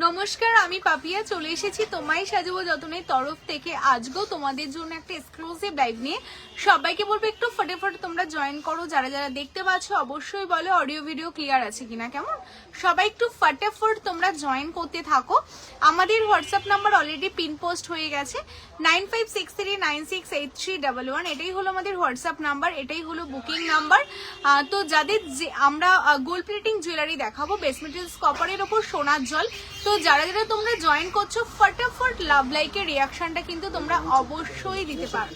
নমস্কার, আমি পাপিয়া চলে এসেছি তোমায় সাজাবো যতনের তরফ থেকে। আজকেও তোমাদের জন্য একটা এক্সক্লুসিভ লাইভ নিয়ে। সবাইকে বলবো একটু ফটাফট তোমরা জয়েন করো। যারা যারা দেখতে পাচ্ছ অবশ্যই বলো অডিও ভিডিও ক্লিয়ার আছে কিনা, কেমন? সবাই একটু ফটাফট তোমরা জয়েন করতে থাকো। আমাদের WhatsApp number already pin post হয়ে গেছে 9563968311। এটাই হলো আমাদের হোয়াটসঅ্যাপ নাম্বার, এটাই হলো বুকিং নাম্বার। তো যাদের যে আমরা গোল্ড প্লেটিং জুয়েলারি দেখাবো, বেস মেটেরিয়ালস কপারের ওপর সোনার জল। তো যারা যারা তোমরা জয়েন করছো ফটাফট লাভ লাইকের রিয়াকশনটা কিন্তু তোমরা অবশ্যই দিতে পারো।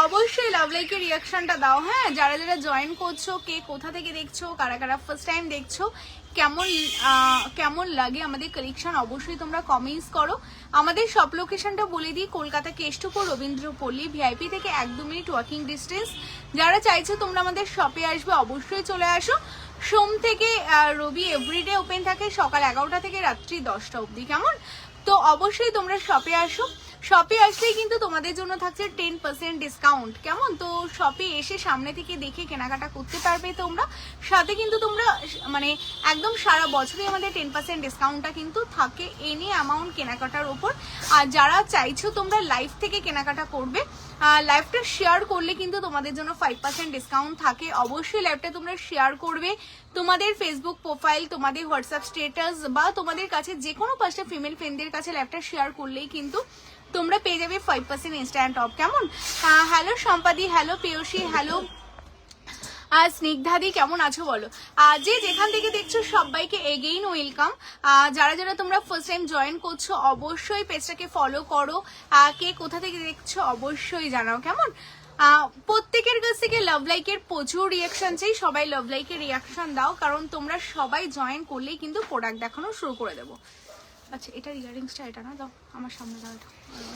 অবশ্যই লাভ লাইকের রিয়াকশনটা দাও। হ্যাঁ, যারা যারা জয়েন করছো, কে কোথা থেকে দেখছো, কারা কারা ফার্স্ট টাইম দেখছো, কেমন লাগে আমাদের কালেকশন অবশ্যই তোমরা কমেন্টস করো। আমাদের সব লোকেশনটা বলে দিই, কলকাতা কেষ্টপুর রবীন্দ্রপল্লী, ভিআইপি থেকে 1-2 মিনিট ওয়াকিং ডিস্টেন্স। যারা চাইছো তোমরা আমাদের শপে আসবে অবশ্যই চলে আসো। সোম থেকে রবি এভরিডে ওপেন থাকে, সকাল 11টা থেকে রাত্রি 10টা অবধি, কেমন? তো অবশ্যই তোমরা শপে আসো। শপে আসলেই কিন্তু তোমাদের জন্য থাকছে 10% ডিসকাউন্ট, কেমন? তো শপে এসে সামনে থেকে দেখে কেনাকাটা করতে পারবে তোমরা। সাথে কিন্তু তোমরা মানে একদম সারা বছরই আমাদের 10% ডিসকাউন্টটা কিন্তু থাকে এনি অ্যামাউন্ট কেনাকাটার ওপর। আর যারা চাইছো তোমরা লাইভ থেকে কেনাকাটা করবে, লাইভটা শেয়ার করলে কিন্তু তোমাদের জন্য 5% ডিসকাউন্ট থাকে। অবশ্যই লাইভটা তোমরা শেয়ার করবে তোমাদের ফেসবুক প্রোফাইল, তোমাদের হোয়াটসঅ্যাপ স্ট্যাটাস বা তোমাদের কাছে যে কোনো 5টা ফিমেল ফ্রেন্ডদের কাছে লাইভটা শেয়ার করলেই কিন্তু তোমরা পেয়ে যাবে 5% ইনস্ট্যান্ট অফ, কেমন? হ্যালো সম্পাদি, হ্যালো পিয়সী, হ্যালো স্নিগ্ধাদি, কেমন আছো বলো? যে যেখান থেকে দেখছো সবাইকে এগেইন ওয়েলকাম। যারা যারা তোমরা ফার্স্ট টাইম জয়েন করছো অবশ্যই পেজটাকে ফলো করো। কে কোথা থেকে দেখছো অবশ্যই জানাও, কেমন? প্রত্যেকের কাছ থেকে লাভ লাইকের প্রচুর রিয়াকশন চাই। সবাই লাভ লাইকের রিয়াকশন দাও, কারণ তোমরা সবাই জয়েন করলেই কিন্তু প্রোডাক্ট দেখানো শুরু করে দেবো। আচ্ছা, এটার ইয়ারিংসটা এটা না, দাও আমার সামনে দাও, এটা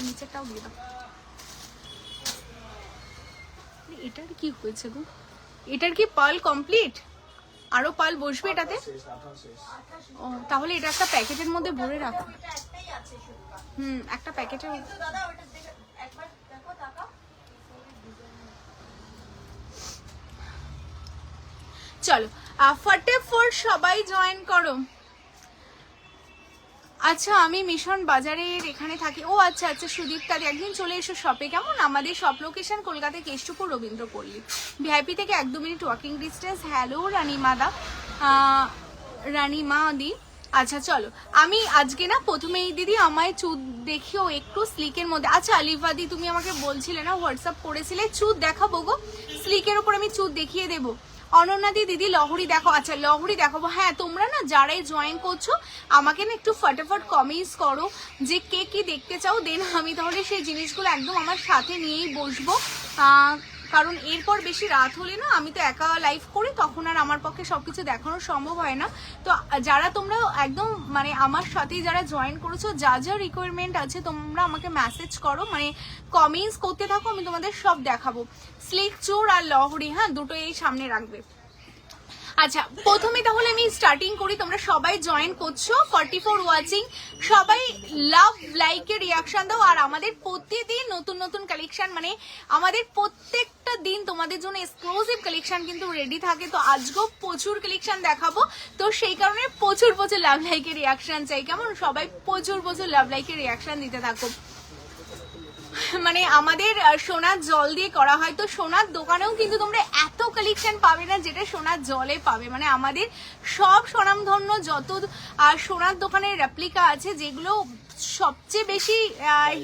নিচেরটাও দিয়ে দাও। এটার কি হয়েছে গো? এটার কি পার্ল কমপ্লিট? আরো পার্ল বসবে এটাতে? ও, তাহলে এটা একটা প্যাকেটের মধ্যে ভরে রাখো। একটা প্যাকেটের। চলো ফটাফট সবাই জয়েন করো। আচ্ছা, আমি মিশন বাজারের এখানে থাকি। ও আচ্ছা আচ্ছা, সুদীপ তাদের একদিন চলে এসো শপে, কেমন? আমাদের shop location Kolkata Keshtopur Rabindrapalli, VIP থেকে 1-2 মিনিট ওয়াকিং ডিস্টেন্স। হ্যালো রানিমা দি। আচ্ছা চলো, আমি আজকে না প্রথমেই দিদি আমায় চুদ দেখিও একটু স্লিকের মধ্যে। আচ্ছা আলিফা দি, তুমি আমাকে বলছিলে না, হোয়াটসঅ্যাপ করেছিলে, চুদ দেখাবো গো, স্লিকের ওপর আমি চুদ দেখিয়ে দেবো। অনন্যাদি দিদি লহরি দেখো। আচ্ছা লহরি দেখাবো। হ্যাঁ, তোমরা না যারাই জয়েন করছো আমাকে না একটু ফটাফট কমেন্টস করো যে কে কি দেখতে চাও, দেন আমি তাহলে সেই জিনিসগুলো একদম আমার সাথে নিয়েই বসবো। কারণ এরপর বেশি রাত হলে না, আমি তো একা লাইভ করি, তখন আর আমার পক্ষে সবকিছু দেখানো সম্ভব হয় না। তো যারা তোমরা একদম মানে আমার সাথে যারা জয়েন করেছো, যা যা রিকোয়ারমেন্ট আছে তোমরা আমাকে মেসেজ করো, মানে কমেন্টস করতে থাকো, আমি তোমাদের সব দেখাবো। স্লিক চোর আর লহরি, হ্যাঁ দুটোই এই সামনে রাখবে। আচ্ছা, প্রথমে তাহলে আমি স্টার্টিং করি। তোমরা সবাই জয়েন করছো, 44 ওয়াচিং, সবাই লাভ লাইকের রিয়াকশন দাও। আর আমাদের প্রতিদিন নতুন নতুন কালেকশন, মানে আমাদের প্রত্যেকটা দিন তোমাদের জন্য এক্সক্লুসিভ কালেকশন কিন্তু রেডি থাকে। তো আজকেও প্রচুর কালেকশন দেখাবো, তো সেই কারণে প্রচুর প্রচুর লাভ লাইকের রিয়াকশন চাই, কেমন? সবাই প্রচুর প্রচুর লাভ লাইকের রিয়াকশন দিতে থাকো। মানে আমাদের সোনার জল দিয়ে করা হয়, তো সোনার দোকানেও কিন্তু তোমরা এত এত কালেকশন পাবে না যেটা সোনার জলে পাবে। মানে আমাদের সব স্বনামধন্য যত সোনার দোকানের রেপ্লিকা আছে, যেগুলো সবচেয়ে বেশি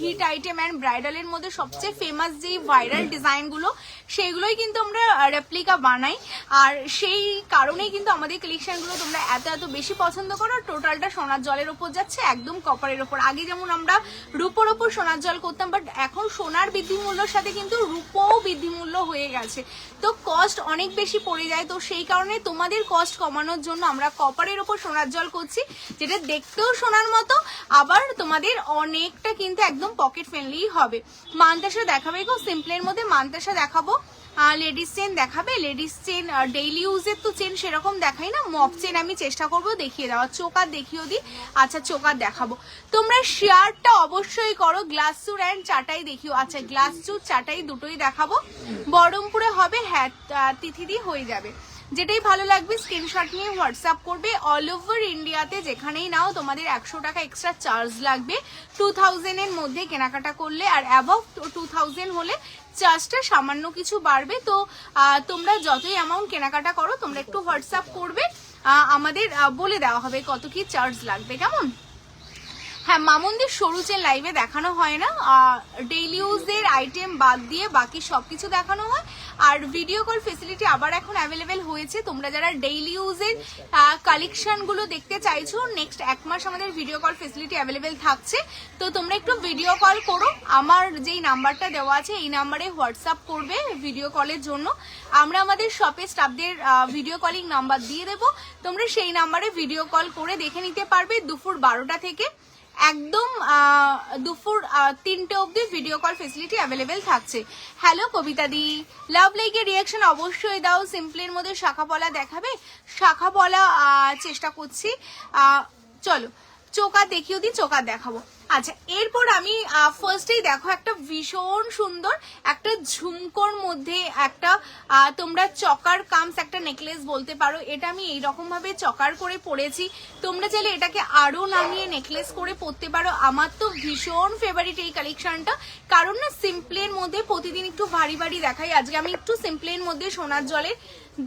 হিট আইটেম অ্যান্ড ব্রাইডালের মধ্যে সবচেয়ে ফেমাস যে ভাইরাল ডিজাইনগুলো, সেইগুলোই কিন্তু আমরা রেপ্লিকা বানাই। আর সেই কারণেই কিন্তু আমাদের কালেকশনগুলো তোমরা এত এত বেশি পছন্দ করো। টোটালটা সোনার জলের ওপর যাচ্ছে, একদম কপারের ওপর। আগে যেমন আমরা রূপোর ওপর সোনার জল করতাম, বাট এখন সোনার বৃদ্ধিমূল্যর সাথে কিন্তু রূপোও বৃদ্ধিমূল্য হয়ে গেছে, তো কস্ট অনেক বেশি পড়ে যায়। তো সেই কারণে তোমাদের কস্ট কমানোর জন্য আমরা কপারের ওপর সোনার জল করছি, যেটা দেখতেও সোনার মতো, আবার তোমাদের অনেকটা কিন্তু একদম পকেট ফ্রেন্ডলি হবে। মানতাসা দেখাবে গো, সিম্পলের মধ্যে মানতাসা দেখাবো। লেডিস চেন দেখাবে? লেডিস চেন ডেইলি ইউজের তো চেন সেরকম দেখাই না, মপ চেন আমি চেষ্টা করবো দেখিয়ে দেওয়া। চোকার দেখিয়েও দিই। আচ্ছা চোকার দেখাবো। তোমরা শেয়ারটা অবশ্যই করো। গ্লাস চুর অ্যান্ড চাটাই দেখিও। আচ্ছা গ্লাস চুর চাটাই দুটোই দেখাবো। বহরমপুরে হবে, হ্যাঁ তিথিদি হয়ে যাবে। যেটাই ভালো লাগবে স্ক্রিনশট নিয়ে হোয়াটসঅ্যাপ করবে। অল ওভার ইন্ডিয়াতে যেখানেই নাও তোমাদের 100 টাকা এক্সট্রা চার্জ লাগবে 2000 এর মধ্যে কেনাকাটা করলে, আর অ্যাবভ 2000 হলে চার্জটা সামান্য কিছু বাড়বে। তো তোমরা যতই অ্যামাউন্ট কেনাকাটা করো তোমরা একটু হোয়াটসঅ্যাপ করবে, আমাদের বলে দেওয়া হবে কত কি চার্জ লাগবে, কেমন? হ্যাঁ মামুনদের সরু চেন লাইভে দেখানো হয় না, ডেইলি ইউজের আইটেম বাদ দিয়ে বাকি সবকিছু দেখানো হয়। আর ভিডিও কল ফেসিলিটি আবার এখন অ্যাভেলেবেল হয়েছে। তোমরা যারা ডেইলি ইউজের কালেকশনগুলো দেখতে চাইছো, নেক্সট 1 মাস আমাদের ভিডিও কল ফেসিলিটি অ্যাভেলেবেল থাকছে। তো তোমরা একটু ভিডিও কল করো, আমার যেই নাম্বারটা দেওয়া আছে এই নাম্বারে হোয়াটসঅ্যাপ করবে ভিডিও কলের জন্য। আমরা আমাদের শপে স্টাফদের ভিডিও কলিং নাম্বার দিয়ে দেবো, তোমরা সেই নাম্বারে ভিডিও কল করে দেখে নিতে পারবে। দুপুর 12টা থেকে একদম দুপুর 3টে অবধি ভিডিও কল ফেসিলিটি অ্যাভেলেবেল থাকছে। হ্যালো কবিতা দি, লাভ লাইকের রিয়াকশন অবশ্যই দাও। সিম্পলের মধ্যে শাখা পলা দেখাবে? শাখা পলা চেষ্টা করছি। চলো চোকার দেখিও দিই, চোকার দেখাবো। আচ্ছা এরপর আমি ফার্স্টেই দেখো একটা ভীষণ সুন্দর একটা ঝুমকোর মধ্যে একটা তোমরা চকার কামস একটা নেকলেস বলতে পারো। এটা আমি এইরকম ভাবে চকার করে পরেছি, তোমরা চাইলে এটাকে আরো নামিয়ে নেকলেস করে পরতে পারো। আমার তো ভীষণ ফেভারিট এই কালেকশনটা, কারণ না সিম্পলের মধ্যে প্রতিদিন একটু ভারী ভারী দেখাই। আজকে আমি একটু সিম্পলের মধ্যে সোনার জলের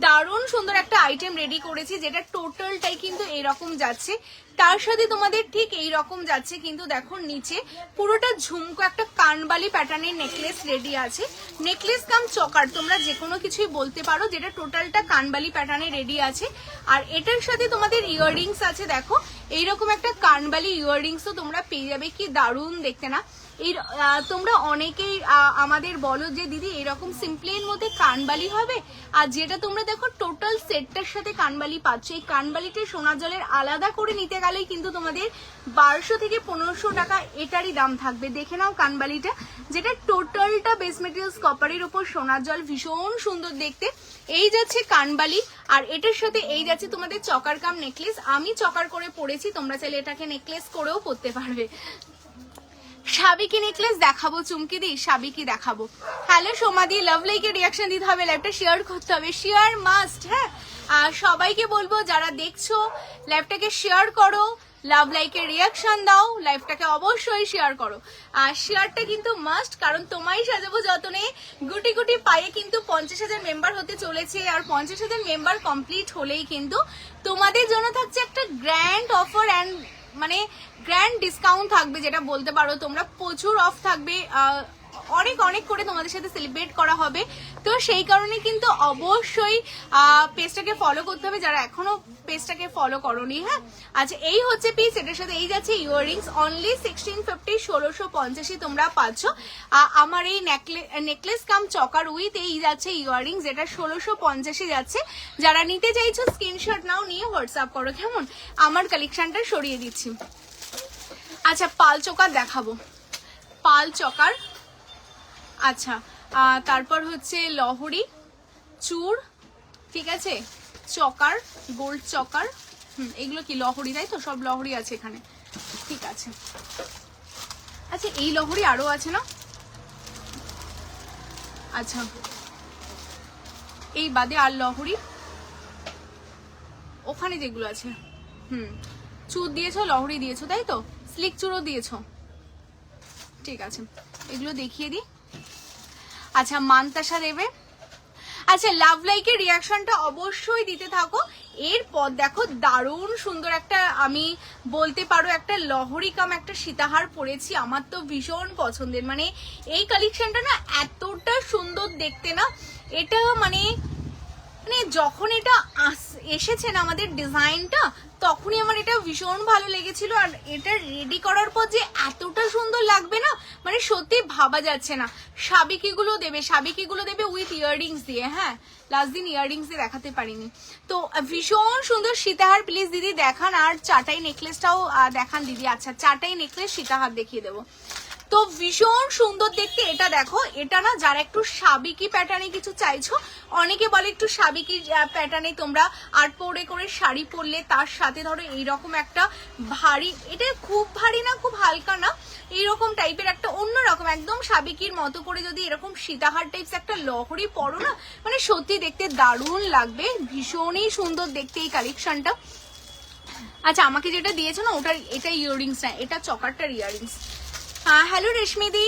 দারুণ সুন্দর একটা আইটেম রেডি করেছি, যেটা টোটালটাই কিন্তু এরকম যাচ্ছে। তার সাথে তোমাদের ঠিক এই রকম যাচ্ছে, কিন্তু দেখো নিচে পুরোটা ঝুমকো একটা কানবালি প্যাটার্নের নেকলেস রেডি আছে। নেকলেস কাম চকার তোমরা যে কোনো কিছুই বলতে পারো, যেটা টোটালটা কানবালি প্যাটার্নে রেডি আছে। আর এটার সাথে তোমাদের ইয়াররিংস আছে, দেখো এইরকম একটা কানবালি ইয়াররিংসও তোমরা পেয়ে যাবে। কি দারুণ দেখতে না? এই তোমরা অনেকেই আমাদের বলো যে দিদি এরকম সিম্পলের মধ্যে কানবালি হবে, আর যেটা তোমরা দেখো টোটাল সেটটার সাথে কানবালি পাচ্ছ। এই কানবালিটা সোনার জলের আলাদা করে নিতে গেলেই কিন্তু তোমাদের 1200 থেকে 1500 টাকা এটারই দাম থাকবে। দেখে নাও কানবালিটা, যেটা টোটালটা বেস মেটেরিয়ালস কপারের উপর সোনার জল, ভীষণ সুন্দর দেখতে। এই যাচ্ছে কানবালি, আর এটার সাথে এই যাচ্ছে তোমাদের চকার কাম নেকলেস। আমি চকার করে পরেছি, তোমরা চাইলে এটাকে নেকলেস করেও পরতে পারবে। সাবিকি নেকলেস দেখাবো চুমকি দি, সাবিকি দেখাবো। হ্যালো সোমাদি, লাভ লাইকের রিয়াকশন দিতে হবে, লাইভটা শেয়ার করতে হবে, শেয়ার মাস্ট। হ্যাঁ সবাইকে বলবো যারা দেখছো লাইভটাকে শেয়ার করো, লাভ লাইকের রিয়াকশন দাও, লাইভটাকে অবশ্যই শেয়ার করো। আর শেয়ারটা কিন্তু মাস্ট, কারণ তোমায় সাজাবো যতনে গুটি গুটি পায়ে কিন্তু 50,000 মেম্বার হতে চলেছে। আর 50,000 মেম্বার কমপ্লিট হলেই কিন্তু তোমাদের জন্য থাকছে একটা গ্র্যান্ড অফার অ্যান্ড মানে গ্র্যান্ড ডিসকাউন্ট থাকবে, যেটা বলতে পারো তোমরা। প্রচুর অফ থাকবে, অনেক অনেক করে তোমাদের সাথে সেলিব্রেট করা হবে। তো সেই কারণে কিন্তু অবশ্যই পেজটাকে ফলো করতে হবে যারা এখনো পেজটাকে ফলো করোনি। হ্যাঁ আচ্ছা এই হচ্ছে পিস, এটার সাথে এই যাচ্ছে ইয়াররিংস, অনলি 1650 1650 তোমরা পাচ্ছ। আমার এই নেকলেস কাম চকার উইথ এই যাচ্ছে ইয়াররিংস, যেটা 1650 যাচ্ছে। যারা নিতে চাইছো স্ক্রিনশট নাও, নিয়ে হোয়াটসঅ্যাপ করো, কেমন? আমার কালেকশনটা সরিয়ে দিচ্ছি। আচ্ছা পাল চকার দেখাবো, পাল চকার। আচ্ছা তারপর হচ্ছে লহরি চূড়, ঠিক আছে, চকার, গোল্ড চকার। এগুলো কি লহরি, তাই তো? সব লহরি আছে এখানে, ঠিক আছে। আচ্ছা এই লহরি আরো আছে না? আচ্ছা এই বাদে আর লহরি ওখানে যেগুলো আছে, চুর দিয়েছো, লহরি দিয়েছো, তাই তো? স্লিক চুরও দিয়েছো, ঠিক আছে। এগুলো দেখিয়ে দিই। আচ্ছা মানতাসা দেবে। আচ্ছা লাভ লাইকের রিয়াকশনটা অবশ্যই দিতে থাকো। এরপর দেখো দারুণ সুন্দর একটা, আমি বলতে পারো একটা লহরি কাম একটা সীতাহার পরেছি, আমার তো ভীষণ পছন্দের। মানে এই কালেকশনটা না এতটা সুন্দর দেখতে না, এটা মানে যখন এটা এসেছে না আমাদের ডিজাইনটা, তখনই আমার এটা ভীষণ ভালো লেগেছিল। আর এটা রেডি করার পর যে এতটা সুন্দর লাগবে না, মানে সত্যি ভাবা যাচ্ছে না। সাবিকিগুলো দেবে উইথ ইয়াররিংস দিয়ে। হ্যাঁ লাস্ট দিন ইয়াররিংস দিয়ে দেখাতে পারিনি, তো ভীষণ সুন্দর সীতাহার। প্লিজ দিদি দেখান, আর চাটাই নেকলেসটাও দেখান দিদি। আচ্ছা চাটাই নেকলেস সীতাহার দেখিয়ে দেবো। তো ভীষণ সুন্দর দেখতে। এটা দেখো, এটা না যারা একটু সাবিকি প্যাটার্নে কিছু চাইছো, অনেকে বলে একটু সাবিকি প্যাটার্নে তোমরা আর্ট পরে করে শাড়ি পরলে তার সাথে ধরো এইরকম একটা ভারী, এটা খুব ভারী না খুব হালকা না, এইরকম টাইপের একটা অন্যরকম একদম সাবিকির মতো করে যদি এরকম সীতাহার টাইপস একটা লহরি পরো না, মানে সত্যি দেখতে দারুণ লাগবে। ভীষণই সুন্দর দেখতে এই কালেকশনটা। আচ্ছা আমাকে যেটা দিয়েছো না ওটার, এটা ইয়াররিংস না, এটা চকারটার ইয়াররিংস। হ্যালো রেশমিদি,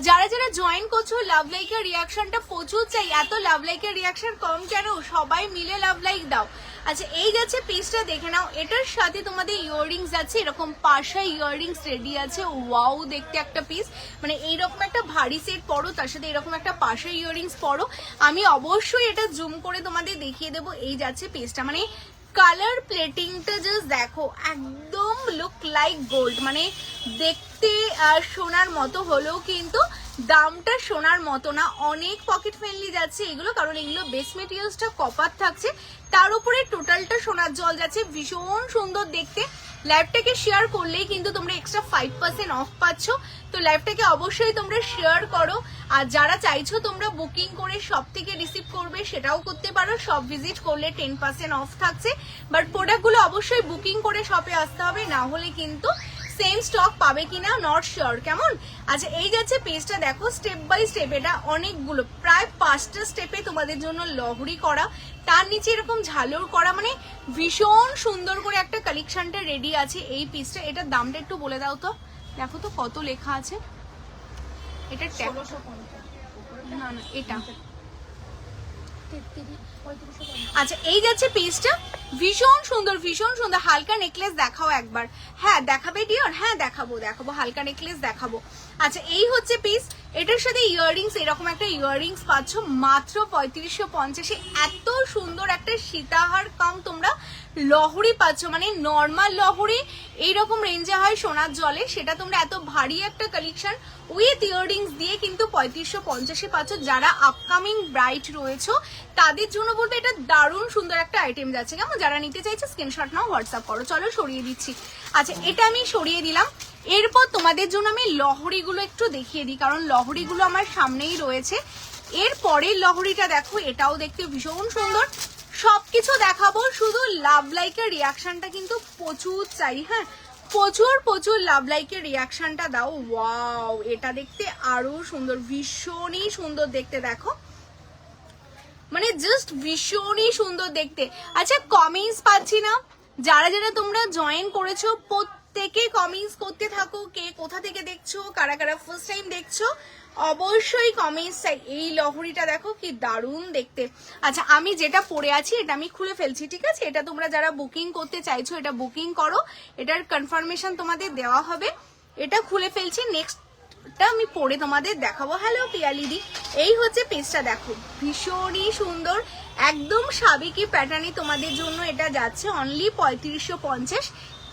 যারা যারা জয়েন করছো লাভ লাইকের রিয়াকশনটা প্রচুর চাই। এত লাভ লাইকের রিয়াকশন কম কেন? সবাই মিলে লাভ লাইক দাও। আচ্ছা এই যাচ্ছে পিসটা দেখে নাও, এটার সাথে তোমাদের ইয়াররিংস আছে, এরকম পাশা ইয়াররিংস রেডি আছে। ওয়াও দেখতে একটা পিস, মানে এইরকম একটা ভারী সেট পরো, তার সাথে এরকম একটা পাশা ইয়াররিংস পরো। আমি অবশ্যই এটা জুম করে তোমাদের দেখিয়ে দেবো। এই যাচ্ছে পিসটা, মানে কালার প্লেটিংটা জাস্ট দেখো, একদম লুক লাইক গোল্ড, মানে দেখতে সোনার মতো হলেও কিন্তু দামটা সোনার মতো না। অনেক পকেট ফ্রেন্ডলি যাচ্ছে এগুলো, কারণ এগুলো বেস মেটেরিয়ালসটা কপার থাকছে, তার উপরে টোটালটা সোনার জল যাচ্ছে। ভীষণ সুন্দর দেখতে। লাইভটাকে শেয়ার করলেই কিন্তু তোমরা এক্সট্রা 5% অফ পাচ্ছ, তো লাইভটাকে অবশ্যই তোমরা শেয়ার করো। আর যারা চাইছো তোমরা বুকিং করে শপ থেকে রিসিভ করবে, সেটাও করতে পারো। শপ ভিজিট করলে 10% অফ থাকছে, বাট প্রোডাক্টগুলো অবশ্যই বুকিং করে শপে আসতে হবে, না হলে কিন্তু সেম স্টক পাবে কিনা নট শিওর। কেমন? আচ্ছা এই যাচ্ছে পেজটা দেখো, স্টেপ বাই স্টেপ এটা অনেকগুলো, প্রায় 5টা স্টেপে তোমাদের জন্য লহরি করা, তার নিচে এরকম ঝালর করা, মানে ভীষণ সুন্দর করে একটা কালেকশনটা রেডি আছে এই পিসটা। এটার দামটা একটু বলে দাও তো, দেখো তো কত লেখা আছে। এটা না না এটা, আচ্ছা এই যাচ্ছে পিসটা, ভীষণ সুন্দর ভীষণ সুন্দর। হালকা নেকলেস দেখাও একবার। হ্যাঁ দেখাবে ডিয়ার? হ্যাঁ দেখাবো দেখাবো, হালকা নেকলেস দেখাবো। আচ্ছা এই হচ্ছে পিস, এটার সাথে ইয়াররিংস, এরকম একটা ইয়াররিংস পাচ্ছ মাত্র 3550-এ। এত সুন্দর একটা সীতাহার কাম তোমরা লহরি পাচ্ছ, মানে নর্মাল লহরি এইরকম রেঞ্জে হয় সোনার জলে, সেটা তোমরা এত ভারী একটা কালেকশন উইথ ইয়াররিংস দিয়ে কিন্তু 3550-এ পাচ্ছ। যারা আপকামিং ব্রাইট রয়েছে তাদের জন্য বলতে এটা দারুণ সুন্দর একটা আইটেম যাচ্ছে। কেমন? যারা নিতে চাইছে স্ক্রিনশট নাও, হোয়াটসঅ্যাপ করো। চলো সরিয়ে দিচ্ছি। আচ্ছা এটা আমি সরিয়ে দিলাম। এরপর তোমাদের জন্য আমি লহরিগুলো একটু দেখিয়ে দিই, কারণ লহরিগুলো আমার সামনেই রয়েছে। এরপরের লহরিটা দেখো, এটাও দেখতে ভীষণ সুন্দর। সবকিছু দেখাবো, শুধু লাভ লাইকের রিয়াকশনটা কিন্তু প্রচুর চাই। হ্যাঁ প্রচুর প্রচুর লাভ লাইকের রিয়াকশনটা দাও। ওয়াও এটা দেখতে আরো সুন্দর, ভীষণই সুন্দর দেখতে। দেখো মানে জাস্ট ভীষণই সুন্দর দেখতে। আচ্ছা কমেন্টস পাচ্ছি না, যারা যারা তোমরা জয়েন করেছো প্রত্যেকে কমেন্টস করতে থাকো। কে কোথা থেকে দেখছো, কারা কারা ফার্স্ট টাইম দেখছো, অবশ্যই কমেন্টস চাই। এই লহরিটা দেখো কি দারুণ দেখতে। আচ্ছা আমি যেটা পরে আছি এটা আমি খুলে ফেলছি, ঠিক আছে? এটা তোমরা যারা বুকিং করতে চাইছো এটা বুকিং করো, এটার কনফার্মেশন তোমাদের দেওয়া হবে। এটা খুলে ফেলছি, নেক্সটটা আমি পরে তোমাদের দেখাবো। হ্যালো পিয়ালিদি, এই হচ্ছে পেজটা দেখো, ভীষণই সুন্দর একদম সাবেকি প্যাটার্নে তোমাদের জন্য এটা যাচ্ছে অনলি 3550।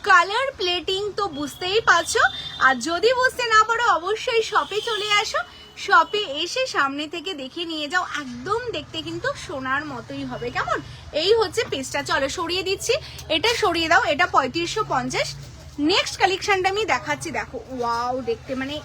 কালার প্লেটিং তো বুঝতেই পারছো, আর যদি বুঝতে না পারো অবশ্যই শপে চলে আসো, শপে এসে সামনে থেকে দেখে নিয়ে যাও। একদম দেখতে কিন্তু সোনার মতোই হবে। কেমন? এই হচ্ছে পেজটা। চলো সরিয়ে দিচ্ছি, এটা সরিয়ে দাও, এটা 3550। নেক্সট কালেকশনটা আমি দেখাচ্ছি। দেখো ওয়াও দেখতে, মানে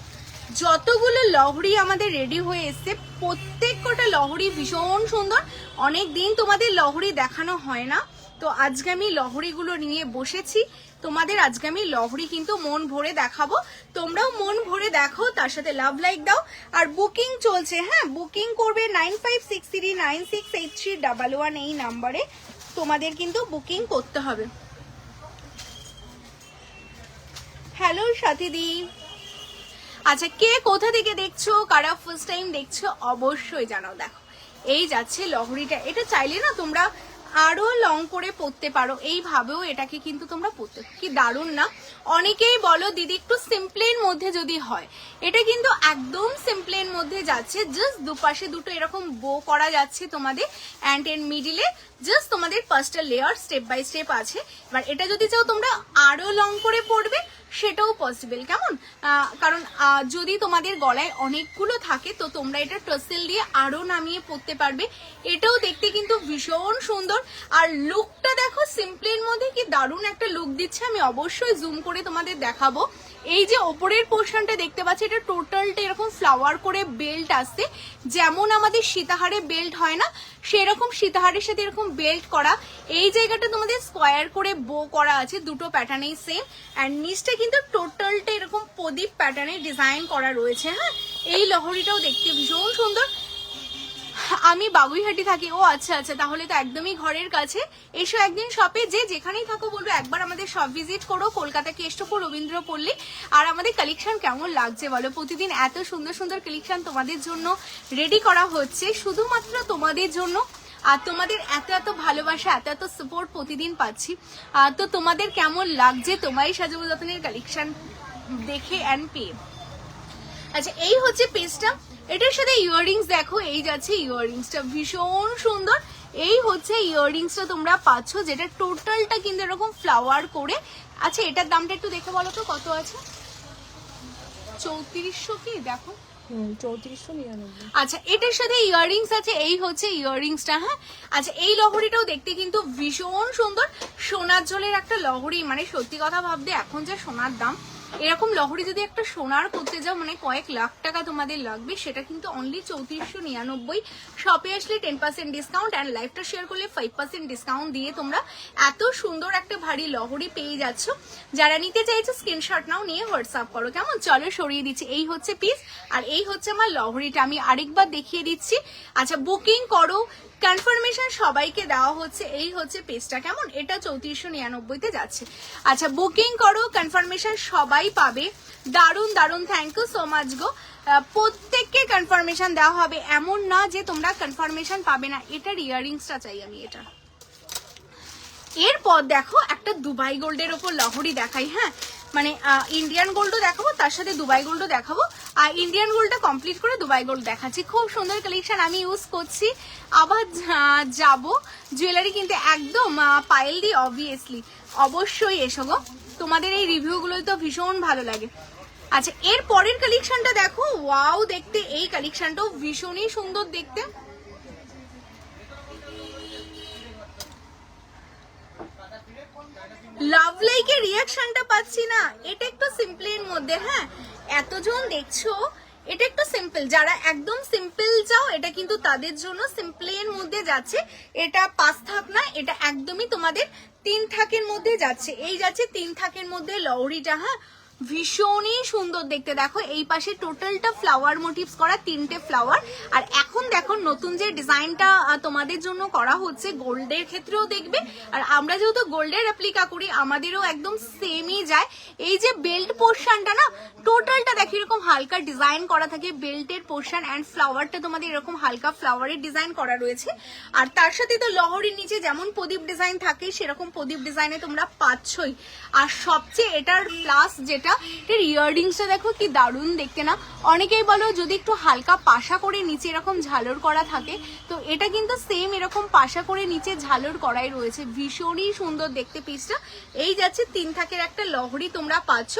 যতগুলো লহরি আমাদের রেডি হয়ে এসছে প্রত্যেক কটা লহরি ভীষণ সুন্দর। অনেক দিন তোমাদের লহরি দেখানো হয় না, তো আজকে আমি লহরিগুলো নিয়ে বসেছি তোমাদের। আজকে আমি লহরি কিন্তু মন ভরে দেখাবো, তোমরাও মন ভরে দেখো, তার সাথে লাভ লাইক দাও। আর বুকিং চলছে, হ্যাঁ বুকিং করবে 9563968311 এই নাম্বারে তোমাদের কিন্তু বুকিং করতে হবে। হ্যালো সাথীদি, আচ্ছা কে কোথা থেকে দেখছো, কারা ফার্স্ট টাইম দেখছো অবশ্যই জানাও। দেখো এই যাচ্ছে লহরিটা। এটা চাইলে না তোমরা আরো লং করে পরতে পারো, এইভাবেও এটাকে কিন্তু তোমরা পরতে, কি দারুণ না? অনেকেই বলো দিদি একটু সিম্পলের মধ্যে যদি হয়, এটা কিন্তু একদম সিম্পলের মধ্যে যাচ্ছে। জাস্ট দুপাশে দুটো এরকম বো করা যাচ্ছে তোমাদের, অ্যান্ড এর মিডিলে জাস্ট তোমাদের 5টা লেয়ার স্টেপ বাই স্টেপ আছে। এবার এটা যদি চাও তোমরা আরো লং করে পরবে সেটাও পসিবল, কেমন? কারণ যদি তোমাদের গলায় অনেকগুলো থাকে তো তোমরা এটা টাসেল দিয়ে আরো নামিয়ে পরতে পারবে। এটাও দেখতে কিন্তু ভীষণ সুন্দর। আর লুকটা দেখো সিম্পলের মধ্যে কি দারুণ একটা লুক দিচ্ছে। আমি অবশ্যই জুম করে তোমাদের দেখাবো। এই যে ওপরের পোর্শনটা দেখতে পাচ্ছি, এটা টোটালটা এরকম ফ্লাওয়ার করে বেল্ট আসছে, যেমন আমাদের সীতাহারে বেল্ট হয় না সেরকম সীতাহারের সাথে এরকম বেল্ট করা। এই জায়গাটা তোমাদের স্কোয়ার করে বো করা আছে, দুটো প্যাটার্নেই সেম। অ্যান্ড নিচটা কিন্তু টোটালটা এরকম প্রদীপ প্যাটার্নে ডিজাইন করা রয়েছে। হ্যাঁ, এই লহরিটাও দেখতে ভীষণ সুন্দর। আমি বাগুইহাটি থাকি। ও আচ্ছা আচ্ছা, তাহলে তো একদমই ঘরের কাছে। এসো একদিন শপে, যে যেখানেই থাকো বলবো একবার আমাদের শপ ভিজিট করো, কলকাতা কেষ্টপুর রবীন্দ্রপল্লী। আর আমাদের কালেকশন কেমন লাগছে বলো? প্রতিদিন এত সুন্দর সুন্দর কালেকশন তোমাদের জন্য রেডি করা হচ্ছে, শুধুমাত্র তোমাদের জন্য। আর তোমাদের এত এত ভালোবাসা, এত এত সাপোর্ট প্রতিদিন পাচ্ছি। তো তোমাদের কেমন লাগছে তোমারই সাজাবো যতনের কালেকশন দেখে অ্যান্ড পেয়ে? আচ্ছা, এই হচ্ছে পেজটা। এটার সাথে ইয়াররিংস দেখো, এই যাচ্ছে ইয়াররিংসটা ভীষণ সুন্দর। এই হচ্ছে ইয়াররিংসটা তোমরা পাচ্ছ, যেটা টোটালটা কিন্তু এরকম ফ্লাওয়ার করে। আচ্ছা, এটার দামটা একটু দেখে বলো তো কত আছে? 3400 কি দেখো? 3499। আচ্ছা, এটার সাথে ইয়াররিংস আছে। এই হচ্ছে ইয়াররিংসটা। হ্যাঁ, আচ্ছা, এই লহরিটাও দেখতে কিন্তু ভীষণ সুন্দর। সোনার ঝোলের একটা লহরি, মানে সত্যি কথা ভাবতে এখন যা সোনার দাম, এরকম লহরি যদি একটা সোনার করতে যাও মানে কয়েক লাখ টাকা তোমাদের লাগবে, সেটা কিন্তু অনলি 3499। শপে আসলে 10% ডিসকাউন্ট অ্যান্ড লাইভটা শেয়ার করলে 5% ডিসকাউন্ট দিয়ে তোমরা এত সুন্দর একটা ভারী লহরি পেয়ে যাচ্ছ। যারা নিতে চাইছো স্ক্রিনশট নাও, নিয়ে হোয়াটসঅ্যাপ করো, কেমন? চলো সরিয়ে দিচ্ছি। এই হচ্ছে পিস, আর এই হচ্ছে আমার লহরিটা। আমি আরেকবার দেখিয়ে দিচ্ছি। আচ্ছা, বুকিং করো, কনফার্মেশন সবাইকে দেওয়া হচ্ছে। এই হচ্ছে পেজটা, কেমন? এটা 3499-তে যাচ্ছে। আচ্ছা, বুকিং করো, কনফার্মেশন সবাই পাবে। দারুন দারুন, থ্যাংক ইউ সো মাচ গো। প্রত্যেককে কনফার্মেশন দেওয়া হবে, এমন না যে তোমরা কনফার্মেশন পাবে না। এটার ইয়াররিংসটা চাই আমি, এটা। এরপর দেখো একটা দুবাই গোল্ডের ওপর লহরি দেখাই। হ্যাঁ, মানে ইন্ডিয়ান গোল্ডও দেখাবো, তার সাথে দুবাই গোল্ডও দেখাবো। আর ইন্ডিয়ান গোল্ডটা কমপ্লিট করে দুবাই গোল্ড দেখাচ্ছি। খুব সুন্দর কালেকশন আমি ইউজ করছি। আবার যাব জুয়েলারি কিনতে, একদম পায়েল দি অবভিয়াসলি অবশ্যই এসো গো। তোমাদের এই রিভিউগুলোই তো ভীষণ ভালো লাগে। আচ্ছা, এর পরের কালেকশনটা দেখো, ওয়াও দেখতে। এই কালেকশনটাও ভীষণই সুন্দর দেখতে। লাভ লাইকের রিয়াকশনটা পাচ্ছি না, এটা একটু সিম্পলের মধ্যে। হ্যাঁ, এতজন দেখছো, এটা একটু সিম্পল। যারা একদম সিম্পল চাও, এটা কিন্তু তাদের জন্য সিম্পলের মধ্যে যাচ্ছে। এটা 5 থাক না, এটা একদমই তোমাদের 3 থাকের মধ্যে যাচ্ছে। এই যাচ্ছে 3 থাকের মধ্যে লহরিটা। হ্যাঁ, ভীষণই সুন্দর দেখতে। দেখো এই পাশে টোটালটা ফ্লাওয়ার মোটিভস করা, 3টে ফ্লাওয়ার। আর এখন দেখো নতুন যে ডিজাইনটা তোমাদের জন্য করা হচ্ছে, গোল্ডের ক্ষেত্রেও দেখবে। আর আমরা যেহেতু গোল্ডের রেপ্লিকা করি, আমাদেরও একদম সেমই যায়। এই যে বেল্ট পোর্শনটা না, টোটালটা দেখো এরকম হালকা ডিজাইন করা থাকে বেল্টের পোর্শন, অ্যান্ড ফ্লাওয়ারটা তোমাদের এরকম হালকা ফ্লাওয়ারের ডিজাইন করা রয়েছে। আর তার সাথে তো লহরির নিচে যেমন প্রদীপ ডিজাইন থাকে, সেরকম প্রদীপ ডিজাইনে তোমরা পাচ্ছই। আর সবচেয়ে এটার প্লাস যেটা, এটার ইয়াররিংসটা দেখো কি দারুণ দেখতে না? অনেকেই বলো যদি একটু হালকা পাশা করে নিচে এরকম ঝালর করা থাকে, তো এটা কিন্তু সেম এরকম পাশা করে নিচে ঝালর করাই রয়েছে। ভীষণই সুন্দর দেখতে পিসটা। এই যাচ্ছে 3 থাকের একটা লহরি তোমরা পাচ্ছ।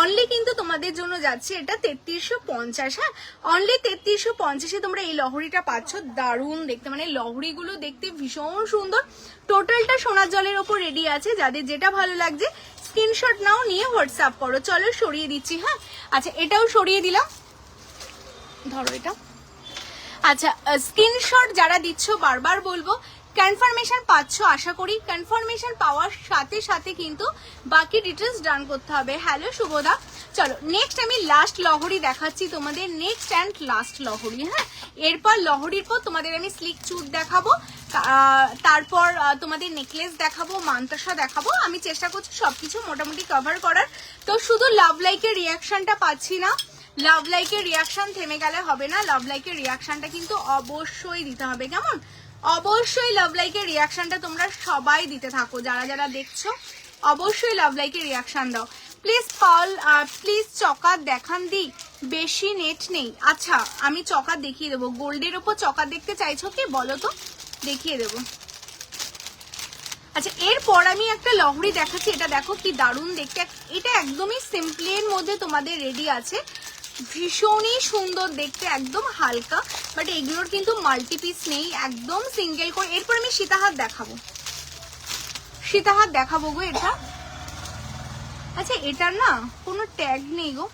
অনলি কিন্তু তোমাদের জন্য যাচ্ছে এটা 3350। হ্যাঁ, অনলি 3350-এ তোমরা এই লহরিটা পাচ্ছ। দারুণ দেখতে, মানে লহরিগুলো দেখতে ভীষণ সুন্দর। টোটালটা সোনার জলের ওপর রেডি আছে। যাদের যেটা ভালো লাগছে স্ক্রিনশট নাও, নিয়ে হোয়াটসঅ্যাপ করো। চলো সরিয়ে দিচ্ছি। হ্যাঁ, আচ্ছা, এটাও সরিয়ে দিলাম, ধরো এটা। আচ্ছা, স্ক্রিনশট যারা দিচ্ছ বারবার বলবো কনফার্মেশন পাচ্ছ আশা করি। কনফার্মেশন পাওয়ার সাথে সাথে কিন্তু বাকি ডিটেলস ডান করতে হবে। হ্যালো শুভদা, চলো নেক্সট আমি লাস্ট লহরি দেখাচ্ছি তোমাদের, নেক্সট অ্যান্ড লাস্ট লহরি। হ্যাঁ, এরপর লহরির পর তোমাদের আমি স্লিক চুট দেখাবো, তারপর তোমাদের নেকলেস দেখাবো, মান্তাসা দেখাবো। আমি চেষ্টা করছি সবকিছু মোটামুটি কভার করার। তো শুধু লাভ লাইকের রিয়াকশনটা পাচ্ছি না, লাভ লাইকের রিয়াকশন থেমে গেলে হবে না, লাভ লাইকের রিয়াকশনটা কিন্তু অবশ্যই দিতে হবে, কেমন? অবশ্যই লাভ লাইকের রিয়াকশনটা তোমরা সবাই দিতে থাকো, যারা যারা দেখছো অবশ্যই লাভ লাইকের রিয়াকশন দাও প্লিজ। পাল প্লিজ চকার দেখান দি, বেশি নেট নেই। আচ্ছা আমি চকার দেখিয়ে দেবো, গোল্ডের ওপর চকার দেখতে চাইছো কি বলো তো, দেখিয়ে দেবো। আচ্ছা এরপর আমি একটা লহরি দেখাচ্ছি, এটা দেখো কি দারুণ দেখতে, এটা একদমই সিম্পলের মধ্যে তোমাদের রেডি আছে, ভীষণই সুন্দর দেখতে, একদম হালকা, বাট এগুলোর কিন্তু মাল্টি পিস নেই, একদম সিঙ্গেল করে। এরপর আমি সীতাহার দেখাবো, সীতাহার দেখাবো গো এটা। আচ্ছা এটার না কোনো ট্যাগ নেই গো,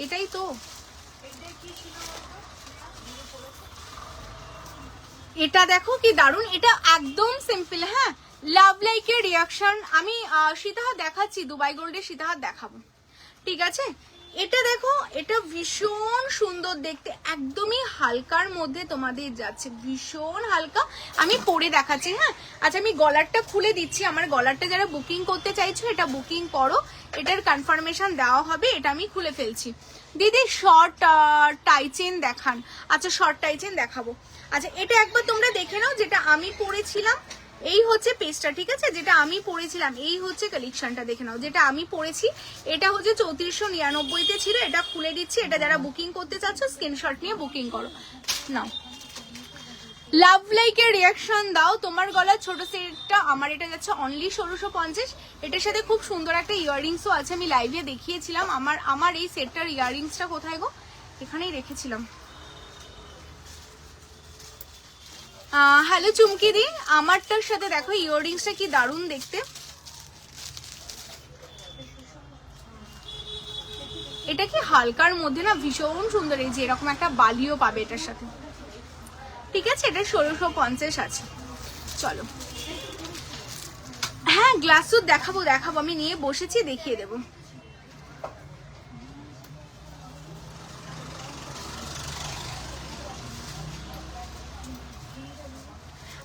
এটাই তো, এটা দেখো কি দারুণ, এটা একদম সিম্পল। হ্যাঁ লাভ লাইকের রিয়াকশন আমি সীতাহার দেখাচ্ছি, দুবাই গোল্ডের সীতাহার দেখাবো, ঠিক আছে? এটা দেখো, এটা ভীষণ সুন্দর দেখতে, একদমই হালকার মধ্যে তোমাদের যাচ্ছে, ভীষণ হালকা। আমি পরে দেখাচ্ছি। হ্যাঁ আচ্ছা আমি গলারটা খুলে দিচ্ছি, আমার গলারটা যারা বুকিং করতে চাইছো এটা বুকিং করো, এটার কনফার্মেশন দেওয়া হবে, এটা আমি খুলে ফেলছি। দিদি শর্ট টাইচেন দেখান। আচ্ছা শর্ট টাইচেন দেখাবো। আচ্ছা এটা একবার তোমরা দেখে নাও, যেটা আমি পরেছিলাম এই হচ্ছে পেজটা, ঠিক আছে? যেটা আমি পরেছিলাম এই হচ্ছে কালেকশনটা, দেখে নাও যেটা আমি পরেছি, এটা হচ্ছে 3499-তে ছিল, এটা খুলে দিচ্ছি, এটা যারা বুকিং করতে চাচ্ছ স্ক্রিনশট নিয়ে বুকিং করো নাও। লাভ লাইকের রিয়াকশন দাও, তোমার গলার ছোট সেটটা, আমার এটা যাচ্ছে অনলি 1650, এটার সাথে খুব সুন্দর একটা ইয়াররিংসও আছে, আমি লাইভে দেখিয়েছিলাম। আমার এই সেটটার ইয়াররিংসটা কোথায় গো, এখানেই রেখেছিলাম। হ্যালো চুমকি দি, আমারটার সাথে দেখো ইয়াররিংসটা কি দারুণ দেখতে, এটা কি হালকার মধ্যে না ভীষণ সুন্দর, এই যে এরকম একটা বালিও পাবে এটার সাথে, ঠিক আছে? এটা 1650 আছে। চলো হ্যাঁ গ্লাস সুট দেখাবো, আমি নিয়ে বসেছি, দেখিয়ে দেবো।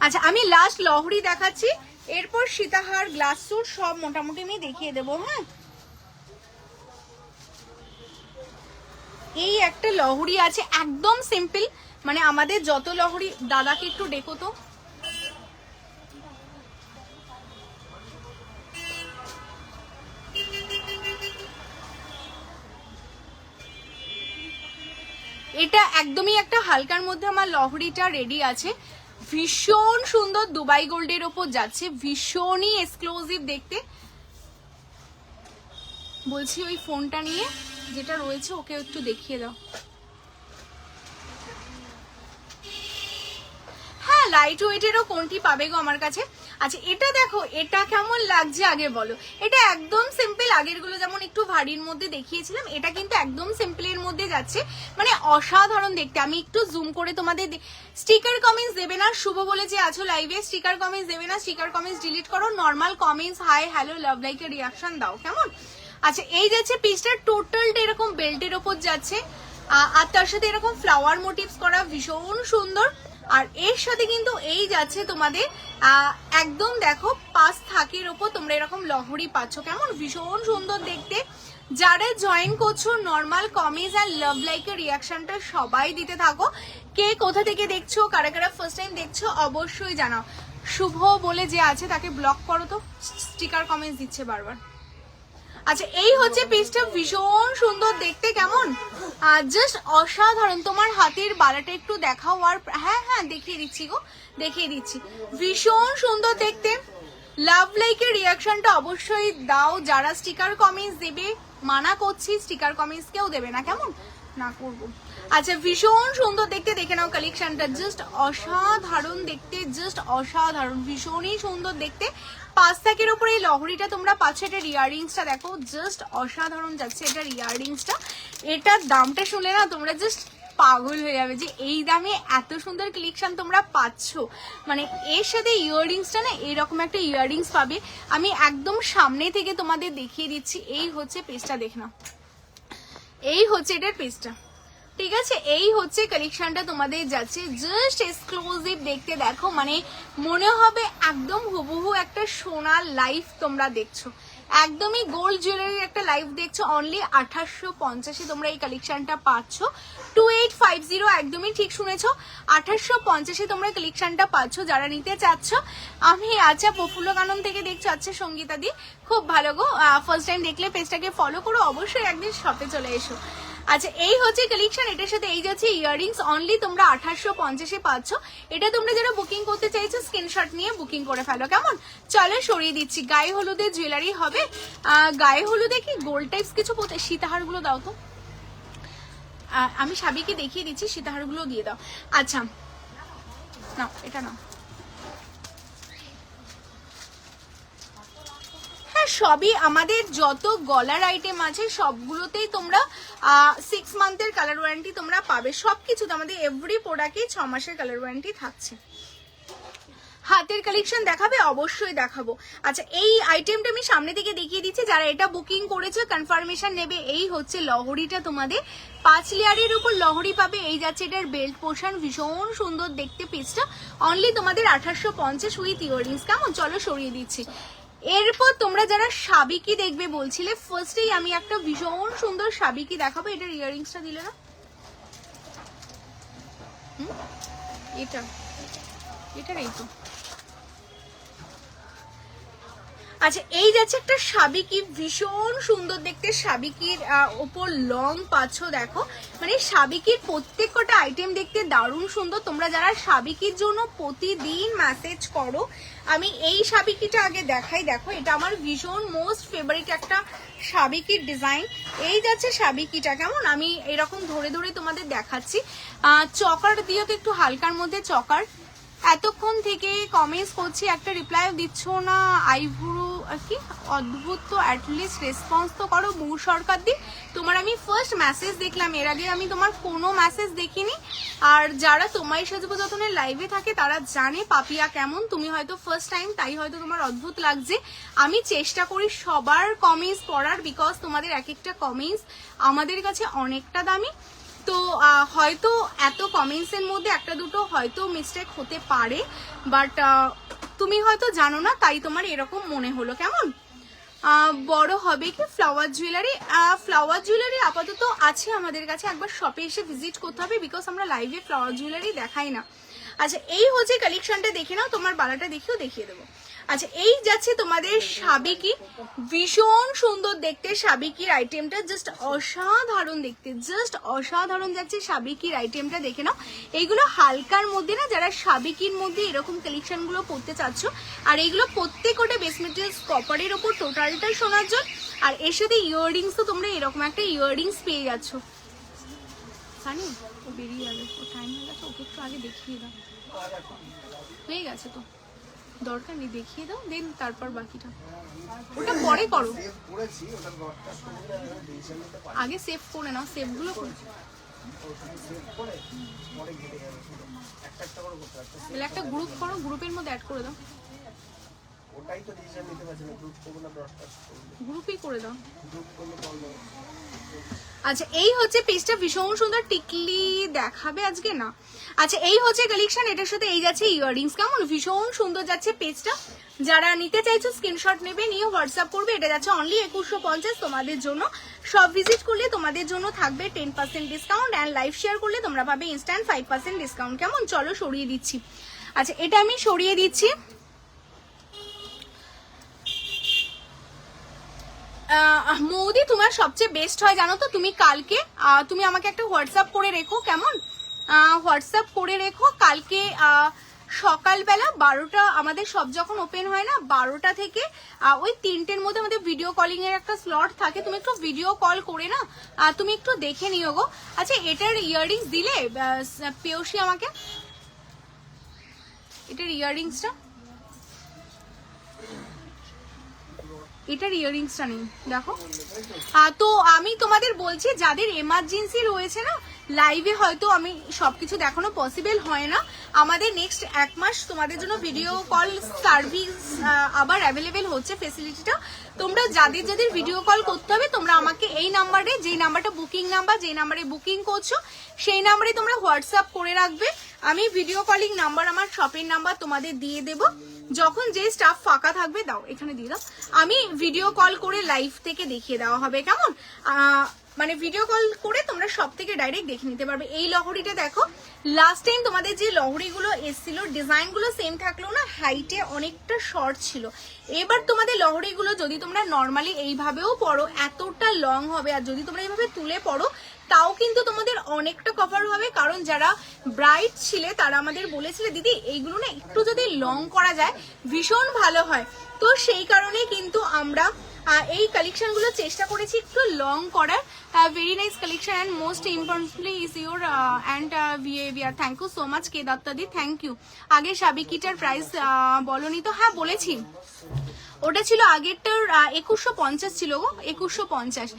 আচ্ছা আমি লাস্ট লহরি দেখাচ্ছি, এরপর সীতাহার গ্লাস সুট সব মোটামুটি আমি দেখিয়ে দেবো। হ্যাঁ এই একটা লহরি আছে একদম সিম্পল, মানে আমাদের যত লহরি, দাদাকে একটু ডেকো তো, এটা একদমই একটা হালকার মধ্যে আমার লহরিটা রেডি আছে, ভীষণ সুন্দর দুবাই গোল্ডের ওপর যাচ্ছে, ভীষণই এক্সক্লুসিভ দেখতে। বলছি ওই ফোনটা নিয়ে যেটা রয়েছে ওকে একটু দেখিয়ে দাও। হ্যাঁ লাইট ওয়েটেরও কোনটি পাবে গো আমার কাছে। আচ্ছা এটা দেখো, এটা কেমন লাগছে আগে বলো। এটা একদম সিম্পল, আগের গুলো যেমন একটু ভারীর মধ্যে দেখিয়েছিলাম, এটা কিন্তু একদম সিম্পলের মধ্যে যাচ্ছে, মানে অসাধারণ দেখতে। আমি একটু জুম করে তোমাদের, স্টিকার কমেন্টস দেবে না, শুভ বলে যে আছো লাইভে, স্টিকার কমেন্টস দেবে না, স্টিকার কমেন্টস ডিলিট করো, নর্মাল কমেন্টস হাই হ্যালো লাভ লাইকের রিয়াকশন দাও, কেমন? আচ্ছা এই যাচ্ছে পিসটা, টোটালটা এরকম বেল্টের ওপর যাচ্ছে, আর তার সাথে এরকম ফ্লাওয়ার মোটিভস করা, ভীষণ সুন্দর। আর এর সাথে কিন্তু এই যাচ্ছে তোমাদের একদম দেখো 5 থাকের ওপর তোমরা এরকম লহরি পাচ্ছ, কেমন? ভীষণ সুন্দর দেখতে। যারা জয়েন করছো নর্মাল কমেন্টস আর লাভ লাইকের রিয়াকশনটা সবাই দিতে থাকো। কে কোথা থেকে দেখছো, কারা কারা ফার্স্ট টাইম দেখছো অবশ্যই জানাও। শুভ বলে যে আছে তাকে ব্লক করো তো, স্টিকার কমেন্টস দিচ্ছে বারবার। আচ্ছা এই হচ্ছে পিসটা, ভীষণ সুন্দর দেখতে, কেমন? জাস্ট অসাধারণ। তোমার হাতের বালাটা একটু দেখাও, আর হ্যাঁ হ্যাঁ দেখিয়ে দিচ্ছি গো, দেখিয়ে দিচ্ছি, ভীষণ সুন্দর দেখতে। লাভ লাইকের রিয়াকশনটা অবশ্যই দাও, যারা স্টিকার কমেন্টস দেবে মানা করছি, স্টিকার কমেন্টস কেউ দেবে না, কেমন? না করবো। আচ্ছা ভীষণ সুন্দর দেখতে, দেখে নাও কালেকশনটা, জাস্ট অসাধারণ দেখতে, জাস্ট অসাধারণ, ভীষণই সুন্দর দেখতে। 5 থাকের উপরে এই লহরিটা তোমরা পাচ্ছ। এটার ইয়াররিংসটা দেখো, জাস্ট অসাধারণ যাচ্ছে এটার ইয়াররিংসটা। এটার দামটা শুনলে না তোমরা জাস্ট পাগল হয়ে যাবে যে এই দামে এত সুন্দর কালেকশন তোমরা পাচ্ছ। মানে এর সাথে ইয়াররিংসটা না এরকম একটা ইয়াররিংস পাবে। আমি একদম সামনে থেকে তোমাদের দেখিয়ে দিচ্ছি। এই হচ্ছে পেজটা, দেখে নাও, এই হচ্ছে এটার পেজটা, ঠিক আছে? এই হচ্ছে কালেকশনটা তোমাদের যাচ্ছে, জাস্ট এক্সক্লুসিভ দেখতে। দেখো মানে মনে হবে একদম হুবহু একটা সোনার লাইফ তোমরা দেখছো, একদমই গোল্ড জুয়েলারির একটা লাইভ দেখছো, অনলি 2850 তোমরা এই কালেকশনটা পাচ্ছ। 2850, একদমই ঠিক শুনেছো, 2850 তোমরা কালেকশনটা পাচ্ছ যারা নিতে চাচ্ছ। আমি আচ্ছা প্রফুল্ল কানন থেকে দেখছো, আচ্ছা সঙ্গীতা দি খুব ভালো গো, ফার্স্ট টাইম দেখলে পেজটাকে ফলো করো, অবশ্যই একদিন শপে চলে এসো। আচ্ছা এই হচ্ছে কালেকশন, এটার সাথে এই যাচ্ছে ইয়াররিংস, অনলি তোমরা 2850 পাচ্ছ। এটা তোমরা যারা বুকিং করতে চাইছো স্ক্রিনশট নিয়ে বুকিং করে ফেলো, কেমন? চলো সরিয়ে দিচ্ছি। গায়ে হলুদের জুয়েলারি হবে, গায়ে হলুদে কি গোল্ড টাইপস কিছু পড়তে, সীতাহারগুলো দাও তো, আমি সাবিকে দেখিয়ে দিচ্ছি, সীতাহারগুলো দিয়ে দাও। আচ্ছা নাও, এটা নাও। হ্যাঁ সবই আমাদের যত গলার আইটেম আছে সবগুলোতেই তোমরা 6 মান্থের কালার ওয়ারেন্টি তোমরা পাবে, সবকিছুতে আমাদের এভরি প্রোডাক্টে 6 মাসের কালার ওয়ারেন্টি থাকছে। হাতের কালেকশন দেখাবে, অবশ্যই দেখাবো। আচ্ছা এই আইটেমটা আমি সামনে থেকে দেখিয়ে দিচ্ছি, যারা এটা বুকিং করেছে কনফার্মেশন নেবে। এই হচ্ছে লহরিটা, তোমাদের 5 লেয়ারের উপর লহরি পাবে। এই যাচ্ছে এটার বেল্ট পোর্শন, ভীষণ সুন্দর দেখতে পিসটা, অনলি তোমাদের 2850 উইথ ইয়াররিংস, কেমন? চলো সরিয়ে দিচ্ছি। এরপর তোমরা যারা সাবিকি দেখবে বলছিলে, ফার্স্টেই আমি একটা ভীষণ সুন্দর সাবিকি দেখাবো। এটার ইয়াররিংসটা দিলে না, এটার এই তো। আচ্ছা এই যাচ্ছে একটা সাবিকি, ভীষণ সুন্দর দেখতে, সাবিকির ওপর লং পাচ্ছ, দেখো মানে সাবিকির প্রত্যেক কটা আইটেম দেখতে দারুণ সুন্দর। তোমরা যারা সাবিকির জন্য প্রতিদিন মেসেজ করো, আমি এই সাবিকিটা আগে দেখাই, দেখো এটা আমার ভীষণ মোস্ট ফেভারিট একটা সাবিকির ডিজাইন। এই যাচ্ছে সাবিকিটা, কেমন? আমি এরকম ধরে ধরে তোমাদের দেখাচ্ছি। চকার দিয়ে তো একটু হালকার মধ্যে চকার, এতক্ষণ থেকে কমেন্টস করছি একটা রিপ্লাইও দিচ্ছ না, আইভুরু কি অদ্ভুত, তো অ্যাটলিস্ট রেসপন্স তো করো। মৌ সরকার দি তোমার আমি ফার্স্ট মেসেজ দেখলাম, এর আগে আমি তোমার কোনো মেসেজ দেখিনি। আর যারা তোমায় সাজবো যতনের লাইভে থাকে তারা জানে পাপিয়া কেমন, তুমি হয়তো ফার্স্ট টাইম তাই হয়তো তোমার অদ্ভুত লাগছে। আমি চেষ্টা করি সবার কমেন্টস পড়ার, বিকজ তোমাদের এক একটা কমেন্টস আমাদের কাছে অনেকটা দামি। তো হয়তো এত কমেন্টসের মধ্যে একটা দুটো হয়তো মিস্টেক হতে পারে, বাট তুমি হয়তো জানো না তাই তোমার এরকম মনে হলো, কেমন? বড় হবে কি ফ্লাওয়ার জুয়েলারি? ফ্লাওয়ার জুয়েলারি আপাতত আছে আমাদের কাছে, একবার শপে এসে ভিজিট করতে হবে, বিকজ আমরা লাইভে ফ্লাওয়ার জুয়েলারি দেখাই না। আচ্ছা এই হচ্ছে কালেকশনটা, দেখে নাও, তোমার বালাটা দেখিও দেখিয়ে দেবো। আচ্ছা এই যাচ্ছে তোমাদের সাবিকি, ভীষণ সুন্দর দেখতে সাবিকির আইটেমটা, জাস্ট অসাধারণ দেখতে, জাস্ট অসাধারণ যাচ্ছে সাবিকির আইটেমটা, দেখে নাও। এইগুলো হালকার মধ্যে না, যারা সাবিকির মধ্যে এরকম কালেকশন গুলো পড়তে চাচ্ছ, আর এইগুলো প্রত্যেকটা বেস মেটেরিয়ালস কপারের ওপর টোটালটা সোনার জল, আর এর সাথে ইয়াররিংস তো তোমরা এরকম একটা ইয়াররিংস পেয়ে যাচ্ছ। জানি ও বেরিয়ে যাবে, ও টাইম হয়ে গেছে, ওকে একটু আগে দেখিয়ে দাও। হয়ে গেছে তো, দরকার নেই, দেখিয়ে দাও, দেন তারপর বাকিটা ওটা পরে করো, আগে সেভ করে নাও, সেভগুলো করে তাহলে একটা গ্রুপ করো, গ্রুপের মধ্যে অ্যাড করে দাও, গ্রুপই করে দাও। আচ্ছা এই হচ্ছে পিসটা, ভীষণ সুন্দর, টিকলি দেখাবে আজকে না। আচ্ছা এই হচ্ছে কালেকশন, এটার সাথে এই যাচ্ছে ইয়াররিংস, কেমন? ভীষণ সুন্দর যাচ্ছে পেজটা, যারা নিতে চাইছো স্ক্রিনশট নেবে, নিয়ে হোয়াটসঅ্যাপ করবে। এটা যাচ্ছে অনলি 2150 তোমাদের জন্য। সব ভিজিট করলে তোমাদের জন্য থাকবে 10% ডিসকাউন্ট, অ্যান্ড লাইভ শেয়ার করলে তোমরা পাবে ইনস্ট্যান্ট 5% ডিসকাউন্ট, কেমন? চলো সরিয়ে দিচ্ছি। আচ্ছা এটা আমি সরিয়ে দিচ্ছি। মৌদি তোমার সবচেয়ে বেস্ট হয় জানো তো, তুমি কালকে তুমি আমাকে একটা হোয়াটসঅ্যাপ করে রেখো, কেমন? হোয়াটসঅ্যাপ করে রেখো কালকে সকালবেলা 12টা, আমাদের সব যখন ওপেন হয় না 12টা থেকে ওই 3টের মধ্যে আমাদের ভিডিও কলিং এর একটা স্লট থাকে, তুমি একটু ভিডিও কল করে না তুমি একটু দেখে নিও গো। আচ্ছা এটার ইয়াররিংস দিলে পেয়সী আমাকে, এটার ইয়াররিংসটা, এটার ইয়াররিংসটা নেই দেখো। তো আমি তোমাদের বলছি যাদের এমার্জেন্সি রয়েছে না, লাইভে হয়তো আমি সবকিছু দেখানো পসিবল হয় না, আমাদের নেক্সট 1 মাস তোমাদের জন্য ভিডিও কল সার্ভিস আবার অ্যাভেলেবেল হচ্ছে ফেসিলিটিটা। তোমরা যাদের যাদের ভিডিও কল করতে হবে তোমরা আমাকে এই নাম্বারে, যেই নাম্বারটা বুকিং নাম্বার, যেই নাম্বারে বুকিং করছো সেই নাম্বারে তোমরা হোয়াটসঅ্যাপ করে রাখবে। আমি ভিডিও কলিং নাম্বার, আমার শপের নাম্বার তোমাদের দিয়ে দেবো, যখন যে স্টাফ ফাঁকা থাকবে দাও এখানে দিয়ে দাও, আমি ভিডিও কল করে লাইভ থেকে দেখিয়ে দেওয়া হবে, কেমন? মানে ভিডিও কল করে তোমরা সব থেকে ডাইরেক্ট দেখে নিতে পারবে। এই লহরিটা দেখো, লাস্ট টাইম তোমাদের যে লহরিগুলো এসেছিল ডিজাইনগুলো সেম থাকলো না, হাইটে অনেকটা শর্ট ছিল। এবার তোমাদের লহরিগুলো যদি তোমরা নর্মালি এইভাবেও পরো এতটা লং হবে, আর যদি তোমরা এইভাবে তুলে পরো তাও কিন্তু তোমাদের অনেকটা কভার হবে। কারণ যারা ব্রাইট ছিলে তারা আমাদের বলেছিলে দিদি এইগুলো না একটু যদি লং করা যায় ভীষণ ভালো হয়, তো সেই কারণে কিন্তু আমরা এই কালেকশনগুলো চেষ্টা করেছি একটু লং করার। Very nice collection and most importantly is your and behaviour. Thank you so much K দত্তাদি, থ্যাংক ইউ। আগে সাবিকিটার প্রাইস বলনি তো? হ্যাঁ বলেছি, ওটা ছিল আগেরটার 2150 ছিল গো, 2150।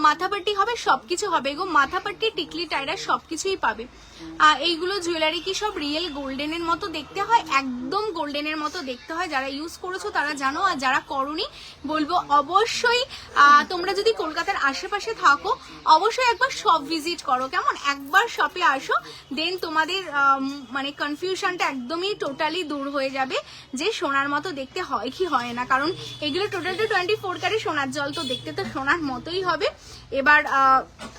মাথাপাট্টি হবে, সবকিছু হবে গো, মাথাপাট্টি টিকলি টাইরা সবকিছুই পাবে। এইগুলো জুয়েলারি কি সব রিয়েল গোল্ডেনের মতো দেখতে হয়? একদম গোল্ডেনের মতো দেখতে হয়। যারা ইউজ করেছো তারা জানো, আর যারা করোনি বলবো অবশ্যই তোমরা যদি কলকাতার আশেপাশে থাকো অবশ্যই একবার শপ ভিজিট করো, কেমন? একবার শপে আসো, দেন তোমাদের মানে কনফিউশনটা একদমই টোটালি দূর হয়ে যাবে যে সোনার মতো দেখতে হয় কি হয় না। কারণ এগুলো টোটালটা 24 ক্যারেট সোনার জল, তো দেখতে তো সোনার মতোই হবে। এবার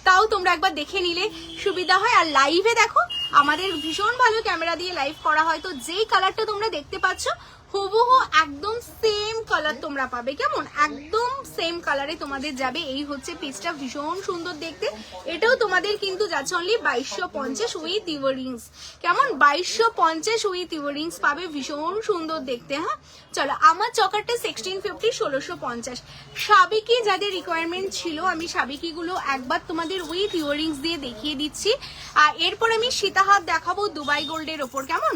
তাও তোমরা একবার দেখে নিলে সুবিধা হয়। আর লাইভে দেখো আমাদের ভীষণ ভালো ক্যামেরা দিয়ে লাইভ করা হয়, তো যেই কালারটা তোমরা দেখতে পাচ্ছ হুবহু একদম সেম কালার তোমরা পাবে, কেমন? একদম সেম কালারে তোমাদের যাবে। এই হচ্ছে পিসটা, ভীষণ সুন্দর দেখতে। এটাও তোমাদের কিন্তু যাচ্ছে অনলি 2250 উইথ ইয়াররিংস, কেমন? 2250 উইথ ইয়াররিংস পাবে, ভীষণ সুন্দর দেখতে। হ্যাঁ চলো, আমার চকারটা 1650 1650। সাবিকি যাদের রিকোয়ারমেন্ট ছিল আমি সাবিকিগুলো একবার তোমাদের উইথ ইয়াররিংস দিয়ে দেখিয়ে দিচ্ছি। আর এরপর আমি সীতাহার দেখাবো দুবাই গোল্ডের ওপর, কেমন?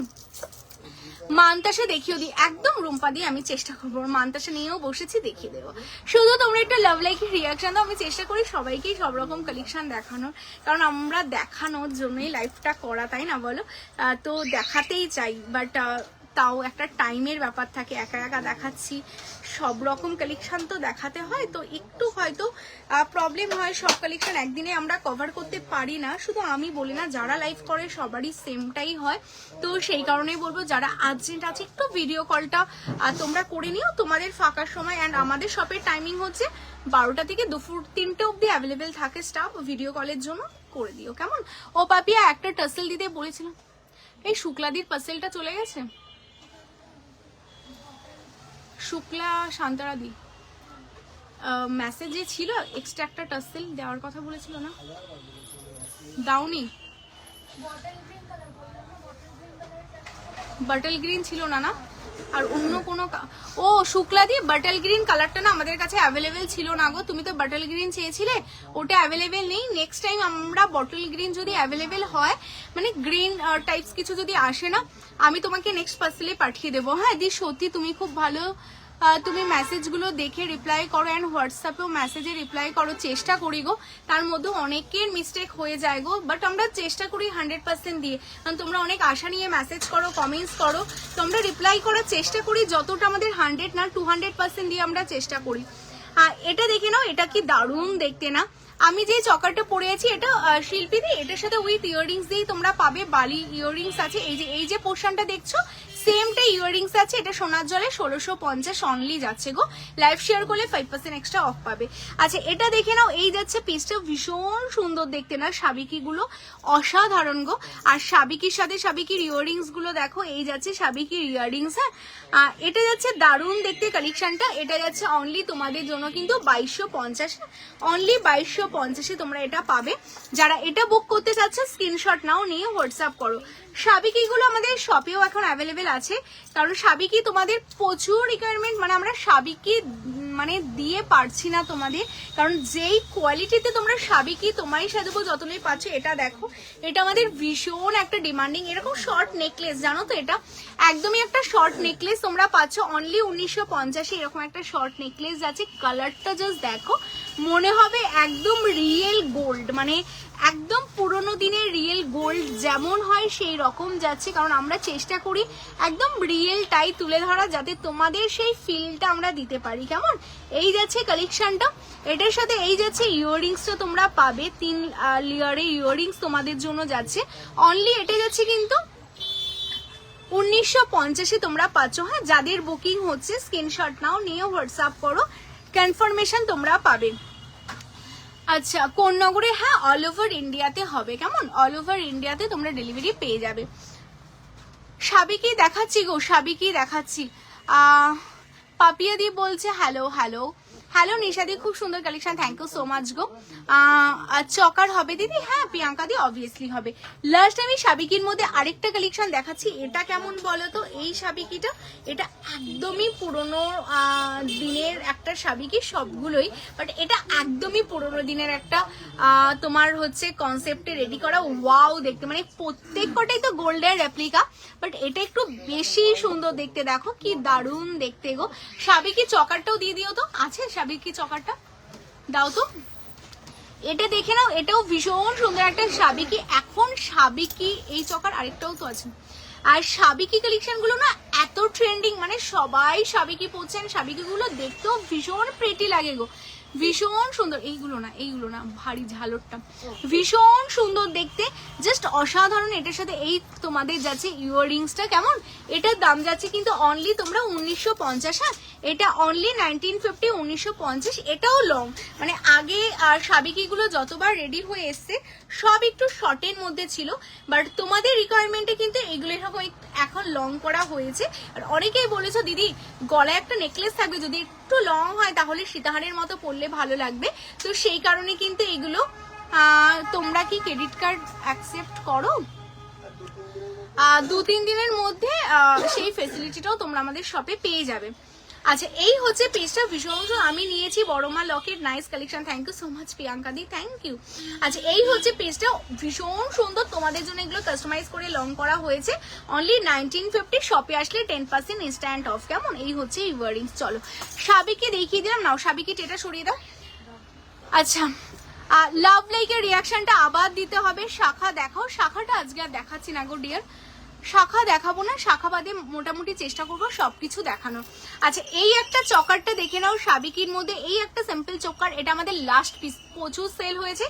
মানতাসা দেখিয়ে দিই, একদম রুম্পা দিয়ে আমি চেষ্টা করবো, মানতাসা নিয়েও বসেছি দেখিয়ে দেবো। শুধু তোমরা একটা লাভ লাইক রিয়াকশন দাও, আমি চেষ্টা করি সবাইকেই সব রকম কালেকশন দেখানোর, কারণ আমরা দেখানোর জন্যই লাইভটা করা, তাই না বলো? তো দেখাতেই চাই, বাট তাও একটা টাইমের ব্যাপার থাকে, একা একা দেখাচ্ছি, সব রকম কালেকশন তো দেখাতে হয়, তো একটু হয়তো প্রবলেম হয়, সব কালেকশন একদিনে আমরা কভার করতে পারি না। শুধু আমি বলি না, যারা লাইভ করে সবারই সেমটাই হয়। তো সেই কারণেই বলবো যারা আর্জেন্ট আছে একটু ভিডিও কলটা তোমরা করে নিও তোমাদের ফাঁকার সময়। অ্যান্ড আমাদের শপের টাইমিং হচ্ছে 12টা থেকে দুপুর 3টে অব্দি অ্যাভেলেবেল থাকে স্টাফ, ভিডিও কলের জন্য করে দিও, কেমন? ও পাপিয়া একটা টাসেল দিতে বলেছিলাম, এই শুক্লাদির পাসেলটা চলে গেছে। শুক্লা শান্তারাদি মেসেজে ছিল এক্সট্রা একটা টাসেল দেওয়ার কথা বলেছিল না, দাওনি? বাটল গ্রিন ছিল না? না আর অন্য কোনো? ও শুক্লাদি বাটল গ্রিন কালারটা না আমাদের কাছে অ্যাভেলেবেল ছিল না গো, তুমি তো বাটল গ্রিন চেয়েছিলে, ওটা অ্যাভেলেবেল নেই। নেক্সট টাইম আমরা বটল গ্রিন যদি অ্যাভেলেবেল হয়, মানে গ্রিন টাইপস কিছু যদি আসে না, আমি তোমাকে নেক্সট পার্সেলে পাঠিয়ে দেবো। হ্যাঁ দি সত্যি তুমি খুব ভালো, তুমি মেসেজগুলো দেখে রিপ্লাই করো, অ্যান্ড হোয়াটসঅ্যাপেও মেসেজে রিপ্লাই করো, চেষ্টা করি গো। তার মধ্যে অনেকের মিস্টেক হয়ে যায় গো, বাট আমরা চেষ্টা করি 100% দিয়ে, কারণ তোমরা অনেক আশা নিয়ে মেসেজ করো, কমেন্টস করো, তো আমরা রিপ্লাই করার চেষ্টা করি যতটা আমাদের 100 না 200% দিয়ে আমরা চেষ্টা করি। এটা দেখে নাও, এটা কি দারুণ দেখতে না? আমি যে চকারটা পরে আছি এটা শিল্পী দি, এটার সাথে উইথ ইয়াররিংস দিয়েই তোমরা পাবে। বালি ইয়াররিংস আছে, এই যে পোর্শনটা দেখছো সেমটা ইয়াররিংস আছে। এটা সোনার জলে 1650 অনলি যাচ্ছে গো, লাইভ শেয়ার করলে 5% এক্সট্রা অফ পাবে। আচ্ছা এটা দেখে নাও, এই যাচ্ছে পিসটা, ভীষণ সুন্দর দেখতে না? সাবিকি গুলো অসাধারণ গো। আর সাবিকির সাথে সাবিকির ইয়াররিংস গুলো দেখো, এই যাচ্ছে সাবিকির ইয়াররিংস। হ্যাঁ এটা যাচ্ছে দারুণ দেখতে কালেকশনটা, এটা যাচ্ছে অনলি তোমাদের জন্য কিন্তু 2250, অনলি 2250 তোমরা এটা পাবে। যারা এটা বুক করতে চাচ্ছে স্ক্রিনশট নাও, নিয়ে হোয়াটসঅ্যাপ করো। সাবিকি গুলো আমাদের শপেও এখন অ্যাভেলেবেল আছে, কারণ সাবিকি তোমাদের প্রচুর রিকোয়ারমেন্ট, মানে আমরা সাবিকি মানে দিয়ে পারছি না তোমাদের, কারণ যেই কোয়ালিটিতে তোমরা সাবিকি তোমারই সাজাবো যতই পাচ্ছ। এটা দেখো, এটা আমাদের ভীষণ একটা ডিমান্ডিং, এরকম শর্ট নেকলেস, জানো তো? এটা একদমই একটা শর্ট নেকলেস তোমরা পাচ্ছ অনলি 1950। এরকম একটা শর্ট নেকলেস যাচ্ছে, কালারটা জাস্ট দেখো, মনে হবে একদম রিয়েল গোল্ড, মানে একদম পুরোনো দিনের রিয়েল গোল্ড যেমন হয় সেই রকম যাচ্ছে। কারণ আমরা চেষ্টা করি একদম রিয়েলটাই তুলে ধরা, যাতে তোমাদের সেই ফিলটা আমরা দিতে পারি, কেমন? এই যাচ্ছে কালেকশনটা, এটার সাথে এই যাচ্ছে ইয়াররিংসটা তোমরা পাবে, 3 লেয়ারের ইয়াররিংস তোমাদের জন্য যাচ্ছে অনলি। এটা যাচ্ছে কিন্তু 1950 তোমরা পাচ্ছ। হ্যাঁ, যাদের বুকিং হচ্ছে স্ক্রিনশট নাও, নিয়ে হোয়াটসঅ্যাপ করো, কনফার্মেশন তোমরা পাবে। আচ্ছা, কোন নগরে? হ্যাঁ, অল ওভার ইন্ডিয়াতে হবে, কেমন? অল ওভার ইন্ডিয়াতে তোমরা ডেলিভারি পেয়ে যাবে। সাবিকি দেখাচ্ছি গো, সাবিকি দেখাচ্ছি। পাপিয়া দি বলছে হ্যালো হ্যালো হ্যালো নিশাদি, খুব সুন্দর collection, thank you so much গো। চকার হবে দিদি? হ্যাঁ প্রিয়াঙ্কা দি, অবভিয়াসলি হবে। লাস্ট আমি সাবিকির মধ্যে আরেকটা কালেকশন দেখাচ্ছি, এটা কেমন বলো তো? এই সাবিকিটা, এটা একদমই পুরনো দিনের একটা সাবিকি, সবগুলোই, বাট এটা একদমই পুরনো দিনের একটা তোমার হচ্ছে কনসেপ্টে রেডি করা। ওয়াও দেখতে, মানে প্রত্যেক কটাই তো গোল্ডের রেপ্লিকা, বাট এটা একটু বেশি সুন্দর দেখতে। দেখো কি দারুণ দেখতে গো। সাবিকি চকারটাও দিয়ে দিও তো, আছে সাবিকি চকারটা? দাও তো, এটা দেখে নাও, এটাও ভীষণ সুন্দর একটা সাবিকি। এখন সাবিকি এই চকার আরেকটাও তো আছে। আর সাবিকি কালেকশন গুলো না এত ট্রেন্ডিং, মানে সবাই সাবিকি পরছেন। সাবিকি গুলো দেখতেও ভীষণ প্রিটি লাগে গো, ভীষণ সুন্দর। এইগুলো না ভারী ঝালরটা ভীষণ সুন্দর দেখতে, জাস্ট অসাধারণ। এটার সাথে এই তোমাদের যাচ্ছে ইয়াররিংসটা, কেমন? এটার দাম যাচ্ছে কিন্তু অনলি তোমরা 1950। হ্যাঁ, এটা অনলি 1950, 1950। এটাও লং, মানে আগে আর সাবিকি গুলো যতবার রেডি হয়ে এসছে সব একটু শর্টের মধ্যে ছিল, বাট তোমাদের রিকোয়ারমেন্টে কিন্তু এগুলো এরকম এখন লং করা হয়েছে। আর অনেকেই বলেছো দিদি গলায় একটা নেকলেস থাকবে, যদি একটু লং হয় তাহলে সীতাহারের মতো পরলে ভালো লাগবে, তো সেই কারণে কিন্তু এগুলো। তোমরা কি ক্রেডিট কার্ড অ্যাকসেপ্ট করো? 2-3 দিনের মধ্যে সেই ফেসিলিটিটাও তোমরা আমাদের শপে পেয়ে যাবে। আচ্ছা, এই হচ্ছে পেজটা, ভীষণ আমি নিয়েছি বড়মা locket, nice collection, thank you so much Priyanka দি, থ্যাংক ইউ। আচ্ছা, এই হচ্ছে পেজটা, ভীষণ সুন্দর, তোমাদের জন্য এগুলো কাস্টমাইজ করে লং করা হয়েছে। অনলি 1950, শপে আসলে 10% ইনস্ট্যান্ট অফ, কেমন? এই হচ্ছে ইয়াররিংস। চলো সাবিকে দেখিয়ে দিলাম, নাও সাবিকে এটা সরিয়ে দাও। আচ্ছা, লাভ লাইকের রিয়াকশনটা আবার দিতে হবে। শাখা দেখাও, শাখাটা আজকে আর দেখাচ্ছি না গো ডিয়ার, শাখা দেখাবো না, শাখা বাদে মোটামুটি চেষ্টা করবো সবকিছু দেখানোর। আচ্ছা, এই একটা চকারটা দেখে নাও সাবিকির মধ্যে, এই একটা সিম্পল চকার, এটা আমাদের লাস্ট পিস, প্রচুর সেল হয়েছে।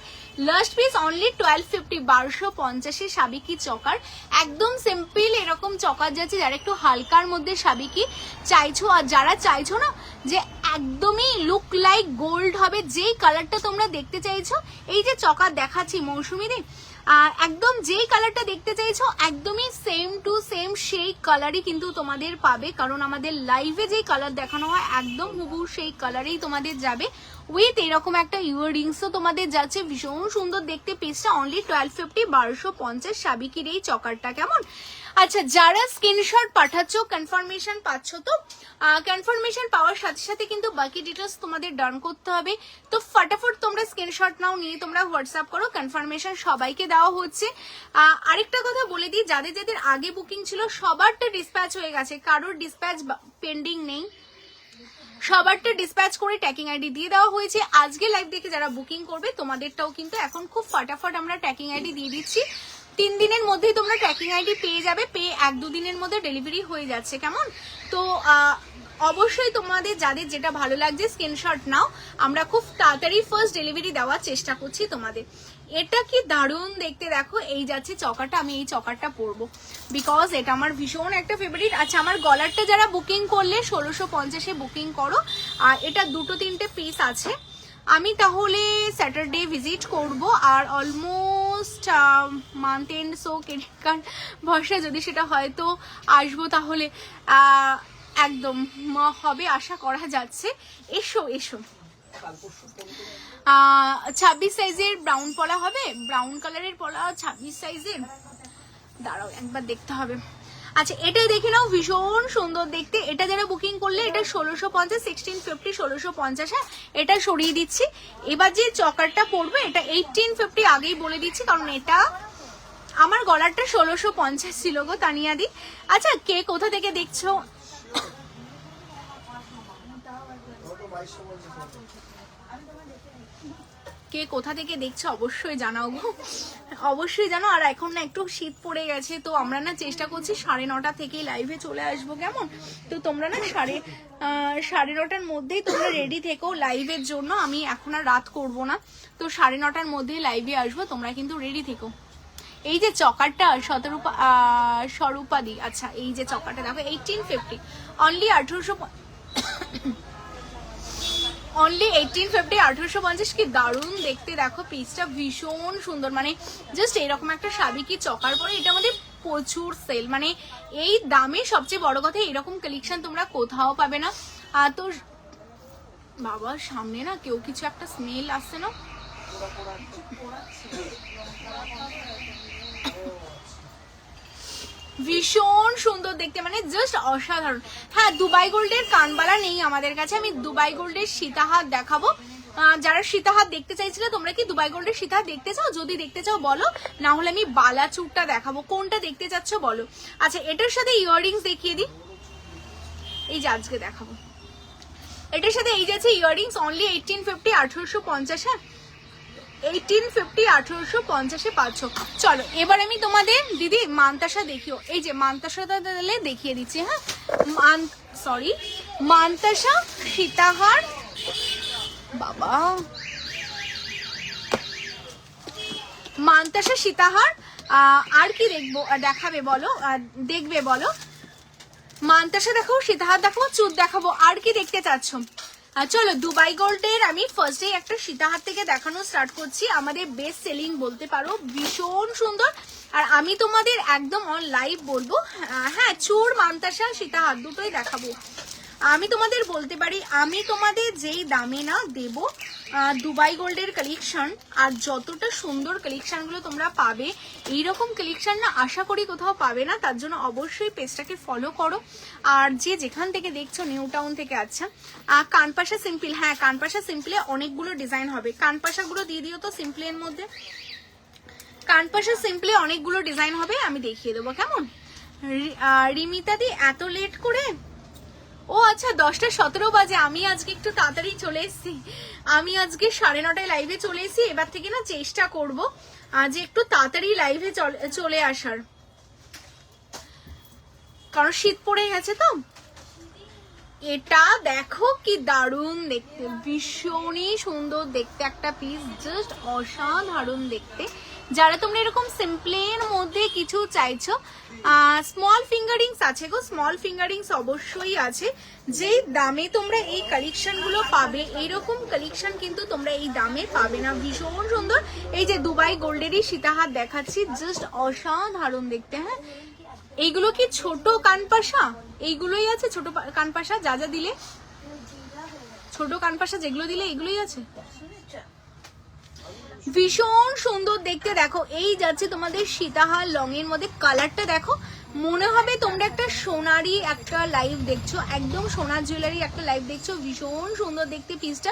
লাস্ট পিস অনলি 1250, 1250 সাবিকি চকার, একদম সিম্পল এরকম চকার যাচ্ছে। যারা একটু হালকার মধ্যে সাবিকি চাইছো, আর যারা চাইছো না যে একদমই লুক লাইক গোল্ড হবে, যেই কালারটা তোমরা দেখতে চাইছো, এই যে চকার দেখাচ্ছি মৌসুমি দি, একদম যেই কালারটা দেখতে চাইছো একদমই সেম টু সেম সেই কালারই কিন্তু তোমাদের পাবে, কারণ আমাদের লাইভে যেই কালার দেখানো হয় একদম হুবহু সেই কালারেই তোমাদের যাবে। উইথ এরকম একটা ইয়াররিংসও তোমাদের যাচ্ছে, ভীষণ সুন্দর দেখতে। পিসটা অনলি 1250, 1250 সাবিকির এই চকারটা, কেমন? আচ্ছা, যারা স্ক্রিনশট পাঠাচ্ছ কনফার্মেশন পাচ্ছ তো? কনফার্মেশন পাওয়ার সাথে সাথে কিন্তু বাকি ডিটেলস তোমাদের ডান করতে হবে, তো ফটাফট তোমরা স্ক্রিনশট নাও, নিয়ে তোমরা হোয়াটসঅ্যাপ করো, কনফার্মেশন সবাইকে দেওয়া হচ্ছে। আরেকটা কথা বলে দিই, যাদের যাদের আগে বুকিং ছিল সবারটা ডিসপ্যাচ হয়ে গেছে, কারোর ডিসপ্যাচ পেন্ডিং নেই, সবারটা ডিসপ্যাচ করে ট্র্যাকিং আইডি দিয়ে দেওয়া হয়েছে। আজকে লাইভ দেখে যারা বুকিং করবে তোমাদেরটাও কিন্তু এখন খুব ফটাফট আমরা ট্র্যাকিং আইডি দিয়ে দিচ্ছি। 3 দিনের মধ্যেই তোমরা ট্র্যাকিং আইডি পেয়ে যাবে, পেয়ে 1-2 দিনের মধ্যে ডেলিভারি হয়ে যাচ্ছে, কেমন? তো অবশ্যই তোমাদের যাদের যেটা ভালো লাগছে স্ক্রিনশট নাও, আমরা খুব তাড়াতাড়ি ফার্স্ট ডেলিভারি দেওয়ার চেষ্টা করছি তোমাদের। এটা কি দারুণ দেখতে, দেখো এই যাচ্ছে চকারটা, আমি এই চকারটা পরবো বিকজ এটা আমার ভীষণ একটা ফেভারিট। আচ্ছা, আমার গলারটা যারা বুকিং করলে 1650 বুকিং করো, আর এটা 2-3টে পিস আছে। আমি তাহলে স্যাটারডে ভিজিট করব, আর almost month end, so credit card ভরসা যদি সেটা হয়তো আসবো, তাহলে একদম হবে আশা করা যাচ্ছে। এসো এসো। 26 সাইজের ব্রাউন পলা হবে, ব্রাউন কালারের পলা 26 সাইজের, দাঁড়াও একবার দেখতে হবে। আচ্ছা, এটা দেখে নাও, ভীষণ সুন্দর দেখতে। এটা যারা বুকিং করলে এটা 1650, 1650, 1650। হ্যাঁ, এটা সরিয়ে দিচ্ছি। এবার যে চকারটা পড়বে এটা 1850, আগেই বলে দিচ্ছি, কারণ এটা আমার গলারটা 1650 ছিল গো তানিয়াদি। আচ্ছা, কে কোথা থেকে দেখছো? কে কোথা থেকে দেখছো অবশ্যই জানাও গো, অবশ্যই জানো। আর এখন না একটু শীত পড়ে গেছে, তো আমরা না চেষ্টা করছি 9:30 থেকেই লাইভে চলে আসবো, কেমন? তো তোমরা না 9:30টার মধ্যেই তোমরা রেডি থেকো লাইভের জন্য। আমি এখন আর রাত করব না, তো 9:30টার মধ্যেই লাইভে আসবো, তোমরা কিন্তু রেডি থেকো। এই যে চকারটা স্বরূপাদি, আচ্ছা এই যে চকারটা দেখো 1850 অনলি 1850 কি দারুণ দেখতে। দেখো পিসটা ভীষণ সুন্দর, মানে জাস্ট এরকম একটা সাবিকি চকার পরে এটা আমাদের প্রচুর সেল, মানে এই দামে সবচেয়ে বড় কথা এরকম কালেকশন তোমরা কোথাও পাবে না। তো বাবা সামনে না কেউ কিছু একটা স্মেল আসছে না, ভীষণ সুন্দর দেখতে, মানে জাস্ট অসাধারণ। হ্যাঁ দুবাই গোল্ডের কানবালা নেই আমাদের কাছে, আমি দুবাই গোল্ডের সীতাহার দেখাবো। যারা সীতাহার দেখতে চাইছিল, তোমরা কি দুবাই গোল্ডের সীতাহার দেখতে চাও? যদি দেখতে চাও বলো, না হলে আমি বালাচুরটা দেখাবো। কোনটা দেখতে চাচ্ছ বলো। আচ্ছা এটার সাথে ইয়াররিংস দেখিয়ে দিই, এই যে আজকে দেখাবো এটার সাথে এই যাচ্ছে ইয়াররিংস অনলি 1850 1850। হ্যাঁ 1850 1850 পাচ্ছ। চলো এবার আমি তোমাদের দিদি মানতাসা দেখিও, এই যে মানতাসাটা তাহলে দেখিয়ে দিচ্ছি। হ্যাঁ মানতাসা সীতাহার, বাবা মানতাসা সীতাহার। আর কি দেখবো দেখাবে বলো, দেখবে বলো। মানতাসা দেখাবো, সীতাহার দেখাবো, চুদ দেখাবো, আর কি দেখতে চাচ্ছ? চলো দুবাই গোল্ডের আমি ফার্স্টে একটা সীতাহার থেকে দেখানো স্টার্ট করছি, আমাদের বেস্ট সেলিং বলতে পারো, ভীষণ সুন্দর। আর আমি তোমাদের একদম অন লাইভ বলবো, হ্যাঁ চুর মানতাসা সীতাহার দুটোই দেখাবো। আমি তোমাদের বলতে পারি, আমি তোমাদের যেই দামে না দেব দুবাই গোল্ডের কালেকশন, আর যতটা সুন্দর কালেকশনগুলো তোমরা পাবে, এইরকম কালেকশন না আশা করি কোথাও পাবে না। তার জন্য অবশ্যই পেজটাকে ফলো করো। আর যে যেখান থেকে দেখছো নিউ টাউন থেকে, আচ্ছা কানপাশা সিম্পল, হ্যাঁ কানপাশা সিম্পলে অনেকগুলো ডিজাইন হবে, কানপাশাগুলো দিয়ে দিও তো সিম্পলের মধ্যে। কানপাশা সিম্পলে অনেকগুলো ডিজাইন হবে, আমি দেখিয়ে দেবো কেমন। রিমিতা দি এত লেট করে, ও আচ্ছা 10টা 17 বাজে, আমি আজকে একটু তাড়াতাড়ি চলে এসেছি, আমি আজকে 9:30 লাইভে চলে এসেছি। এবার থেকে না চেষ্টা করবো যে একটু তাড়াতাড়ি লাইভে চলে আসার, কারণ শীত পড়ে গেছে তো। এটা দেখো কি দারুণ দেখতে, ভীষণই সুন্দর দেখতে একটা পিস, জাস্ট অসাধারণ দেখতে। যারা তোমরা এরকম সিম্পলের মধ্যে কিছু চাইছো, স্মল ফিঙ্গারিংস আছে গো, স্মল ফিঙ্গারিংস অবশ্যই আছে। যেই দামে তোমরা এই কালেকশন গুলো পাবে, এইরকম কালেকশন কিন্তু তোমরা এই দামে পাবে না, ভীষণ সুন্দর। এই যে দুবাই গোল্ডেরই সীতাহার দেখাচ্ছি, জাস্ট অসাধারণ দেখতে। হ্যাঁ এইগুলো কি ছোট কানপাশা? এইগুলোই আছে ছোট কানপাশা, যা যা দিলে ছোট কানপাশা যেগুলো দিলে এগুলোই আছে, ভীষণ সুন্দর দেখতে। দেখো এই যাচ্ছে তোমাদের সীতাহার লং এর মধ্যে, কালারটা দেখো মনে হবে তোমরা একটা সোনারি একটা লাইভ দেখছো, একদম সোনার জুয়েলারি একটা লাইভ দেখছো, ভীষণ সুন্দর দেখতে পিসটা,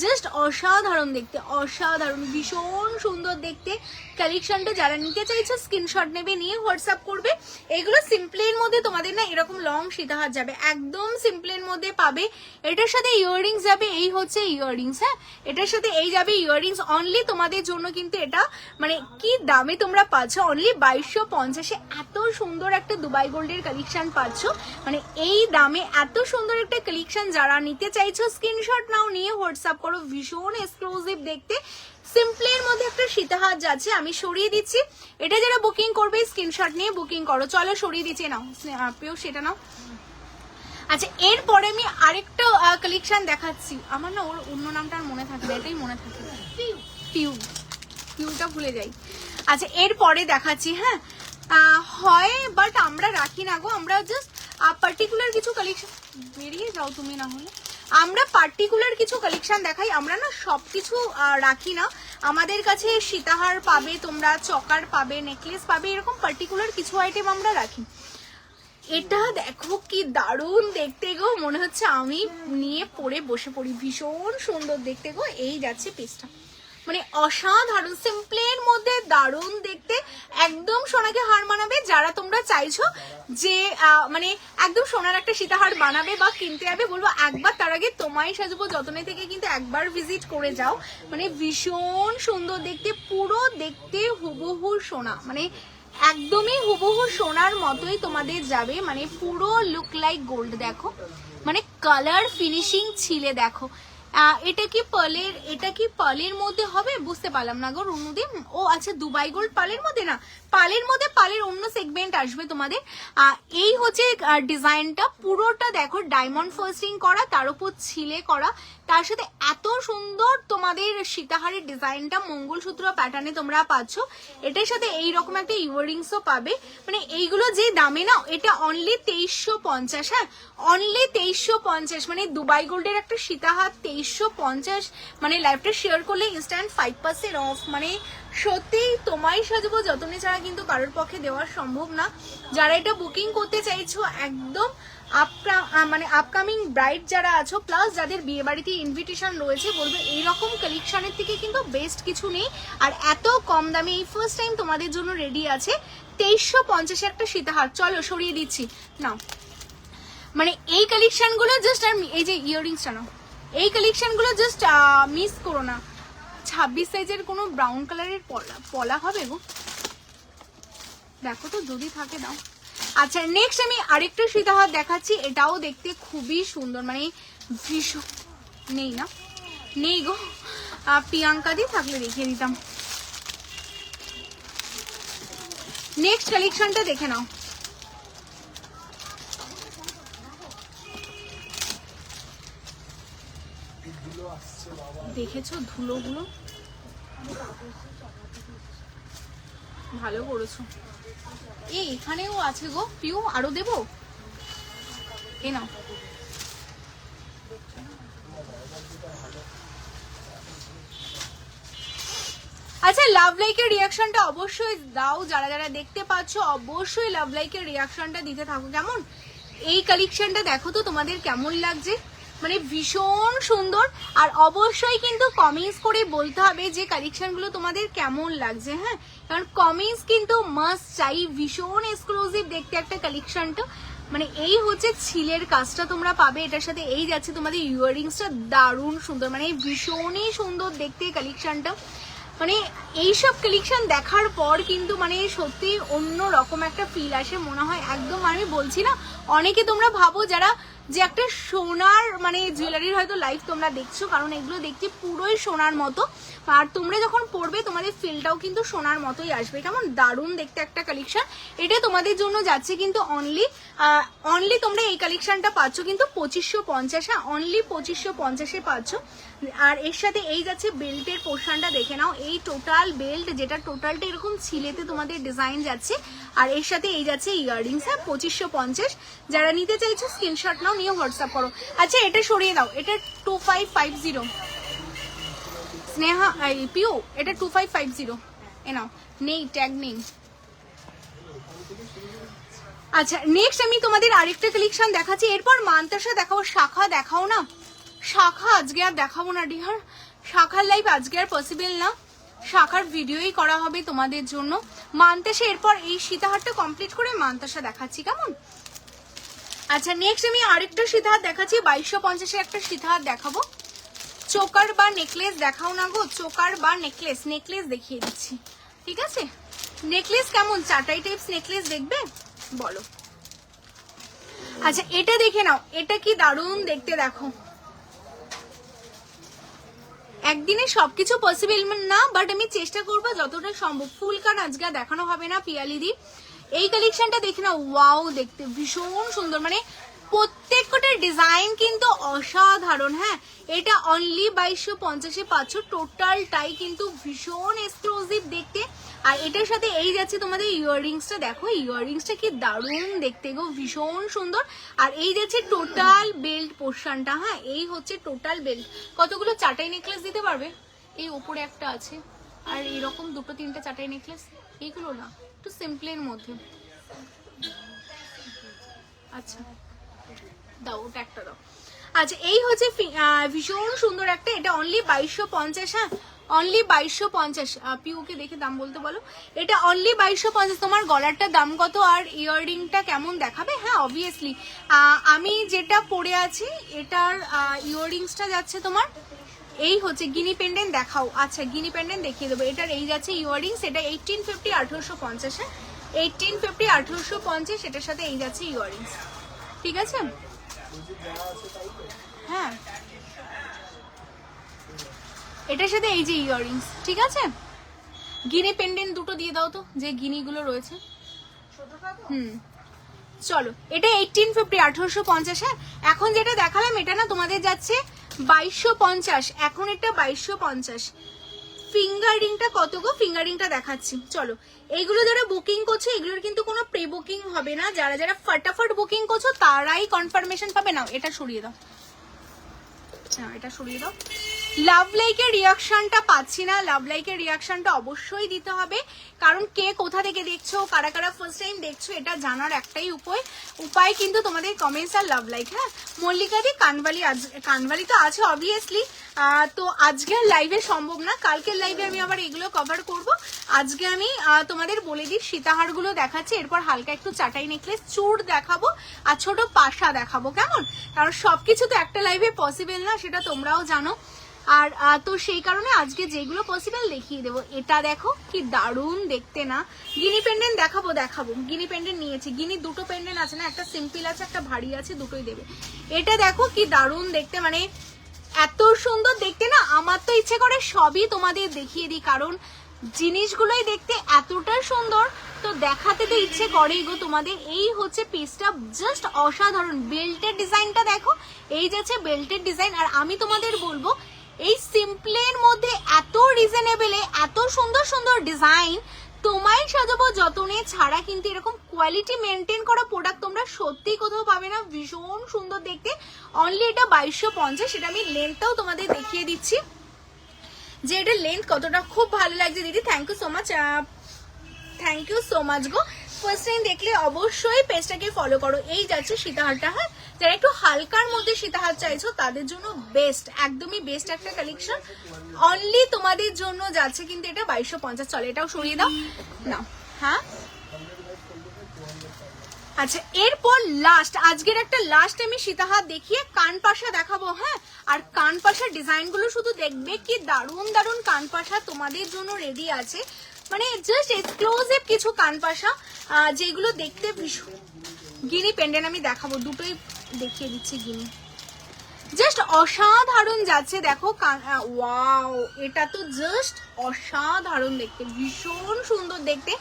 জাস্ট অসাধারণ দেখতে, অসাধারণ ভীষণ সুন্দর দেখতে। কালেকশনটা যারা নিতে চাইছো স্ক্রিনশট নেবে, নিয়ে হোয়াটসঅ্যাপ করবে। এগুলো সিম্পলের মধ্যে তোমাদের না এরকম লং সীতাহার যাবে, একদম সিম্পলের মধ্যে পাবে। এটার সাথে ইয়াররিংস যাবে, এই হচ্ছে ইয়াররিংস। হ্যাঁ এটার সাথে এই যাবে ইয়াররিংস, অনলি তোমাদের জন্য কিন্তু এটা মানে কি দামে তোমরা পাচ্ছ, অনলি 2250। এত সুন্দর একটা দুবাই গোল্ডের কালেকশন পাচ্ছ, মানে এই দামে এত সুন্দর একটা কালেকশন যারা নিতে চাইছো স্ক্রিনশট নাও, নিয়ে হোয়াটসঅ্যাপ করো, ভীষণ এক্সক্লুসিভ দেখতে। সিম্পলের মধ্যে একটা সীতাহার যাচ্ছে, আমি সরিয়ে দিচ্ছি। এটা যারা বুকিং করবে স্ক্রিনশট নিয়ে বুকিং করো। চলো সরিয়ে দিচ্ছি, নাও প্রিয় সেটা নাও। আচ্ছা এরপরে আমি আরেকটা কালেকশন দেখাচ্ছি, আমার না ওর অন্য নামটা আর মনে থাকে না, এটাই মনে থাকে, পিউটা ভুলে যাই। আচ্ছা এরপরে দেখাচ্ছি, হ্যাঁ হয় বাট আমরা রাখি না গো, আমরা জাস্ট পার্টিকুলার কিছু কালেকশন, বেরিয়ে যাও তুমি না হলে, আমরা পার্টিকুলার কিছু কালেকশন দেখাই, আমরা না সবকিছু রাখি না। আমাদের কাছে সীতাহার পাবে তোমরা, চকার পাবে, নেকলেস পাবে, এরকম পার্টিকুলার কিছু আইটেম আমরা রাখি। এটা দেখো কি দারুণ দেখতে গো, মনে হচ্ছে আমি নিয়ে পরে বসে পড়ি, ভীষণ সুন্দর দেখতে গো। এই যাচ্ছে পিসটা, মানে অসাধারণ সিম্পলের মধ্যে দারুণ দেখতে, একদম সোনাকে হার মানাবে। যারা তোমরা চাইছো যে মানে একদম সোনার একটা সীতাহার বানাবে বা কিনতে যাবে, বলবো একবার তার আগে তোমায় সাজবো যতনে থেকে কিন্তু একবার ভিজিট করে যাও, মানে ভীষণ সুন্দর দেখতে, পুরো দেখতে হুবহু সোনা, মানে একদমই হুবহু সোনার মতোই তোমাদের যাবে, মানে পুরো লুক লাইক গোল্ড। দেখো মানে কালার ফিনিশিং ছিলে দেখো, এটা কি পার্লের মধ্যে হবে বুঝতে পারলাম না গো রুনুদি। ও আচ্ছা দুবাই গোল্ড পার্লের মধ্যে না, পার্লের মধ্যে পার্লের অন্য সেগমেন্ট আসবে তোমাদের। এই হচ্ছে ডিজাইনটা পুরোটা দেখো ডায়মন্ড ফার্স্টিং করা, তার উপর ছিলে করা, তার সাথে এত সুন্দর তোমাদের সীতাহারের ডিজাইনটা মঙ্গলসূত্র প্যাটার্নে তোমরা পাচ্ছ। এটার সাথে এইরকম একটা ইয়াররিংসও পাবে। মানে এইগুলো যে দামে না, এটা অনলি 2350। হ্যাঁ অনলি 2350, মানে দুবাই গোল্ডের একটা সীতাহার 2350, মানে লাইভটা শেয়ার করলে ইনস্ট্যান্ট 5% অফ। মানে সত্যি তোমায় সাজবো যতনে ছাড়া কিন্তু কারোর পক্ষে দেওয়া সম্ভব না। যারা এটা বুকিং করতে চাইছো একদম মানে আপকামিং ব্রাইড যারা আছো, প্লাস যাদের বিয়ে বাড়িতে ইনভিটেশন রয়েছে, বলবো এইরকম কালেকশনের থেকে কিন্তু বেস্ট কিছু নেই। আর এত কম দামে এই ফার্স্ট টাইম তোমাদের জন্য রেডি আছে 2350 একটা সীতাহার। চলো সরিয়ে দিচ্ছি নাও, মানে এই কালেকশন গুলো জাস্ট, আর এই যে ইয়াররিংসটা নাও, এই কালেকশন গুলো জাস্ট মিস করো না। 26 সাইজের কোনো ব্রাউন কালারের পলা হবে গো, দেখো তো যদি থাকে দাও। আচ্ছা নেক্সট আমি আরেকটা সীতাহার দেখাচ্ছি, এটাও দেখতে খুবই সুন্দর, মানে ভীষণ নেই না, নেই গো, প্রিয়াঙ্কা দি থাকলে দেখিয়ে দিতাম। নেক্সট কালেকশনটা দেখে নাও। দেখেছো ধুলোগুলো, ভালো করেছো। এখানেও আছে গো পিউ, আরো দেবো, এ নাও। আচ্ছা লাভ লাইকের রিয়াকশনটা অবশ্যই দাও, যারা যারা দেখতে পাচ্ছ অবশ্যই লাভ লাইকের রিয়াকশনটা দিতে থাকো। কেমন এই কালেকশনটা দেখো তো তোমাদের কেমন লাগছে, মানে ভীষণ সুন্দর। আর অবশ্যই কিন্তু কমেন্টস করে বলতে হবে যে কালেকশনগুলো তোমাদের কেমন লাগছে। হ্যাঁ কারণ কমেন্টস কিন্তু মাস্ট চাই, ভীষণ এক্সক্লুসিভ দেখতে একটা কালেকশনটা। মানে এই হচ্ছে ছিলের কাজটা তোমরা পাবে, এটার সাথে এই যাচ্ছে তোমাদের ইয়াররিংসটা দারুণ সুন্দর, মানে ভীষণই সুন্দর দেখতে কালেকশনটা। মানে এইসব কালেকশন দেখার পর কিন্তু মানে সত্যি অন্য রকম একটা ফিল আসে, মনে হয় একদম। আমি বলছি না, অনেকে তোমরা ভাবো যারা যে একটা সোনার মানে জুয়েলারির হয়তো লাইভ তোমরা দেখছো, কারণ এগুলো দেখতে পুরোই সোনার মতো, আর তোমরা যখন পরবে তোমাদের ফিলটাও কিন্তু সোনার মতোই আসবে। কেমন দারুণ দেখতে একটা কালেকশন, এটা তোমাদের জন্য যাচ্ছে কিন্তু অনলি তোমরা এই কালেকশনটা পাচ্ছ কিন্তু 2550। হ্যাঁ অনলি 2550-এ পাচ্ছ। আর এর সাথে এই যাচ্ছে বেল্টের পোর্শনটা দেখে নাও, এই টোটাল বেল্ট যেটা টোটালটা এরকম ছিলেতে তোমাদের ডিজাইন যাচ্ছে, আর এর সাথে এই যাচ্ছে ইয়াররিংস। হ্যাঁ 2550, যারা নিতে চাইছো স্ক্রিনশট নাও, নিয়ে হোয়াটসঅ্যাপ করো। আচ্ছা এটা সরিয়ে দাও, এটা 2550 স্নেহা পিউ, এটা 2550 এ নাও, নেই ট্যাগ নেই। আচ্ছা নেক্সট আমি তোমাদের আরেকটা কালেকশন দেখাচ্ছি, এরপর মান্তাসা দেখাও, শাখা দেখাও না। শাখা আজকে আর দেখাবো না ডিহার, শাখার লাইভ আজকে আর পসিবল না, শাখার ভিডিওই করা হবে তোমাদের জন্য। মান্তাসা এরপর এই সীতাহারটা কমপ্লিট করে মান্তাসা দেখাচ্ছি কেমন। আচ্ছা নেক্সট আমি আরেকটা সীতাহার দেখাচ্ছি, 2250-এর একটা সীতাহার দেখাবো। চোকার বা নেকলেস দেখাও না গো, চোকার বা নেকলেস, নেকলেস দেখিয়ে দিচ্ছি ঠিক আছে। নেকলেস কেমন, চাটাই টাইপস নেকলেস দেখবে বলো। আচ্ছা এটা দেখে নাও, এটা কি দারুণ দেখতে দেখো। একদিনে সবকিছু পসিবল না, বাট আমি চেষ্টা করবো যতটা সম্ভব। ফুল কান আজকে দেখানো হবে না পিয়ালিদি। এই কালেকশনটা দেখে নাও, ওয়াও দেখতে ভীষণ সুন্দর, মানে প্রত্যেকটা ডিজাইন কিন্তু অসাধারণ। হ্যাঁ এটা অনলি 2250-এ পাচ্ছ, টোটালটাই কিন্তু ভীষণ এক্সক্লুসিভ দেখতে। আর এটার সাথে এই যাচ্ছে তোমাদের ইয়াররিংসটা, দেখো ইয়াররিংসটা কি দারুণ দেখতে গো, ভীষণ সুন্দর। আর এই যাচ্ছে টোটাল বেল্ট পোর্শনটা। হ্যাঁ এই হচ্ছে টোটাল বেল্ট। কতগুলো চাটাই নেকলেস দিতে পারবে, এই ওপরে একটা আছে, আর এরকম দুটো তিনটে চাটাই নেকলেস, এইগুলো না একটু সিম্পলের মধ্যে। আচ্ছা দাও ওটা একটা দাও। আচ্ছা এই হচ্ছে ভীষণ সুন্দর একটা, এটা অনলি 2250। হ্যাঁ অনলি 2250। পিউকে দেখে দাম বলতে বলো, এটা অনলি 2250। তোমার গলারটার দাম কত আর ইয়াররিংটা কেমন দেখাবে। হ্যাঁ অবভিয়াসলি আমি যেটা পরে আছি এটার ইয়াররিংসটা যাচ্ছে তোমার, এই হচ্ছে গিনি পেন্ডেন্ট দেখাও। আচ্ছা গিনি পেন্ডেন্ট দেখিয়ে দেবো, এটার এই যাচ্ছে ইয়াররিংস, এটা 1850 1850। হ্যাঁ 1850 1850, এটার সাথে এই যাচ্ছে ইয়াররিংস ঠিক আছে। হ্যাঁ এটার সাথে এই যে ইয়াররিংস, ঠিক আছে? গিনি পেন্ডেন্ট দুটো দিয়ে দাও তো, যে গিনিগুলো রয়েছে। চলো, এটা 1850, 1850। হ্যাঁ, এখন যেটা দেখালাম এটা না তোমাদের যাচ্ছে 2250। এখন এটা 2250। ফিঙ্গার রিংটা কত গো? ফিঙ্গার রিংটা দেখাচ্ছি। চলো, এইগুলো যারা বুকিং করছো এগুলোর কিন্তু কোনো প্রি বুকিং হবে না। যারা যারা ফটাফট বুকিং করছো তারাই কনফার্মেশন পাবে। নাও এটা সরিয়ে দাও, এটা সরিয়ে দাও। লাভ লাইকের রিয়াকশনটা পাচ্ছি না। লাভ লাইকের রিয়াকশনটা অবশ্যই দিতে হবে, কারণ কে কোথা থেকে দেখছো, কারা কারা ফার্স্ট টাইম দেখছো, এটা জানার একটাই উপায় কিন্তু তোমাদের কমেন্টস আর লাভ লাইক। হ্যাঁ, মল্লিকাদি কানবালি, কানবালি তো আছে অবভিয়াসলি। তো আজকের লাইভে সম্ভব না, কালকের লাইভে আমি আবার এগুলো কভার করব। আজকে আমি তোমাদের বলে দিই সীতাহারগুলো দেখাচ্ছি, এরপর হালকা একটু চাটাই নেকলেস, চূড় দেখাবো আর ছোট পাশা দেখাবো, কেমন? কারণ সবকিছু তো একটা লাইভে পসিবল না, সেটা তোমরাও জানো। আর তো সেই কারণে আজকে যেগুলো পসিবল দেখিয়ে দেবো। এটা দেখো কি দারুণ দেখতে না। গিনি পেন্ডেন্ট দেখাবো। গিনি পেন্ডেন্ট নিয়েছি। গিনি দুটো পেন্ডেন্ট আছে না, একটা সিম্পল আছে একটা ভারী আছে, দুটোই দেবে। এটা দেখো কি দারুণ দেখতে, মানে এত সুন্দর দেখতে না, আমার তো ইচ্ছে করে সবই তোমাদের দেখিয়ে দিই, কারণ জিনিসগুলোই দেখতে এতটা সুন্দর, তো দেখাতে তো ইচ্ছে করেই গো তোমাদের। এই হচ্ছে পিসটা, জাস্ট অসাধারণ। বেল্টের ডিজাইনটা দেখো, এই যাচ্ছে বেল্টের ডিজাইন। আর আমি তোমাদের বলবো এই সিম্পলের মধ্যে এত রিজনেবলে এত সুন্দর সুন্দর ডিজাইন, তোমায় সাজাবো যতনে ছাড়া কিন্তু এরকম কোয়ালিটি মেনটেন করা প্রোডাক্ট তোমরা সত্যি কোথাও পাবে না। ভীষণ সুন্দর দেখতে। অনলি এটা 2250। সেটা আমি লেন্থটাও তোমাদের দেখিয়ে দিচ্ছি যে এটা লেন্থ কতটা। খুব ভালো লাগছে দিদি, thank you so much. Thank you so much গো। ফার্স্ট টাইম দেখলে অবশ্যই পেজটাকে ফলো করো। এই যাচ্ছে সীতাহারটা। হ্যাঁ, যারা একটু হালকার মধ্যে সীতাহার চাইছো তাদের জন্য বেস্ট, একদমই বেস্ট একটা কালেকশন। অনলি তোমাদের জন্য যাচ্ছে কিন্তু এটা 2250। চলে, এটাও সরিয়ে দাও না। হ্যাঁ, আচ্ছা, এরপর লাস্ট, আজকের একটা লাস্ট আমি সীতাহার দেখিয়ে কানপাশা দেখাবো। হ্যাঁ, আর কানপাশার ডিজাইনগুলো শুধু দেখবে কি দারুণ দারুণ কানপাশা তোমাদের জন্য রেডি আছে, মানে জাস্ট এক্সক্লুসিভ কিছু কানপাশা যেগুলো দেখতে ভীষণ। গিনি পেন্ডেন্ট আমি দেখাবো, দুটোই দেখিয়ে দিচ্ছি। গিনি জাস্ট অসাধারণ যাচ্ছে, দেখো। ওয়াও, এটা তো জাস্ট অসাধারণ দেখতে, ভীষণ সুন্দর দেখতে।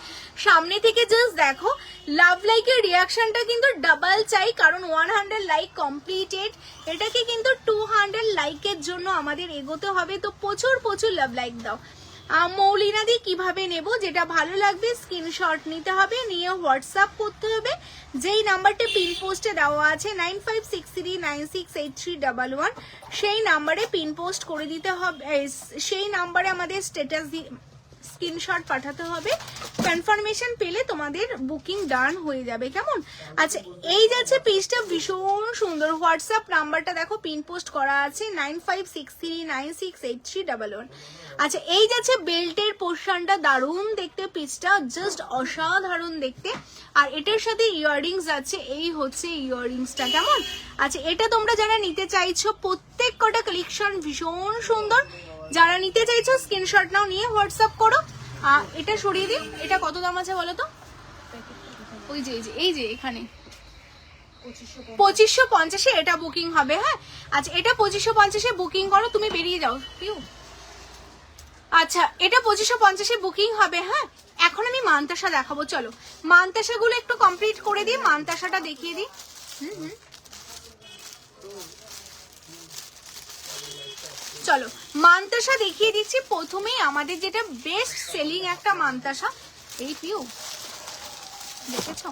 সামনে থেকে জাস্ট দেখো। লাভ লাইকের রিয়াকশনটা কিন্তু ডাবল চাই, কারণ 100 লাইক কমপ্লিটেড। এটাকে কিন্তু 200 লাইকের জন্য আমাদের এগোতে হবে, তো প্রচুর প্রচুর লাভ লাইক দাও। মৌলিনাদি কিভাবে নেব, যেটা ভালো লাগবে স্ক্রিনশট নিতে হবে, নিয়ে হোয়াটসঅ্যাপ করতে হবে। যেই নাম্বারটা পিন পোস্টে দেওয়া আছে 9563968311, সেই নাম্বারে পিন পোস্ট করে দিতে হবে। সেই নাম্বারে আমাদের স্ট্যাটাস স্ক্রিনশট পাঠাতে হবে। কনফার্মেশন পেলে তোমাদের বুকিং ডান হয়ে যাবে, কেমন? আচ্ছা, এই যাচ্ছে পিসটা ভীষণ সুন্দর। হোয়াটসঅ্যাপ নাম্বারটা দেখো পিন পোস্ট করা আছে 9563968311। আচ্ছা, এই যাচ্ছে বেল্টের পোর্শনটা, দারুণ দেখতে পিসটা, জাস্ট অসাধারণ দেখতে। আর এটার সাথে ইয়াররিংস আছে, এই হচ্ছে ইয়াররিংসটা, কেমন? আচ্ছা, এটা তোমরা যারা নিতে চাইছো প্রত্যেক কটা কালেকশন ভীষণ সুন্দর। যারা নিতে চাইছো স্ক্রিনশট নাও, নিয়ে হোয়াটসঅ্যাপ করো। এটা সরিয়ে দিন। এটা কত দাম আছে বলো তো? ওই যে এই যে এখানে 2550 এটা বুকিং হবে। হ্যাঁ, আচ্ছা, এটা 2550 বুকিং করো, তুমি বেরিয়ে যাও পিউ। আচ্ছা, এটা 2550 বুকিং হবে। হ্যাঁ, এখন আমি মানতাসা দেখাবো। চলো, মানতাসাগুলো একটু কমপ্লিট করে দিই, মানতাসাটা দেখিয়ে দিই। চলো, মানতাসা দেখিয়ে দিচ্ছি। প্রথমেই আমাদের যেটা বেস্ট সেলিং একটা মানতাসা, এই পিউ দেখেছো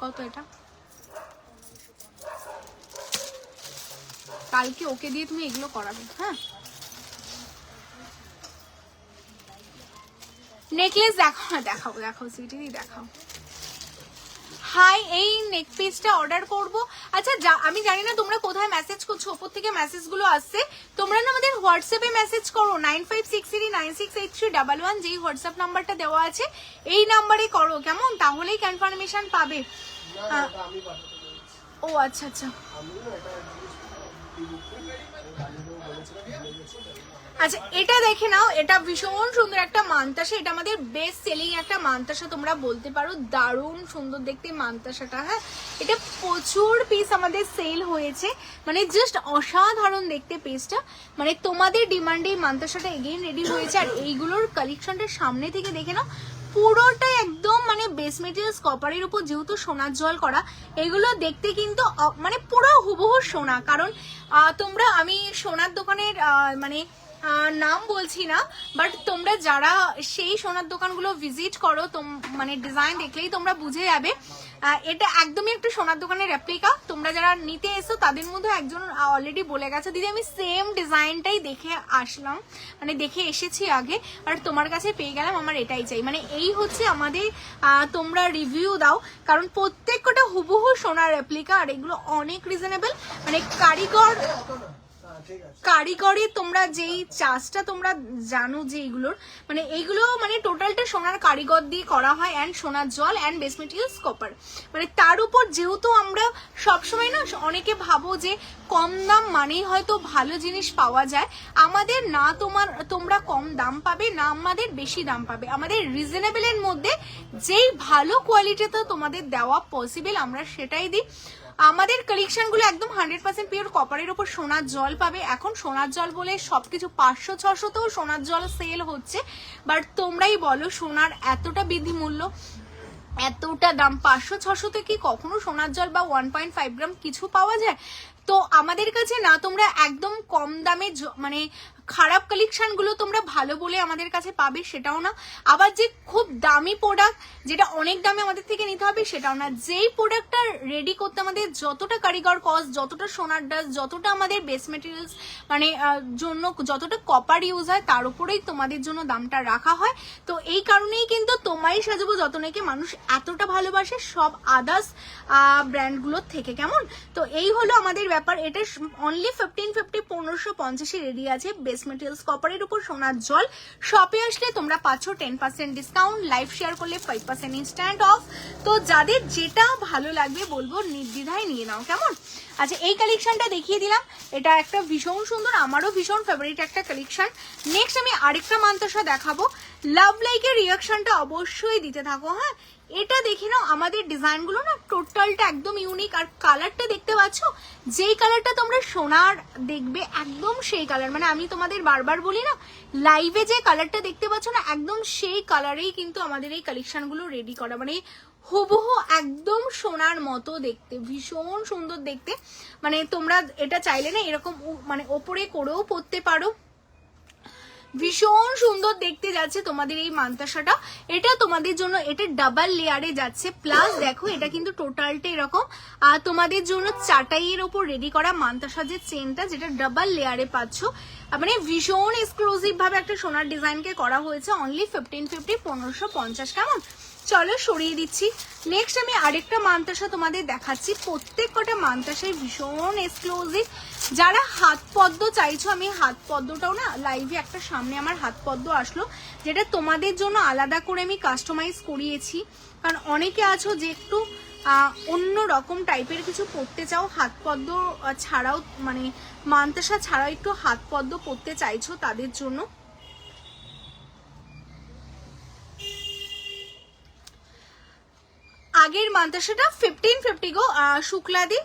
কত? এটা কালকে ওকে দিয়ে তুমি এগুলো করাবে। হ্যাঁ, নেকলেস দেখাও সুইটি, দেখাও। হাই, এই নেক পিসটা অর্ডার করব। আচ্ছা, আমি জানি না তোমরা কোথায় মেসেজ করছো, ওপর থেকে মেসেজগুলো আসছে। তোমরা না আমাদের হোয়াটসঅ্যাপে মেসেজ করো 9563968311, যেই হোয়াটসঅ্যাপ নাম্বারটা দেওয়া আছে এই নাম্বারে করো, কেমন? তাহলেই কনফার্মেশন পাবে। ও আচ্ছা, আচ্ছা এটা দেখে নাও, এটা ভীষণ সুন্দর একটা মানতাসা, এটা আমাদের বেস্ট সেলিং একটা মানতাসা তোমরা বলতে পারো, দারুণ সুন্দর দেখতে মানতাসাটা। হ্যাঁ, এটা প্রচুর পিস আমাদের সেল হয়েছে, মানে জাস্ট অসাধারণ দেখতে পিসটা, মানে তোমাদের ডিমান্ডে এই মানতাসাটা এগেইন রেডি হয়েছে। আর এইগুলোর কালেকশনটা সামনে থেকে দেখে নাও, পুরোটা একদম মানে বেস মেটেরিয়ালস কপারের উপর যেহেতু সোনার জল করা, এগুলো দেখতে কিন্তু মানে পুরো হুবহু সোনা। কারণ তোমরা, আমি সোনার দোকানের মানে নাম বলছি না, বাট তোমরা যারা সেই সোনার দোকানগুলো ভিজিট করো, মানে ডিজাইন দেখলেই তোমরা বুঝে যাবে এটা একদমই একটা সোনার দোকানের রেপ্লিকা। তোমরা যারা নিতে এসো তাদের মধ্যে একজন অলরেডি বলে গেছে, দিদি আমি সেম ডিজাইনটাই দেখে আসলাম, মানে দেখে এসেছি আগে, আর তোমার কাছে পেয়ে গেলাম, আমার এটাই চাই। মানে এই হচ্ছে আমাদের, তোমরা রিভিউ দাও, কারণ প্রত্যেকটা হুবহু সোনার রেপ্লিকা, আর এগুলো অনেক রিজনেবল, মানে কারিগরি তোমরা যেই চাষটা তোমরা জানো যে এইগুলোর, মানে এইগুলো মানে টোটালটা সোনার কারিগর দিয়ে করা হয়, অ্যান্ড সোনার জল অ্যান্ড বেস মেটেরিয়ালস কপার। মানে তার উপর যেহেতু আমরা সবসময় না, অনেকে ভাবো যে কম দাম মানেই হয়তো ভালো জিনিস পাওয়া যায়, আমাদের না তোমরা কম দাম পাবে, না আমাদের বেশি দাম পাবে, আমাদের রিজনেবলের মধ্যে যেই ভালো কোয়ালিটিতে তোমাদের দেওয়া পসিবল আমরা সেটাই দিই। আমাদের কালেকশনগুলো একদম 100% পিওর কপারের উপর সোনার জল পাবে। এখন সোনার জল বলে সবকিছু 500-600তেও সোনার জল সেল হচ্ছে, বাট তোমরাই বলো সোনার এতটা বৃদ্ধি মূল্য, এতটা দাম, 500-600তে কি কখনো সোনার জল বা 1.5 গ্রাম কিছু পাওয়া যায়? তো আমাদের কাছে না তোমরা একদম কম দামে মানে খারাপ কালেকশন গুলো তোমরা ভালো বলে আমাদের কাছে পাবে সেটাও না, আবার যে খুব দামি প্রোডাক্ট যেটা অনেক দামে আমাদের থেকে নিতে হবে সেটাও না। যেই প্রোডাক্টটা রেডি করতে আমাদের যতটা কারিগর কস্ট, যতটা সোনার ডাস্ট, যতটা আমাদের বেস মেটেরিয়ালস মানে জন্য যতটা কপার ইউজ হয়, তার উপরেই তোমাদের জন্য দামটা রাখা হয়। তো এই কারণেই কিন্তু তোমায় সাজাবো যতনাকে মানুষ এতটা ভালোবাসে সব আদার্স ব্র্যান্ডগুলোর থেকে, কেমন? তো এই হলো আমাদের ব্যাপার। এটা অনলি 1550 1550 রেডি আছে, বেস মেটেরিয়ালস কপারের উপর সোনার জল। শপে আসলে তোমরা পাচ্ছ 10% ডিসকাউন্ট, লাইভ শেয়ার করলে 5% ইনস্ট্যান্ট অফ। তো যাদের যেটা ভালো লাগবে বলবো নির্দ্বিধায় নিয়ে নাও, কেমন? আচ্ছা এই কালেকশনটা দেখিয়ে দিলাম, এটা একটা ভীষণ সুন্দর, আমারও ভীষণ ফেভারিট একটা কালেকশন। নেক্সট আমি আরেকটা মানতাসা দেখাবো, লাভ লাইকের রিয়াকশনটা অবশ্যই দিতে থাকো। হ্যাঁ, এটা দেখে নাও, আমাদের ডিজাইনগুলো না টোটালটা একদম ইউনিক, আর কালারটা দেখতে পাচ্ছ, যেই কালারটা তোমরা সোনার দেখবে একদম সেই কালার, মানে আমি তোমাদের বারবার বলি না, লাইভে যে কালারটা দেখতে পাচ্ছ না একদম সেই কালারেই কিন্তু আমাদের এই কালেকশনগুলো রেডি করা, মানে হুবহু একদম সোনার মতো দেখতে, ভীষণ সুন্দর দেখতে। মানে তোমরা এটা চাইলে না এরকম মানে ওপরে করেও পরতে পারো, ভীষণ সুন্দর দেখতে যাচ্ছে তোমাদের এই মানতাসাটা। এটা তোমাদের জন্য এটা ডাবল লেয়ারে যাচ্ছে, প্লাস দেখো এটা কিন্তু টোটালটা এরকম তোমাদের জন্য চাটাইয়ের ওপর রেডি করা মানতাসা যে চেনটা, যেটা ডাবল লেয়ারে পাচ্ছ, মানে ভীষণ এক্সক্লুসিভ ভাবে একটা সোনার ডিজাইনকে করা হয়েছে। অনলি 1550 1550, কেমন? চলো সরিয়ে দিচ্ছি। নেক্সট আমি আরেকটা মানতাসা তোমাদের দেখাচ্ছি, প্রত্যেক কটা মানতাসাই ভীষণ এক্সক্লুসিভ। যারা হাত পদ্ম চাইছো, আমি হাত পদ্মটাও না লাইভে একটা সামনে আমার হাত পদ্ম আসলো, যেটা তোমাদের জন্য আলাদা করে আমি কাস্টমাইজ করিয়েছি, কারণ অনেকে আছো যে একটু অন্য রকম টাইপের কিছু পরতে চাও, হাত পদ্ম ছাড়াও মানে মানতাসা ছাড়াও একটু হাত পদ্ম পরতে চাইছো, তাদের জন্য। আগের মানতাসাটা 1550 গো শুক্লাদি।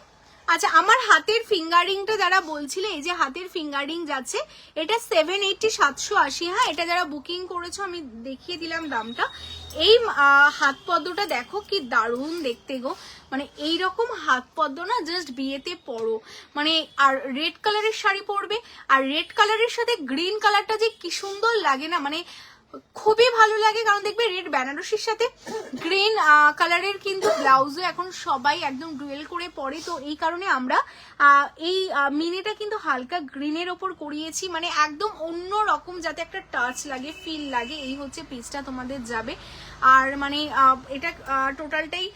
আচ্ছা আমার হাতের ফিঙ্গারিংটা যারা বলছিলে, এই যে হাতের ফিঙ্গারিং যাচ্ছে, এটা 780 780। হ্যাঁ, এটা যারা বুকিং করেছো আমি দেখিয়ে দিলাম দামটা। এই হাত পদ্মটা দেখো কি দারুণ দেখতে গো, মানে এইরকম হাত পদ্ম না জাস্ট বিয়েতে পরো, মানে আর রেড কালারের শাড়ি পরবে, আর রেড কালারের সাথে গ্রিন কালারটা যে কি সুন্দর লাগে না, মানে খুবই ভালো লাগে। কারণ দেখবে রেড বেনারসির সাথে গ্রিন কালারের কিন্তু ব্লাউজও এখন সবাই একদম ডুয়েল করে পরে, তো এই কারণে আমরা এই মিনিটা কিন্তু হালকা গ্রিনের ওপর করিয়েছি, মানে একদম অন্য রকম যাতে একটা টাচ লাগে, ফিল লাগে, এই হচ্ছে পিসটা তোমাদের যাবে। আর মানে এটা টোটালটাই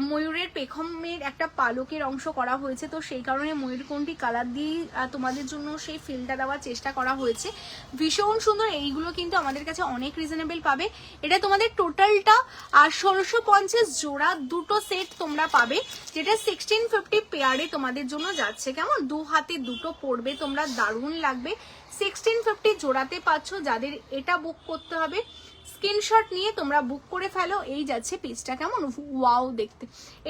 ময়ূরের পেখমের একটা পালকের অংশ করা হয়েছে, তো সেই কারণে ময়ূরকণ্ঠী কালার দিয়ে তোমাদের জন্য সেই ফিলটা দেওয়ার চেষ্টা করা হয়েছে। ভীষণ সুন্দর, এইগুলো কিন্তু আমাদের কাছে অনেক রিজনেবল পাবে। এটা তোমাদের টোটালটা 1650 জোড়া, দুটো সেট তোমরা পাবে, যেটা 1650 পেয়ারে তোমাদের জন্য যাচ্ছে। কেমন, 2 হাতে দুটো পড়বে তোমরা, দারুণ লাগবে। 1650 জোড়াতে পাচ্ছ। যাদের এটা বুক করতে হবে স্ক্রিনশট নিয়ে তোমরা বুক করে ফেলো। এই যাচ্ছে পিসটা, কেমন ওয়াও দেখতে।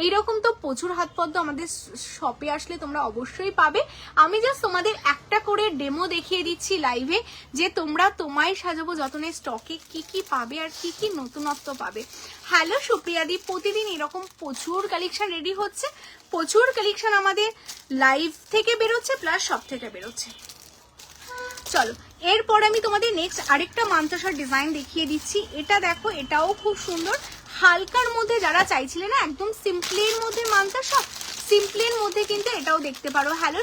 এইরকম তো প্রচুর হাত পদ্ম আমাদের শপে আসলে তোমরা অবশ্যই পাবে। আমি জাস্ট তোমাদের একটা করে ডেমো দেখিয়ে দিচ্ছি লাইভে, যে তোমরা তোমায় সাজাবো যতনের স্টকে কি কি পাবে আর কি কি নতুনত্ব পাবে। হ্যালো সুপ্রিয়াদি, প্রতিদিন এরকম প্রচুর কালেকশন রেডি হচ্ছে, প্রচুর কালেকশন আমাদের লাইভ থেকে বেরোচ্ছে প্লাস শপ থেকে বেরোচ্ছে। চলো এরপর আমি তোমাদের নেক্সট আরেকটা মান্তাসার ডিজাইন দেখিয়ে দিচ্ছি। এটা দেখো, এটাও খুব সুন্দর, হালকার মধ্যে যারা চাইছিলে না একদম সিম্পলের মধ্যে মান্তাসা, সিম্পলের মধ্যে কিন্তু এটাও দেখতে পারো। হ্যালো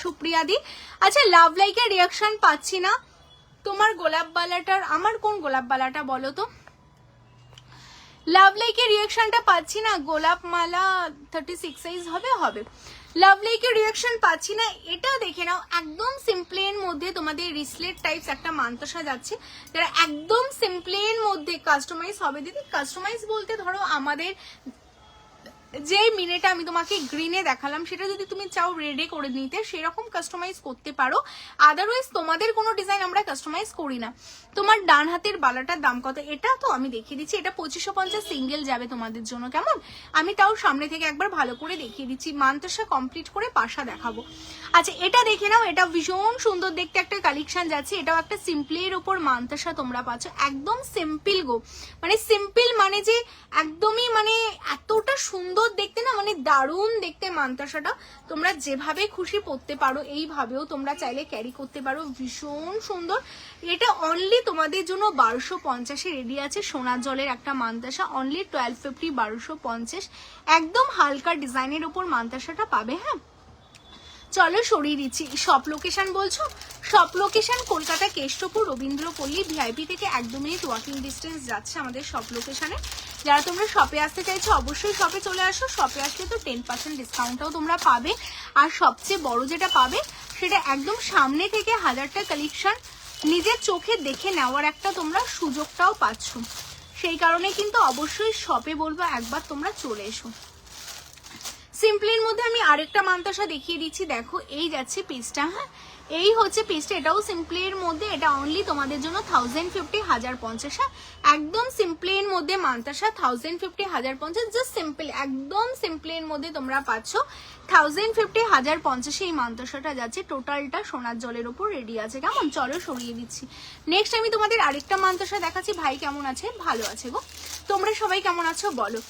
সুপ্রিয়াদি, আচ্ছা লাভ লাইকের রিয়াকশন পাচ্ছি না। তোমার গোলাপ বালাটার, আমার কোন গোলাপ বালাটা বলো তো? লাভ লাইকের রিয়াকশনটা পাচ্ছি না। গোলাপ মালা 36 সাইজ হবে। লাভ লাইকের রিয়াকশন পাচ্ছি না। এটা দেখে নাও, একদম সিম্পলের মধ্যে তোমাদের রিসলেট টাইপস একটা মান্তাসা যাচ্ছে, যারা একদম সিম্পলের মধ্যে কাস্টমাইজ হবে। দিদি কাস্টমাইজ বলতে ধরো আমাদের যে মিনেটা আমি তোমাকে গ্রিনে দেখালাম, সেটা যদি তুমি চাও রেডে করে নিতে, সেরকম কাস্টমাইজ করতে পারো। আদারওয়াইজ তোমাদের কোনো ডিজাইন আমরা কাস্টমাইজ করি না। তোমার ডান হাতের বালাটার দাম কত? এটা তো আমি দেখিয়ে দিচ্ছি, এটা 2550 সিঙ্গেল যাবে তোমাদের জন্য। কেমন, আমি তাও সামনে থেকে একবার ভালো করে দেখিয়ে দিচ্ছি, মান্তাসা কমপ্লিট করে পাশা দেখাবো। আচ্ছা এটা দেখে নাও, এটা ভীষণ সুন্দর দেখতে একটা কালেকশন যাচ্ছে। এটাও একটা সিম্পলের ওপর মান্তাসা তোমরা পাচ্ছ, একদম সিম্পল গো, মানে সিম্পল মানে যে একদমই মানে এতটা সুন্দর দেখতে না, মানে দারুণ দেখতে মান্তাসাটা। তোমরা যেভাবে খুশি পরতে পারো, এইভাবেও তোমরা চাইলে ক্যারি করতে পারো, ভীষণ সুন্দর। এটা অনলি তোমাদের জন্য 1250 রেডি আছে। সোনার জলের একটা মান্তাসা, অনলি 1250, 1250, একদম হালকা ডিজাইনের উপর মান্তাসাটা পাবে। হ্যাঁ চলো সরিয়ে দিচ্ছি। শপ লোকেশন বলছো? Shop location Kolkata Keshtopur Rabindrapalli, VIP থেকে 1-2 মিনিট ওয়াকিং ডিস্টেন্স যাচ্ছে আমাদের শপ লোকেশনে। যারা তোমরা শপে আসতে চাইছো অবশ্যই শপে চলে আসো। শপে আসলে তো 10% ডিসকাউন্টটাও তোমরা পাবে। আর সবচেয়ে বড় যেটা পাবে সেটা একদম সামনে থেকে হাজারটা কালেকশন নিজের চোখে দেখে নেওয়ার একটা তোমরা সুযোগটাও পাচ্ছ। সেই কারণে কিন্তু অবশ্যই শপে বলবো একবার তোমরা চলে এসো। সিম্পলের মধ্যে আমি আরেকটা মান্তাসা দেখিয়ে দিচ্ছি, দেখো এই যাচ্ছে পিসটা। হ্যাঁ এই হচ্ছে পিসটা, এটাও সিম্পলের মধ্যে। এটা অনলি তোমাদের জন্য 1050, 1050। হ্যাঁ একদম সিম্পলের মধ্যে মান্তাসা 1050, 1050, জাস্ট সিম্পল, একদম সিম্পলের মধ্যে তোমরা পাচ্ছ 1050, 1050 এই মান্তাসাটা যাচ্ছে। টোটালটা সোনার জলের উপর রেডি আছে। কেমন, চলো সরিয়ে দিচ্ছি। নেক্সট আমি তোমাদের আরেকটা মান্তাসা দেখাচ্ছি। ভাই কেমন আছে? ভালো আছে গো। তোমরা সবাই কেমন আছো বলো।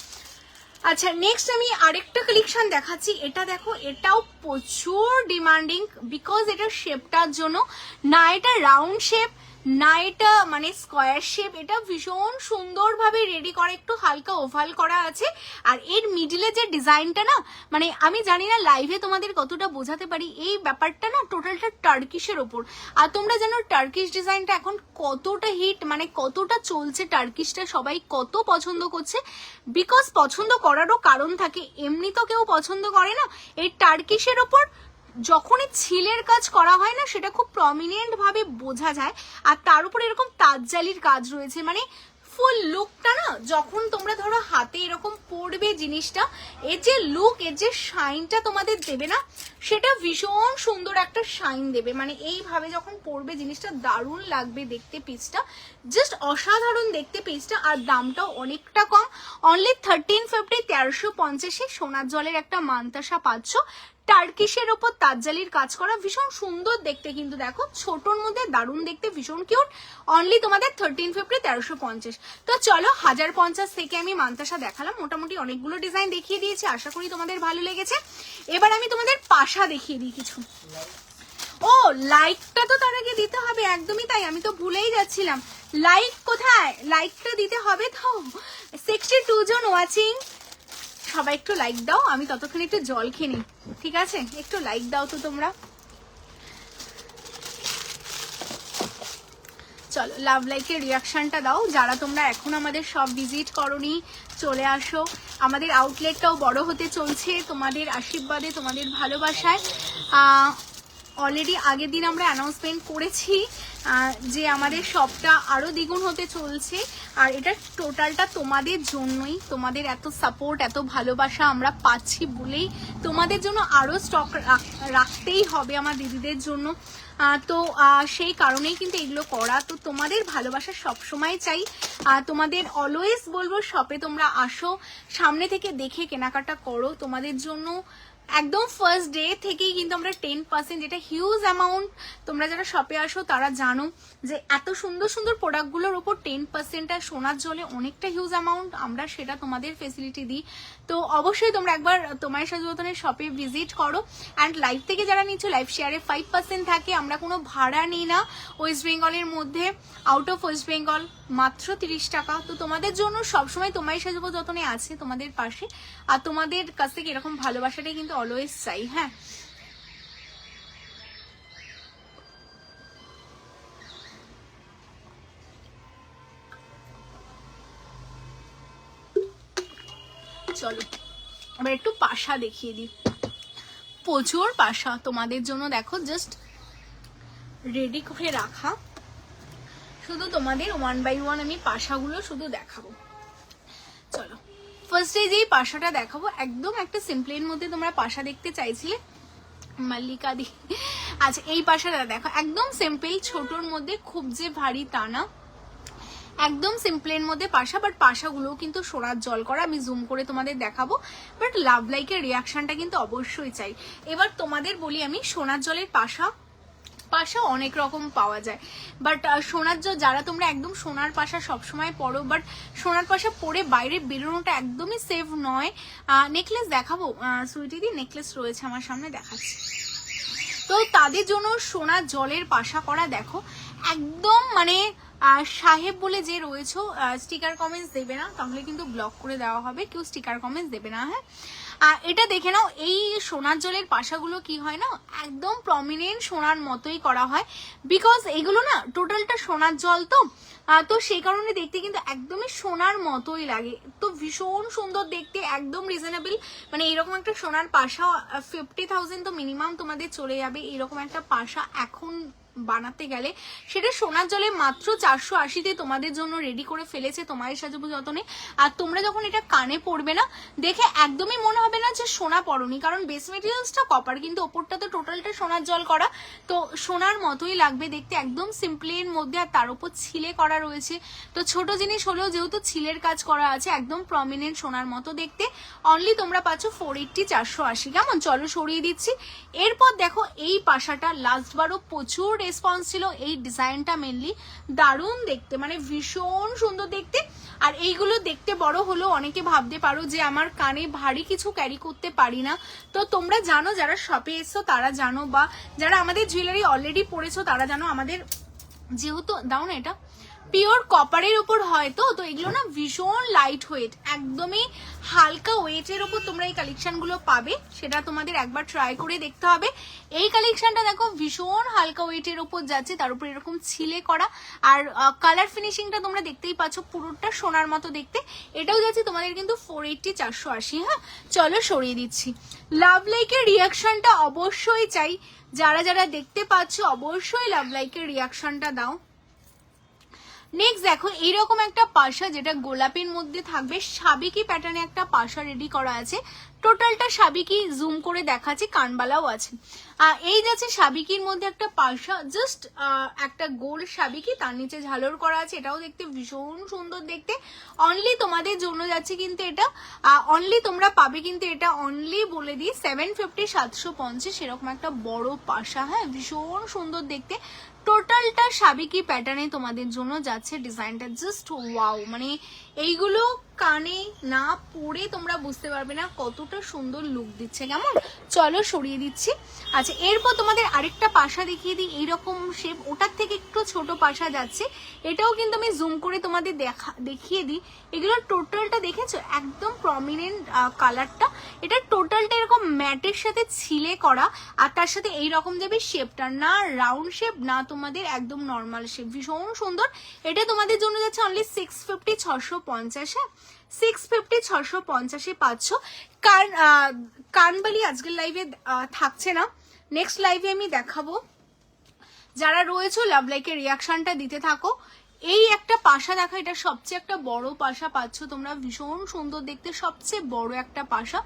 আচ্ছা নেক্সট আমি আরেকটা কালেকশন দেখাচ্ছি। এটা দেখো, এটাও প্রচুর ডিমান্ডিং, বিকজ এটা শেপটার জন্য, না এটা রাউন্ড শেপ না এটা মানে স্কোয়ার শেপ। এটা ভীষণ সুন্দরভাবে রেডি করা, একটু হালকা ওভাল করা আছে। আর এর মিডিলে যে ডিজাইনটা না, মানে আমি জানি না লাইভে তোমাদের কতটা বোঝাতে পারি, এই ব্যাপারটা না টোটালটা টার্কিশের ওপর। আর তোমরা জানো টার্কিশ ডিজাইনটা এখন কতটা হিট, মানে কতটা চলছে, টার্কিশটা সবাই কত পছন্দ করছে। বিকজ পছন্দ করারও কারণ থাকে, এমনি তো কেউ পছন্দ করে না। এই টার্কিশের ওপর যখনই ছিলের কাজ করা হয় না, সেটা খুব প্রমিনেন্ট ভাবে বোঝা যায়। আর তার উপর এরকম তাঁতজালির কাজ রয়েছে, মানে ফুল লুকটা না, যখন তোমরা ধরো হাতে এরকম পরবে জিনিসটা, এর যে লুক, এর যে শাইনটা তোমাদের দেবে না, সেটা ভীষণ সুন্দর একটা শাইন দেবে। মানে এইভাবে যখন পরবে জিনিসটা দারুণ লাগবে দেখতে। পিসটা জাস্ট অসাধারণ দেখতে পিসটা। আর দামটাও অনেকটা কম, অনলি 1350, 1350 সোনার জলের একটা মান্তাসা পাচ্ছ। টার্কিশের ওপর তাঁতজালির কাজ করা, ভীষণ সুন্দর দেখতে কিন্তু। দেখো ছোটর মধ্যে দারুণ দেখতে, ভীষণ কিউট। অনলি তোমাদের 1350, 1350। তো চলো 1050 থেকে আমি মান্তাসা দেখালাম, মোটামুটি অনেকগুলো ডিজাইন দেখিয়ে দিয়েছি, আশা করি তোমাদের ভালো লেগেছে। এবার আমি তোমাদের পাশা দেখিয়ে দিই কিছু। ও লাইকটা তো তার আগে দিতে হবে, একদমই তাই, আমি তো ভুলেই যাচ্ছিলাম। লাইক কোথায়? লাইকটা দিতে হবে তো। 62 জন ওয়াচিং, সবাই একটু লাইক দাও। আমি ততক্ষণ একটু জল খেয়ে নিই, ঠিক আছে? একটু লাইক দাও তো তোমরা। চলো লাভ লাইকের রিয়াকশনটা দাও। যারা তোমরা এখন আমাদের সব ভিজিট করোনি চলে আসো, আমাদের আউটলেটটাও বড় হতে চলছে তোমাদের আশীর্বাদে, তোমাদের ভালোবাসায়। অলরেডি আগের দিন আমরা অ্যানাউন্সমেন্ট করেছি যে আমাদের শপটা আরও দ্বিগুণ হতে চলছে, আর এটা টোটালটা তোমাদের জন্যই। তোমাদের এত সাপোর্ট, এত ভালোবাসা আমরা পাচ্ছি বলেই তোমাদের জন্য আরও স্টক রাখতেই হবে আমার দিদিদের জন্য। তো সেই কারণেই কিন্তু এগুলো করা। তো তোমাদের ভালোবাসা সবসময় চাই। তোমাদের অলওয়েজ বলবো শপে তোমরা আসো, সামনে থেকে দেখে কেনাকাটা করো। তোমাদের জন্য একদম ফার্স্ট ডে থেকেই কিন্তু আমরা 10%, যেটা হিউজ অ্যামাউন্ট, তোমরা যারা শপে আসো তারা জানো যে এত সুন্দর সুন্দর প্রোডাক্টগুলোর ওপর 10% আর সোনার জলে অনেকটা হিউজ অ্যামাউন্ট, আমরা সেটা তোমাদের ফেসিলিটি দিই। তো অবশ্যই তোমরা একবার তোমার সাজুতনের শপে ভিজিট করো। অ্যান্ড লাইভ থেকে যারা নিচ্ছ, লাইভ শেয়ারে 5% থাকে, আমরা কোনো ভাড়া নিই না ওয়েস্ট বেঙ্গলের মধ্যে। আউট অফ ওয়েস্ট বেঙ্গল মাত্র 30 টাকা। তো তোমাদের জন্য সবসময় তোমার সাজুবো যতনে আছে তোমাদের পাশে, আর তোমাদের কাছ থেকে এরকম ভালোবাসাটাই কিন্তু অলওয়েজ চাই। হ্যাঁ, চলো এবার একটু পাশা দেখিয়ে দিই। প্রচুর পাশা তোমাদের জন্য, দেখো জাস্ট রেডি করে রাখা। শুধু তোমাদের 1 by 1 আমি পাশাগুলো শুধু দেখাবো। চলো ফার্স্টে যেই পাশাটা দেখাবো, একদম একটা সিম্পলের মধ্যে তোমরা পাশা দেখতে চাইছিলে, মাল্লিকা দি। আচ্ছা এই পাশাটা দেখো, একদম সিম্পল, ছোটর মধ্যে, খুব যে ভারী তা না, একদম সিম্পলের মধ্যে পাশা। বাট পাশাগুলো কিন্তু সোনার জল করা, আমি জুম করে তোমাদের দেখাবো। বাট লাভ লাইকের রিয়াকশনটা কিন্তু অবশ্যই চাই। এবার তোমাদের বলি আমি, সোনার জলের পাশা অনেক রকম পাওয়া যায়, বাট সোনার জল যারা তোমরা একদম সোনার পাশা সবসময় পরো, বাট সোনার পাশা পরে বাইরে বেরোনোটা একদমই সেফ নয়। নেকলেস দেখাবো সুইটিদি, নেকলেস রয়েছে আমার সামনে, দেখাচ্ছি। তো তাদের জন্য সোনার জলের পাশা করা দেখো, একদম মানে সাহেব বলে যে রয়েছে, স্টিকার কমেন্টস দেবে না, তাহলে কিন্তু ব্লক করে দেওয়া হবে, কেউ স্টিকার কমেন্টস দেবে না। হ্যাঁ, এটা দেখে নাও, এই সোনার জলের পাশাগুলো কি হয় না, একদম প্রমিনেন্ট সোনার মতোই করা হয়, বিকজ এগুলো না টোটালটা সোনার জল। তো সেই কারণে দেখতে কিন্তু একদমই সোনার মতোই লাগে। তো ভীষণ সুন্দর দেখতে, একদম রিজনেবল। মানে এরকম একটা সোনার পাশা 50,000 তো মিনিমাম তোমাদের চলে যাবে। এরকম একটা পাশা এখন বানাতে গেলে সেটা সোনার জলে মাত্র 480-তে তোমাদের জন্য রেডি করে ফেলেছে তোমাদের সাজুবো যতনে। আর তোমরা যখন এটা কানে পড়বে না, দেখে একদমই মনে হবে না যে সোনা পড়নি, কারণ বেস মেটেরিয়ালসটা কপার, কিন্তু ওপরটা তো টোটালটা সোনার জল করা, তো সোনার মতোই লাগবে দেখতে, একদম সিম্পলের মধ্যে। আর তার উপর ছিলে করা রয়েছে, তো ছোট জিনিস হলেও যেহেতু ছিলের কাজ করা আছে, একদম প্রমিনেন্ট সোনার মতো দেখতে। অনলি তোমরা পাচ্ছ 480, 480। কেমন, চলো সরিয়ে দিচ্ছি। এরপর দেখো এই পাশাটা লাস্টবারও প্রচুর রেসপন্স ছিল, এই ডিজাইনটা মেনলি দারুণ দেখতে, মানে ভীষণ সুন্দর দেখতে। আর এইগুলো দেখতে বড় হলেও অনেকে ভাবতে পারো যে আমার কানে ভারী কিছু ক্যারি করতে পারি না। তো তোমরা জানো, যারা শপে এসছো তারা জানো, বা যারা আমাদের জুয়েলারি অলরেডি পরেছো তারা জানো, আমাদের যেহেতু দাও না এটা পিওর কপারের উপর হয়, তো এগুলো না ভীষণ লাইট ওয়েট, একদমই হালকা ওয়েটের উপর তোমরা এই কালেকশনগুলো পাবে। সেটা তোমাদের একবার ট্রাই করে দেখতে হবে। এই কালেকশনটা দেখো ভীষণ হালকা ওয়েটের উপর যাচ্ছে, তার উপর এরকম ছিলে করা, আর কালার ফিনিশিংটা তোমরা দেখতেই পাচ্ছ, পুরোটা সোনার মতো দেখতে। এটাও যাচ্ছে তোমাদের কিন্তু 480, 480। হ্যাঁ, চলো সরিয়ে দিচ্ছি। লাভ লাইকের রিয়াকশনটা অবশ্যই চাই, যারা যারা দেখতে পাচ্ছ অবশ্যই লাভ লাইকের রিয়াকশনটা দাও। নেক্সট দেখো এইরকম একটা পাশা, যেটা গোলাপের মধ্যে থাকবে, সাবিকি প্যাটার্নে একটা পাশা রেডি করা আছে। টোটালটা সাবিকি, জুম করে দেখাচ্ছি, কানবালাও আছে। এই যাচ্ছে সাবিকির মধ্যে একটা পাশা, জাস্ট একটা গোল সাবিকি, তার নিচে ঝালর করা আছে, এটাও দেখতে ভীষণ সুন্দর দেখতে। অনলি তোমাদের জন্য যাচ্ছে কিন্তু এটা, অনলি তোমরা পাবে কিন্তু এটা অনলি বলে দিই 750, 750 এরকম একটা বড় পাশা। হ্যাঁ, ভীষণ সুন্দর দেখতে, টোটালটা সাবিকি প্যাটার্নে তোমাদের জন্য যাচ্ছে। ডিজাইনটা জাস্ট ওয়াও, মানে এইগুলো কানে না পরে তোমরা বুঝতে পারবে না কতটা সুন্দর লুক দিচ্ছে। কেমন, চলো সরিয়ে দিচ্ছি। আচ্ছা, এরপর তোমাদের আরেকটা পাশা দেখিয়ে দিই, এইরকম শেপ, ওটার থেকে একটু ছোট পাশা যাচ্ছে। এটাও কিন্তু আমি জুম করে তোমাদের দেখিয়ে দিই। এগুলোর টোটালটা দেখেছো, একদম প্রমিনেন্ট কালারটা। এটা টোটালটা এরকম ম্যাটের সাথে ছিলে করা, আর তার সাথে এইরকম যাবে শেপটা, না রাউন্ড শেপ না তোমাদের একদম নর্মাল শেপ, ভীষণ সুন্দর। এটা তোমাদের জন্য যাচ্ছে অনলি 650, 650। হ্যাঁ, 650, 650 পাচ্ছ। কানবালি আজকের লাইভে থাকছে না, নেক্সট লাইভে আমি দেখাবো। যারা রয়েছে লাভ লাইকের রিয়াকশনটা দিতে থাকো। এই একটা পাশা দেখো, এটা সবচেয়ে একটা বড় পাশা পাচ্ছ তোমরা, ভীষণ সুন্দর দেখতে, সবচেয়ে বড় একটা পাশা,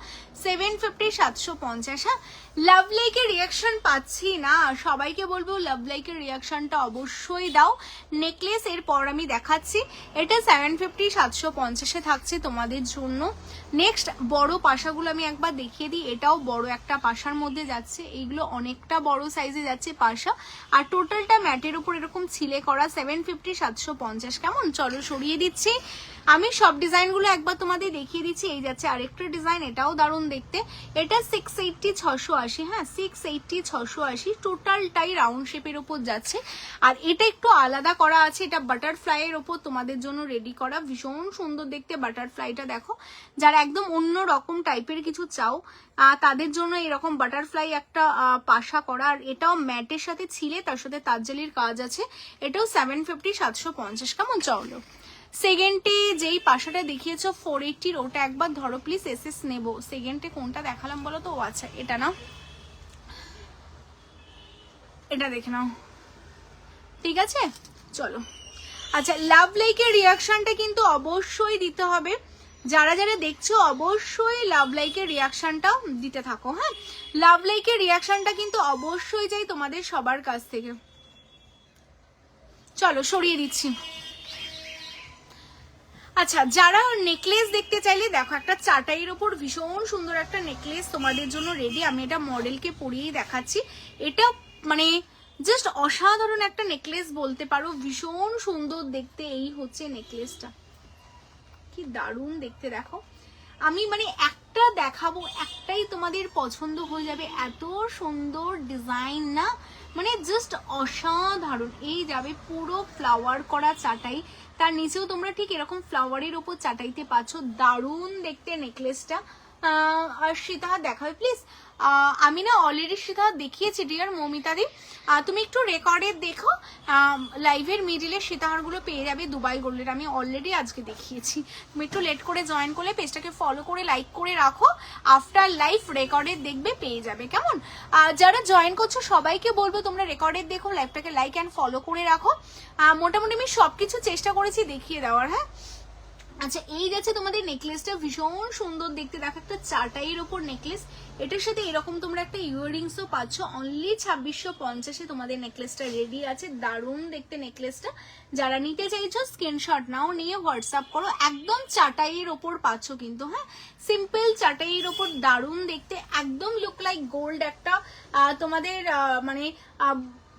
750, 750। হ্যাঁ, লাভ লাইকের রিয়াকশন পাচ্ছি না, সবাইকে বলবো লাভ লাইকের রিয়াকশনটা অবশ্যই দাও। নেকলেস এরপর আমি দেখাচ্ছি, এটা 750, 750 থাকছে তোমাদের জন্য। নেক্সট বড় পাশাগুলো আমি একবার দেখিয়ে দিই, এটাও বড় একটা পাশার মধ্যে যাচ্ছে, এইগুলো অনেকটা বড় সাইজে যাচ্ছে পাশা, আর টোটালটা ম্যাটের উপর এরকম ছিলে করা, 750, 750। কেমন, চলো সরিয়ে দিচ্ছি। আমি সব ডিজাইনগুলো একবার তোমাদের দেখিয়ে দিচ্ছি। এই যাচ্ছে আরেকটা ডিজাইন, এটাও দারুণ দেখতে, এটা 680, 680। হ্যাঁ, 680, 680, টোটালটাই রাউন্ড শেপের উপর যাচ্ছে। আর এটা একটু আলাদা করা আছে, এটা বাটারফ্লাই এর উপর তোমাদের জন্য রেডি করা, ভীষণ সুন্দর দেখতে বাটারফ্লাইটা দেখো। যারা একদম অন্য রকম টাইপের কিছু চাও তাদের জন্য এরকম বাটারফ্লাই একটা পাশা করা, আর এটাও ম্যাটের সাথে ছিলে, তার সাথে তাজজালির কাজ আছে, এটাও 750, 750। কেমন, চলো সেকেন্ডে যেই পাশাটা দেখিয়েছো 480, ওটা একবার ধরো প্লিজ, এসএস নেব। সেকেন্ডে কোনটা দেখালাম বলো তো? আচ্ছা, এটা না, এটা দেখে নাও, ঠিক আছে চলো। আচ্ছা, লাভ লাইকের রিয়াকশনটা কিন্তু অবশ্যই দিতে হবে, যারা যারা দেখছো অবশ্যই লাভ লাইকের রিয়াকশনটা দিতে থাকো। হ্যাঁ, লাভ লাইকের রিয়াকশনটা কিন্তু অবশ্যই চাই তোমাদের সবার কাছ থেকে। চলো সরিয়ে দিচ্ছি। আচ্ছা, যারা নেকলেস দেখতে চাইলে দেখো, একটা চাটাইয়ের ওপর ভীষণ সুন্দর একটা নেকলেস তোমাদের জন্য রেডি। আমি এটা মডেলকে পরিয়েই দেখাচ্ছি, এটা মানে জাস্ট অসাধারণ একটা নেকলেস বলতে পারো, ভীষণ সুন্দর দেখতে। এই হচ্ছে নেকলেসটা, কি দারুণ দেখতে দেখো। আমি মানে একটা দেখাবো, একটাই তোমাদের পছন্দ হয়ে যাবে, এত সুন্দর ডিজাইন না, মানে জাস্ট অসাধারণ। এই যাবে পুরো ফ্লাওয়ার করা চাটাই, তার নিচেও তোমরা ঠিক এরকম ফ্লাওয়ারের ওপর চাটাইতে পাচ্ছ, দারুণ দেখতে নেকলেসটা। আর সীতাহার দেখাবে প্লিজ। আমি না অলরেডি সীতাহার দেখিয়েছি ডিয়ার মৌমিতা দি, তুমি একটু রেকর্ডের দেখো, লাইভের মিডিলে সীতাহারগুলো পেয়ে যাবে দুবাই গোল্ডের, আমি অলরেডি আজকে দেখিয়েছি। তুমি একটু লেট করে জয়েন করলে পেজটাকে ফলো করে লাইক করে রাখো, আফটার লাইভ রেকর্ডের দেখবে পেয়ে যাবে। কেমন, যারা জয়েন করছো সবাইকে বলবো তোমরা রেকর্ডের দেখো, লাইভটাকে লাইক অ্যান্ড ফলো করে রাখো। মোটামুটি আমি সবকিছু চেষ্টা করেছি দেখিয়ে দেওয়ার। হ্যাঁ, আচ্ছা, এই যাচ্ছে তোমাদের নেকলেসটা, ভীষণ সুন্দর দেখতে দেখো, একটা চাটাইয়ের ওপর নেকলেস, এটার সাথে এরকম তোমরা একটা ইয়াররিংসও পাচ্ছ, অনলি 2650 তোমাদের নেকলেসটা রেডি আছে, দারুণ দেখতে নেকলেসটা। যারা নিতে চাইছো স্ক্রিনশট নাও, নিয়ে হোয়াটসঅ্যাপ করো, একদম চাটাইয়ের ওপর পাচ্ছ কিন্তু। হ্যাঁ, সিম্পল চাটাইয়ের ওপর দারুণ দেখতে, একদম লুক লাইক গোল্ড একটা তোমাদের মানে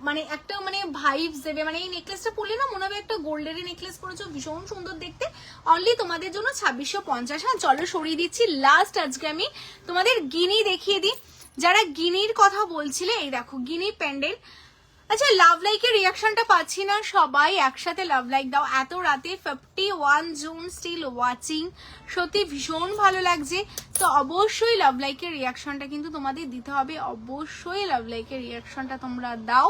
মানে একটা মানে ভাইবস দেবে, মানে এই নেকলেসটা পরলে না মনে হবে একটা গোল্ডের নেকলেস পরেছো, ভীষণ সুন্দর দেখতে, অনলি তোমাদের জন্য 2650। হ্যাঁ, চলো সরিয়ে দিচ্ছি। লাস্ট আজকে আমি তোমাদের গিনি দেখিয়ে দিই, যারা গিনির কথা বলছিলে, এই দেখো গিনি প্যান্ডেল। আচ্ছা, লাভ লাইকের রিয়াকশনটা পাচ্ছি না, সবাই একসাথে লাভ লাইক দাও। এত রাতে 51 জন স্টিল ওয়াচিং, সত্যি ভীষণ ভালো লাগছে। তো অবশ্যই লাভ লাইকের রিয়াকশনটা কিন্তু তোমাদের দিতে হবে, অবশ্যই লাভ লাইকের রিয়াকশনটা তোমরা দাও,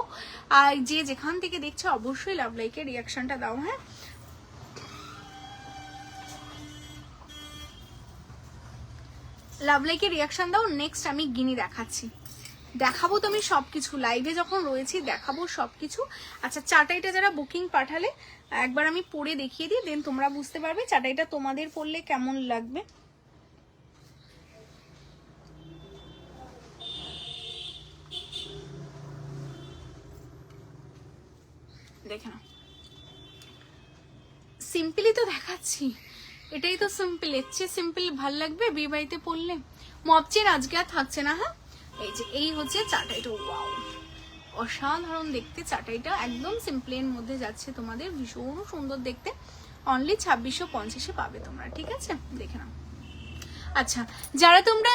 আর যে যেখান থেকে দেখছো অবশ্যই লাভ লাইকের রিয়াকশনটা দাও। হ্যাঁ, লাভ লাইকের রিয়াকশন দাও। নেক্সট আমি গিনি দেখাবো তো, আমি সবকিছু লাইভে যখন রয়েছি দেখাবো সবকিছু। আচ্ছা, চাটাইটা যারা বুকিং পাঠালে একবার আমি পরে দেখিয়ে দিই, দেন তোমরা বুঝতে পারবে চাটাইটা তোমাদের পরলে কেমন লাগবে। দেখে না, সিম্পলি তো দেখাচ্ছি, এটাই তো সিম্পল, এর চেয়ে সিম্পল ভাল লাগবে বিয়ে বাড়িতে পরলে। মপচেন আজকে আর থাকছে না। হ্যাঁ, এই যে এই হচ্ছে চাটাইটা, ওয়াও অসাধারণ দেখতে চাটাইটা, একদম সিম্পলের মধ্যে যাচ্ছে তোমাদের, ভীষণ সুন্দর দেখতে। অনলি 2650 পাবে তোমরা, ঠিক আছে? দেখে নাও। আচ্ছা, যারা তোমরা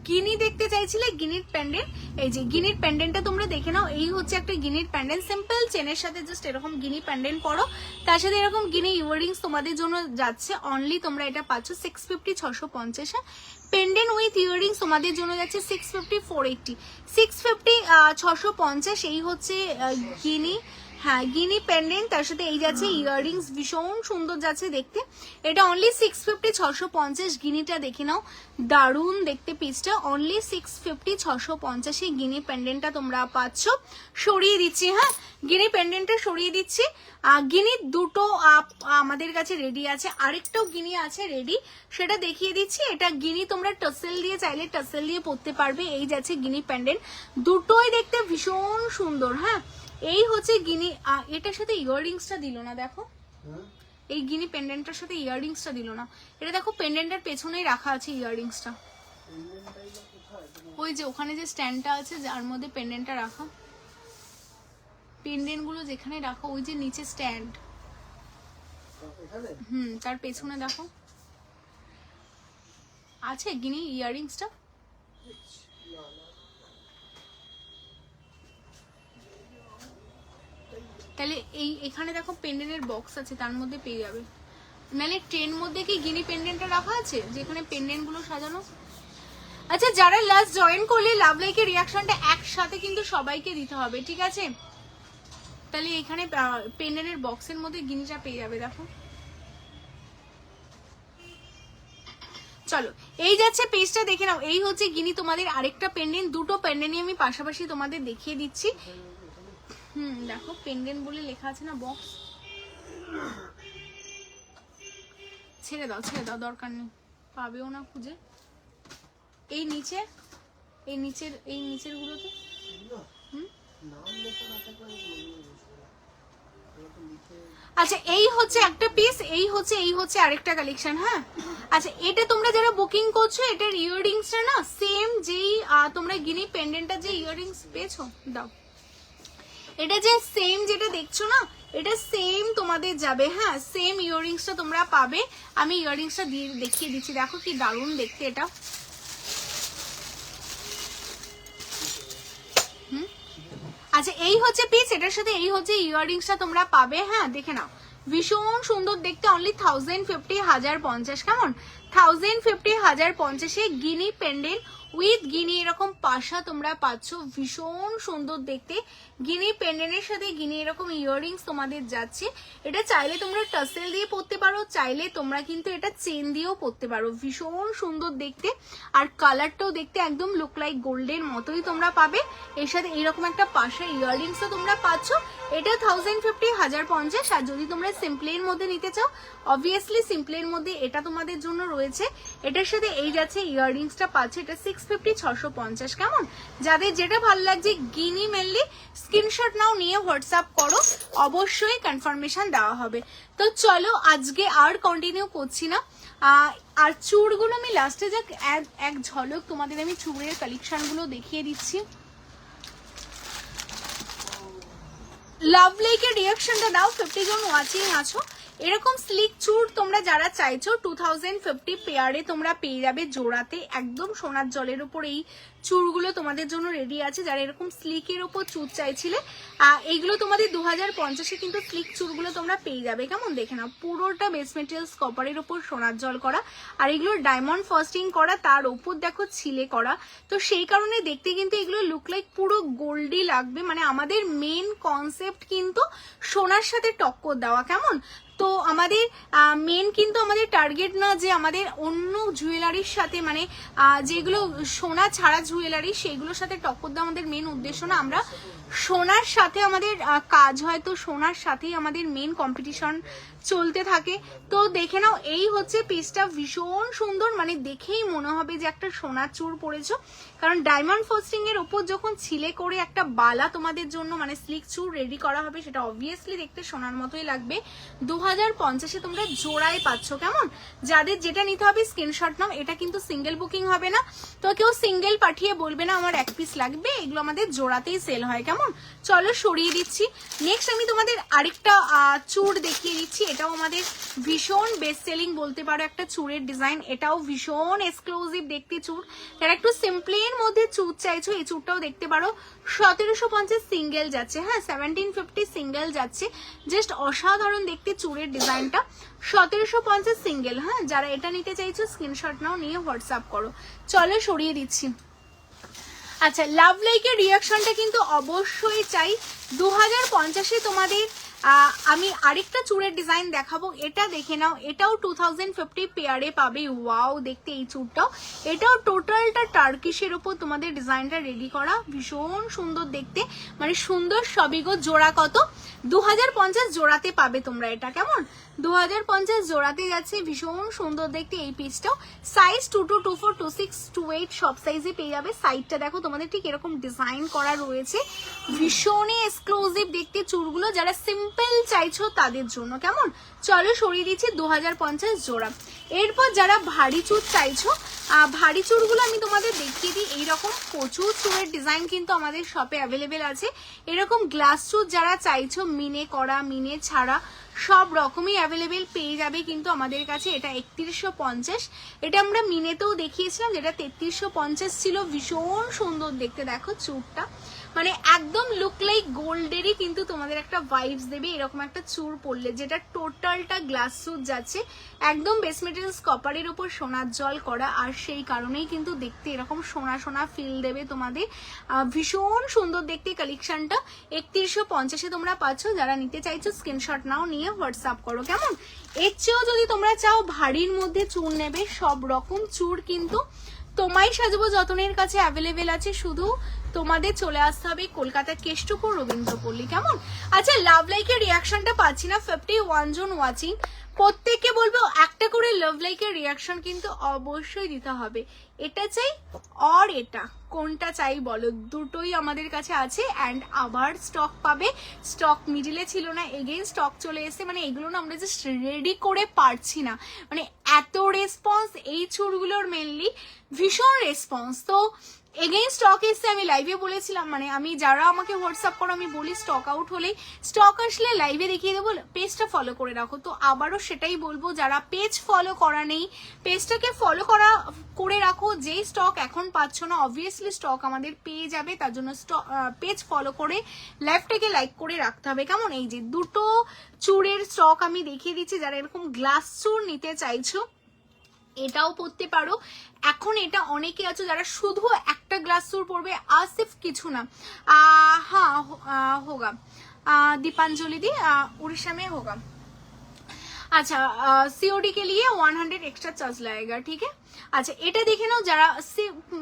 গিনি দেখতে চাইছিলে, গিনির প্যান্ডেন্ট, এই যে গিনির প্যান্ডেন্টটা তোমরা দেখে নাও। এই হচ্ছে একটা গিনির প্যান্ডেন্ট, সিম্পল চেনের সাথে জাস্ট এরকম গিনি প্যান্ডেন্ট পরো, তার সাথে এরকম গিনি ইয়াররিংস তোমাদের জন্য যাচ্ছে। অনলি তোমরা এটা পাচ্ছ 650 650। পেন্ডেন্ট উইথ ইয়াররিংস তোমাদের জন্য যাচ্ছে 650 480। 650 650 এই হচ্ছে গিনি, হ্যাঁ গিনি পেন্ডেন্ট, তার সাথে এই যাচ্ছে ইয়াররিংস, ভীষণ সুন্দর যাচ্ছে দেখতে। এটা অনলি 650 650। গিনিটা দেখে নাও, দারুণ দেখতে পিসটা। অনলি 650 650 গিনি পেন্ডেন্টটা তোমরা পাচ্ছ। সরিয়ে দিচ্ছি, হ্যাঁ গিনি পেন্ডেন্টটা সরিয়ে দিচ্ছি। গিনি দুটো আমাদের কাছে রেডি আছে, আরেকটাও গিনি আছে রেডি, সেটা দেখিয়ে দিচ্ছি। এটা গিনি তোমরা টাসেল দিয়ে চাইলে টাসেল দিয়ে পরতে পারবে। এই যাচ্ছে গিনি পেন্ডেন্ট, দুটোই দেখতে ভীষণ সুন্দর। হ্যাঁ এই হচ্ছে গিনি, এটার সাথে ইয়াররিংসটা দিল না, দেখো এই গিনি পেন্ডেন্টটার সাথে ইয়াররিংসটা দিল না। এটা দেখো পেন্ডেন্টের পেছনেই রাখা আছে ইয়াররিংসটা, ওই যে ওখানে যে স্ট্যান্ডটা আছে যার মধ্যে পেন্ডেন্টটা রাখা, পেন্ডেন্ট গুলো যেখানে রাখো ওই যে নিচে স্ট্যান্ড, তার পেছনে দেখো আছে গিনি ইয়াররিংসটা। তাহলে এখানে দেখো পেন্ডেন্টের বক্স আছে, তার মধ্যে পেয়ে যাবে। নাহলে ট্রেন মধ্যে কি গিনি পেন্ডেন্টটা রাখা আছে যেখানে পেন্ডেন্ট গুলো সাজানো। আচ্ছা, যারা লাস্ট জয়েন করলে লাভ লাইকের রিয়াকশনটা একসাথে কিন্তু সবাইকে দিতে হবে, ঠিক আছে? তাহলে এখানে পেন্ডেন্টের বক্সের মধ্যে গিনিটা পেয়ে যাবে, দেখো। চলো এই যাচ্ছে পেজটা দেখে নাও। এই হচ্ছে গিনি তোমাদের আরেকটা পেন্ডেন্ট, দুটো পেন্ডেন্টই আমি পাশাপাশি তোমাদের দেখিয়ে দিচ্ছি। দেখো পেন্ডেন্ট বলে লেখা আছে না বক্স, ছেড়ে দাও ছেড়ে দাও, দরকার নেই, পাবেও না খুঁজে। এই নিচে, এই নিচের গুলোতে আচ্ছা এই হচ্ছে একটা পিস, এই হচ্ছে আরেকটা কালেকশন। হ্যাঁ আচ্ছা, এটা তোমরা যারা বুকিং করছো এটার ইয়াররিংসটা না সেম যেই তোমরা গিনি পেন্ডেন্টটা যে ইয়াররিংস পেয়েছো, দাও এটা যে সেম যেটা দেখছো না, এটা সেম তোমাদের যাবে। হ্যাঁ সেম ইয়াররিংসটা তোমরা পাবে। আমি ইয়াররিংসটা দিয়ে দেখিয়ে দিচ্ছি, দেখো কি দারুণ দেখতে এটা। আচ্ছা এই হচ্ছে পিস, এটার সাথে এই হচ্ছে ইয়াররিংসটা তোমরা পাবে। হ্যাঁ দেখে নাও, ভীষণ সুন্দর দেখতে। অনলি 1050 1050, কেমন 1050 1050 গিনি পেন্ডেন্ট উইথ গিনি এরকম পাশা তোমরা পাচ্ছ, ভীষণ সুন্দর দেখতে। গিনি পেন্ডেন্টের সাথে গিনি এরকম ইয়াররিংস তোমাদের যাচ্ছে। এটা চাইলে তোমরা টাসেল দিয়ে পরতে পারো, চাইলে তোমরা কিন্তু এটা চেন দিয়েও পরতে পারো, ভীষণ সুন্দর দেখতে। আর কালারটাও দেখতে একদম লুক লাইক গোল্ডের মতোই তোমরা পাবে। এর সাথে এরকম একটা পাশা ইয়াররিংসও তোমরা পাচ্ছ। এটা 1050 1050। আর যদি তোমরা সিম্পলের মধ্যে নিতে চাও, অবভিয়াসলি সিম্পলের মধ্যে এটা তোমাদের জন্য রয়েছে। এটার সাথে এই যাচ্ছে ইয়াররিংসটা পাচ্ছে, এটা 650 650, কেমন? যাদের যেটা ভালো লাগছে গিনি মেনলি স্ক্রিনশট নাও, নিয়ে হোয়াটসঅ্যাপ করো, অবশ্যই কনফার্মেশন দেওয়া হবে। তো চলো আজকে আর কন্টিনিউ করছি না। আর চুড়গুলো আমি লাস্টে যাক এক ঝলক তোমাদের আমি চুড়ের কালেকশন গুলো দেখিয়ে দিচ্ছি। লাভ লাইকের রিয়াকশনটা দাও, 50 জন ওয়াচিং আছো। এরকম স্লিক চুড় তোমরা যারা চাইছো 2050 পেয়ারে তোমরা পেয়ে যাবে জোড়াতে, একদম সোনার জলের উপর এই চুড়গুলো তোমাদের জন্য রেডি আছে। যারা এরকম স্লিকের উপর চুড় চাইছিলে, এইগুলো তোমাদের 2050 কিন্তু স্লিক চুড়গুলো তোমরা পেয়ে যাবে, কেমন? দেখে নাও, পুরোটা বেস মেটেরিয়ালস কপারের উপর সোনার জল করা, আর এগুলো ডায়মন্ড ফাস্টিং করা, তার উপর দেখো ছিলে করা। তো সেই কারণে দেখতে কিন্তু এগুলো লুক লাইক পুরো গোল্ডই লাগবে। মানে আমাদের মেন কনসেপ্ট কিন্তু সোনার সাথে টক্কর দেওয়া, কেমন? তো আমাদের মেন কিন্তু আমাদের টার্গেট না যে আমাদের অন্য জুয়েলারির সাথে, মানে যেগুলো সোনা ছাড়া জুয়েলারি সেগুলোর সাথে টক্কর দেওয়া আমাদের মেন উদ্দেশ্য না। আমরা সোনার সাথে আমাদের কাজ হয়, তো সোনার সাথেই আমাদের মেন কম্পিটিশন চলতে থাকে। তো দেখে নাও, এই হচ্ছে পিসটা, ভীষণ সুন্দর, মানে দেখেই মনে হবে যে একটা সোনার চুড় পরেছো। কারণ ডায়মন্ড ফস্টিং এর উপর যখন ছিলে করে একটা বালা তোমাদের জন্য মানে স্লিক চুড় রেডি করা হবে, সেটা অবভিয়াসলি দেখতে সোনার মতোই লাগবে। 2050-এ তোমরা জোড়ায় পাচ্ছ। কেমন, যাদের যেটা নিতে হবে স্ক্রিনশট নাও। এটা কিন্তু সিঙ্গেল বুকিং হবে না, তো কেউ সিঙ্গেল পাঠিয়ে বলবে না আমার 1 পিস লাগবে, এগুলো আমাদের জোড়াতেই সেল হয়। কেমন, চলো সরিয়ে দিচ্ছি। নেক্সট আমি তোমাদের আরেকটা চূড় দেখিয়ে দিচ্ছি। এটাও আমাদের ভীষণ বেস্ট সেলিং বলতে পারো একটা চূড়ের ডিজাইন। এটাও ভীষণ এক্সক্লুসিভ দেখতে চূড়। যারা একটু সিম্পলের মধ্যে চূড় চাইছো এই চূড়টাও দেখতে পারো। 1750 সিঙ্গেল যাচ্ছে, হ্যাঁ 1750 সিঙ্গেল যাচ্ছে। জাস্ট অসাধারণ দেখতে চূড়ের ডিজাইনটা। 1750 সিঙ্গেল, হ্যাঁ যারা এটা নিতে চাইছো স্ক্রিনশট নাও, নিয়ে হোয়াটসঅ্যাপ করো। চলো সরিয়ে দিচ্ছি। আচ্ছা, লাভ লাইকের রিয়াকশনটা কিন্তু অবশ্যই চাই। 2050-এ তোমাদের আমি আরেকটা চূড়ের ডিজাইন দেখাবো, এটা দেখে নাও। এটাও 2050 পেয়ারে পাবে। ওয়াও দেখতে এই চূড়টাও, এটাও টোটালটা টার্কিশের উপর তোমাদের ডিজাইনটা রেডি করা, ভীষণ সুন্দর দেখতে, মানে সুন্দর সবই গো। জোড়া কত? 2050 জোড়াতে পাবে তোমরা এটা। কেমন, 2050 জোড়াতে যাচ্ছে, ভীষণ সুন্দর দেখতে এই পিসটাও। সাইজ 22, 24, 26, 28 সব সাইজে পেয়ে যাবে। সাইডটা দেখো তোমাদের ঠিক এরকম ডিজাইন করা রয়েছে, ভীষণই এক্সক্লুসিভ দেখতে চূড়গুলো। যারা সিম্পল চাইছো তাদের জন্য। কেমন, চলো সরিয়ে দিচ্ছি 2050 জোড়া। এরপর যারা ভারী চূড় চাইছো, ভারী চূড়গুলো আমি তোমাদের দেখিয়ে দিই। এইরকম প্রচুর চূড়ের ডিজাইন কিন্তু আমাদের শপে অ্যাভেলেবেল আছে। এরকম গ্লাস চূড় যারা চাইছো, মিনে করা মিনে ছাড়া সব রকমই অ্যাভেলেবেল পেয়ে যাবে কিন্তু আমাদের কাছে। এটা 3150, এটা আমরা মিনেতেও দেখিয়েছিলাম, যেটা 3350 ছিল। ভীষণ সুন্দর দেখতে দেখো চূড়টা, মানে একদম লুক লাইক গোল্ডেরই কিন্তু তোমাদের একটা ভাইবস দেবে এরকম একটা চূড় পরলে, যেটা টোটালটা গ্লাস চূড় যাচ্ছে। একদম বেস মেটেরিয়ালস কপারের উপর সোনার জল করা, আর সেই কারণেই কিন্তু দেখতে এরকম সোনা সোনা ফিল দেবে তোমাদের। ভীষণ সুন্দর দেখতে কালেকশনটা। 3150-এ তোমরা পাচ্ছ। যারা নিতে চাইছো স্ক্রিনশট নাও, নিয়ে হোয়াটসঅ্যাপ করো। কেমন, এর চেয়েও যদি তোমরা চাও ভারীর মধ্যে চূড় নেবে, সব রকম চূড় কিন্তু তোমায় সাজাবো যতনের কাছে অ্যাভেলেবেল আছে। শুধু তোমাদের চলে আসতে হবে কলকাতা কেষ্টপুর রবীন্দ্রপল্লী। কেমন, আচ্ছা লাভ লাইকের রিয়াকশনটা পাচ্ছি না, 51 জন ওয়াচিং। প্রত্যেককে বলবো একটা করে লাভ লাইকের রিয়াকশন কিন্তু অবশ্যই দিতে হবে। এটা চাই আর এটা, কোনটা চাই বলো? দুটোই আমাদের কাছে আছে অ্যান্ড আবার স্টক পাবে। স্টক মিডিলে ছিল না, এগেইন স্টক চলে এসেছে। মানে এগুলো না আমরা জাস্ট রেডি করে পারছি না, মানে এত রেসপন্স এই চুড়গুলোর মেনলি, ভীষণ রেসপন্স। তো এগেইন স্টক এসছে, আমি লাইভে বলেছিলাম, মানে আমি যারা আমাকে হোয়াটসঅ্যাপ করো আমি বলি স্টক আউট হলেই, স্টক আসলে লাইভে দেখিয়ে দেবো, পেজটা ফলো করে রাখো। তো আবারও সেটাই বলবো, যারা পেজ ফলো করা নেই পেজটাকে ফলো করে রাখো। যেই স্টক এখন পাচ্ছ না অবভিয়াসলি স্টক আমাদের পেয়ে যাবে, তার জন্য পেজ ফলো করে লাইভটাকে লাইক করে রাখতে হবে। কেমন, এই যে দুটো চূড়ের স্টক আমি দেখিয়ে দিচ্ছি। যারা এরকম গ্লাস চূড় নিতে চাইছো এটাও পরতে পারো। এখন এটা অনেকে আছে যারা শুধু একটা গ্লাস চূড় পরবে, আসিফ কিছু না। হ্যাঁ হোগা, दीपांजलि दी उड़ीसा में होगा। अच्छा सीओडी के लिए 100 एक्स्ट्रा चार्ज लगेगा, ठीक है। আচ্ছা এটা দেখে নাও, যারা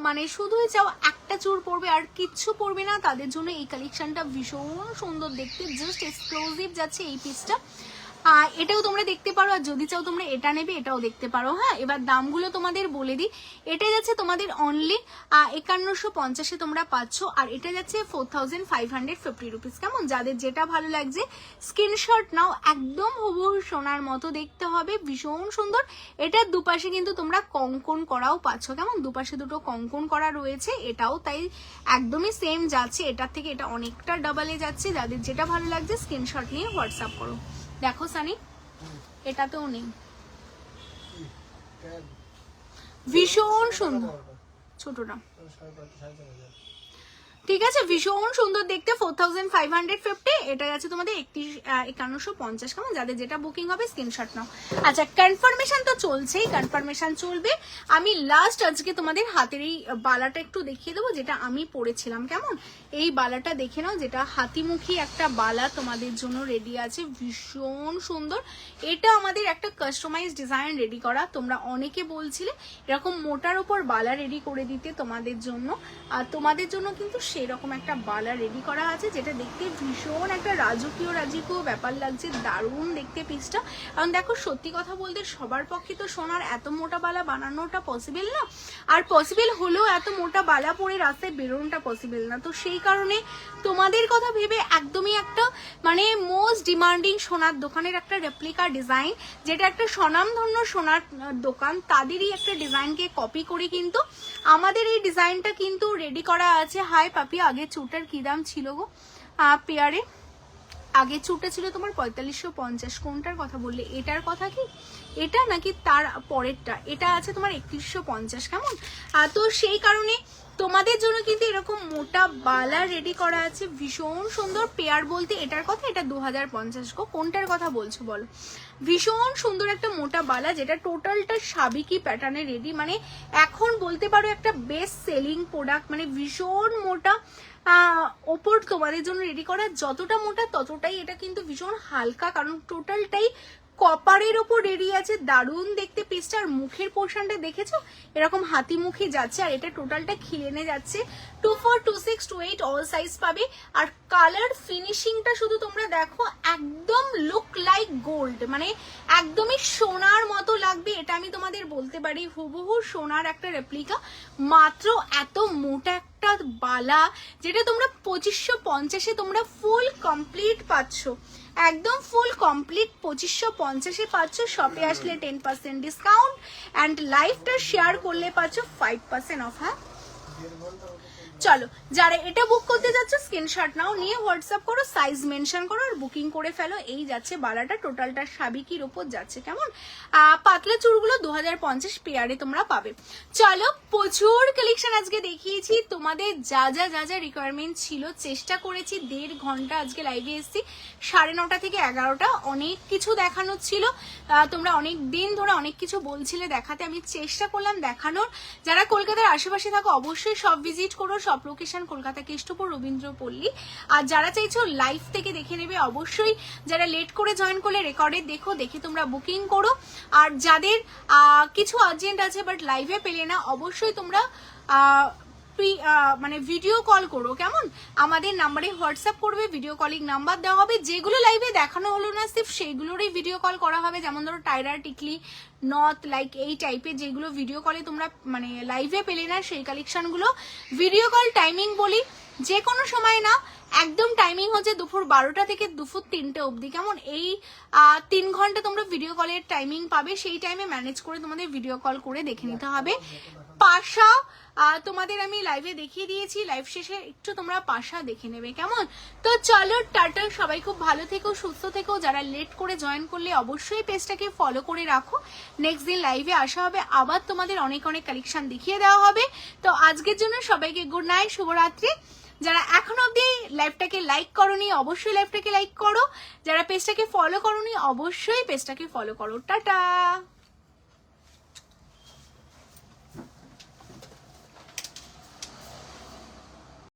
মানে শুধুই চাও একটা চূড় পরবে আর কিচ্ছু পরবে না, তাদের জন্য এই কালেকশনটা ভীষণ সুন্দর দেখতে, জাস্ট এক্সক্লুসিভ যাচ্ছে এই পিসটা। এটাও তোমরা দেখতে পারো, আর যদি চাও তোমরা এটা নেবে এটাও দেখতে পারো। হ্যাঁ, এবার দামগুলো তোমাদের বলে দিই। এটা যাচ্ছে তোমাদের অনলি 5150-এ তোমরা পাচ্ছ, আর এটা যাচ্ছে 4550 রুপিস। কেমন, যাদের যেটা ভালো লাগছে স্ক্রিনশট নাও। একদম হুবহু সোনার মতো দেখতে হবে, ভীষণ সুন্দর। এটার দুপাশে কিন্তু তোমরা কঙ্কন করাও পাচ্ছ। কেমন, দুপাশে দুটো কঙ্কন করা রয়েছে, এটাও তাই একদমই সেম যাচ্ছে। এটার থেকে এটা অনেকটা ডাবলে যাচ্ছে। যাদের যেটা ভালো লাগছে স্ক্রিনশট নিয়ে হোয়াটসঅ্যাপ করো। দেখো সানি, এটাতেও নেই, ভীষণ সুন্দর ছোটটা, ঠিক আছে, ভীষণ সুন্দর দেখতে। 4550, এটা যাচ্ছে তোমাদের 5150। কেমন, যাদের যেটা বুকিং হবে স্ক্রিনশট নাও। আচ্ছা কনফার্মেশন তো চলছেই, কনফার্মেশন চলবে। আমি লাস্ট আজকে তোমাদের হাতের এই বালাটা একটু দেখিয়ে দেবো, যেটা আমি পরেছিলাম। কেমন, এই বালাটা দেখে নাও, যেটা হাতিমুখী একটা বালা তোমাদের জন্য রেডি আছে, ভীষণ সুন্দর। এটা আমাদের একটা কাস্টমাইজ ডিজাইন রেডি করা। তোমরা অনেকে বলছিলে এরকম মোটার উপর বালা রেডি করে দিতে তোমাদের জন্য, আর তোমাদের জন্য কিন্তু সেরকম একটা বালা রেডি করা আছে, যেটা দেখতে ভীষণ একটা রাজকীয় ব্যাপার লাগছে। দারুণ দেখতে পিসটা। কারণ দেখো সত্যি কথা বলতে সবার পক্ষে তো সোনার এত মোটা বালা বানানোটা পসিবল না, আর পসিবল হলেও এত মোটা বালা পরে রাস্তায় বেরোনোটা পসিবল না। তো সেই কারণে তোমাদের কথা ভেবে একদমই একটা মানে মোস্ট ডিমান্ডিং সোনার দোকানের একটা রেপ্লিকা ডিজাইন, যেটা একটা স্বনামধন্য সোনার দোকান তাদেরই একটা ডিজাইনকে কপি করে কিন্তু আমাদের এই ডিজাইনটা কিন্তু রেডি করা আছে। হাই পাপি, আগে চুটার কি দাম ছিল গো পেয়ারে? আগে চুটা ছিল তোমার 4550। কোনটার কথা বললে? এটার কথা কি? এটা নাকি তার পরেরটা? এটা আছে তোমার 3150। কেমন? তো সেই কারণে তোমাদের জন্য কিন্তু এরকম মোটা বালা রেডি করা আছে, ভীষণ সুন্দর। পেয়ার বলতে এটার কথা, এটা 2050 গো। কোনটার কথা বলছো বলো? ভীষণ সুন্দর একটা মোটা বালা, যেটা টোটালটা সাবিকি প্যাটার্নে রেডি, মানে এখন বলতে পারো একটা বেস্ট সেলিং প্রোডাক্ট, মানে ভীষণ মোটা ওপর তোমাদের জন্য রেডি করা। যতটা মোটা ততটাই এটা কিন্তু ভীষণ হালকা, কারণ টোটালটাই কপারের ওপর রেডি আছে। দারুণ দেখতে পিসটা। আর মুখের পোর্শনটা দেখেছো এরকম হাতি মুখে যাচ্ছে, আর এটা টোটালটা খিলেনে যাচ্ছে। 24, 26, 28 অল সাইজ পাবে। আর কালার ফিনিশিংটা শুধু তোমরা দেখো, একদম লুক লাইক গোল্ড, মানে একদমই সোনার মতো লাগবে। এটা আমি তোমাদের বলতে পারি, হুবহু সোনার একটা রেপ্লিকা। মাত্র এত মোটা একটা বালা, যেটা তোমরা 2550-এ তোমরা ফুল কমপ্লিট পাচ্ছ, একদম ফুল কমপ্লিট 2550-এ পাচ্ছ। শপে আসলে 10% ডিসকাউন্ট, অ্যান্ড লাইভটা শেয়ার করলে পাচ্ছ 5% অফ। হ্যাঁ চলো, যারা এটা বুক করতে যাচ্ছ স্ক্রিনশট নাও, নিয়ে হোয়াটসঅ্যাপ করো, সাইজ মেনশন করো আর বুকিং করে ফেলো। এই যাচ্ছে বালাটা, টোটালটা সাবিকির উপর যাচ্ছে। কেমন? পাতলা চুড়গুলো 2050 পেয়ারে তোমরা পাবে। চলো, প্রচুর কালেকশন আজকে দেখিয়েছি, তোমাদের যা যা যা যা রিকোয়ারমেন্ট ছিল চেষ্টা করেছি। 1.5 ঘন্টা আজকে লাইভে এসেছি, 9:30 থেকে 11টা। অনেক কিছু দেখানোর ছিল, তোমরা অনেক দিন ধরে অনেক কিছু বলছিলে দেখাতে, আমি চেষ্টা করলাম দেখানোর। যারা কলকাতার আশেপাশে থাকো অবশ্যই সব ভিজিট করো, সব লোকেশন কলকাতা কেষ্টপুর, রবীন্দ্রপল্লী। আর যারা চাইছো লাইভ থেকে দেখে নেবে অবশ্যই, যারা লেট করে জয়েন করলে রেকর্ডে দেখো, দেখে তোমরা বুকিং করো। আর যাদের কিছু আর্জেন্ট আছে বাট লাইভে পেলে না, অবশ্যই তোমরা মানে ভিডিও কল করো। কেমন? আমাদের নাম্বারে হোয়াটসঅ্যাপ করবে, ভিডিও কলিং নাম্বার দেওয়া হবে। যেগুলো লাইভে দেখানো হলো না সির্ফ সেইগুলোরই ভিডিও কল করা হবে, যেমন ধরো টাইরা, টিকলি, নথ, লাইক এই টাইপের যেগুলো ভিডিও কলে তোমরা মানে লাইভে পেলে না, সেই কালেকশনগুলো ভিডিও কল টাইমিং বলি যে কোনো সময় না, একদম টাইমিং হচ্ছে দুপুর 12টা থেকে দুপুর 3টে অবধি। কেমন? এই 3 ঘন্টা তোমরা ভিডিও কলের টাইমিং পাবে, সেই টাইমে ম্যানেজ করে তোমাদের ভিডিও কল করে দেখে নিতে হবে। পাশা তোমাদের আমি লাইভে দেখিয়ে দিয়েছি, লাইভ শেষে একটু তোমরা পাশা দেখে নেবে। কেমন? তো চলো, টাটা, সবাই খুব ভালো থেকো, সুস্থ থেকো। যারা লেট করে জয়েন করলে অবশ্যই পেজটাকে ফলো করে রাখো, নেক্সট দিন লাইভে আসা হবে, আবার তোমাদের অনেক অনেক কালেকশন দেখিয়ে দেওয়া হবে। তো আজকের জন্য সবাইকে গুড নাইট, শুভরাত্রি। যারা এখন অব্দি লাইভটাকে লাইক করোনি অবশ্যই লাইভটাকে লাইক করো, যারা পেজটাকে ফলো করোনি অবশ্যই পেজটাকে ফলো করো। টাটা।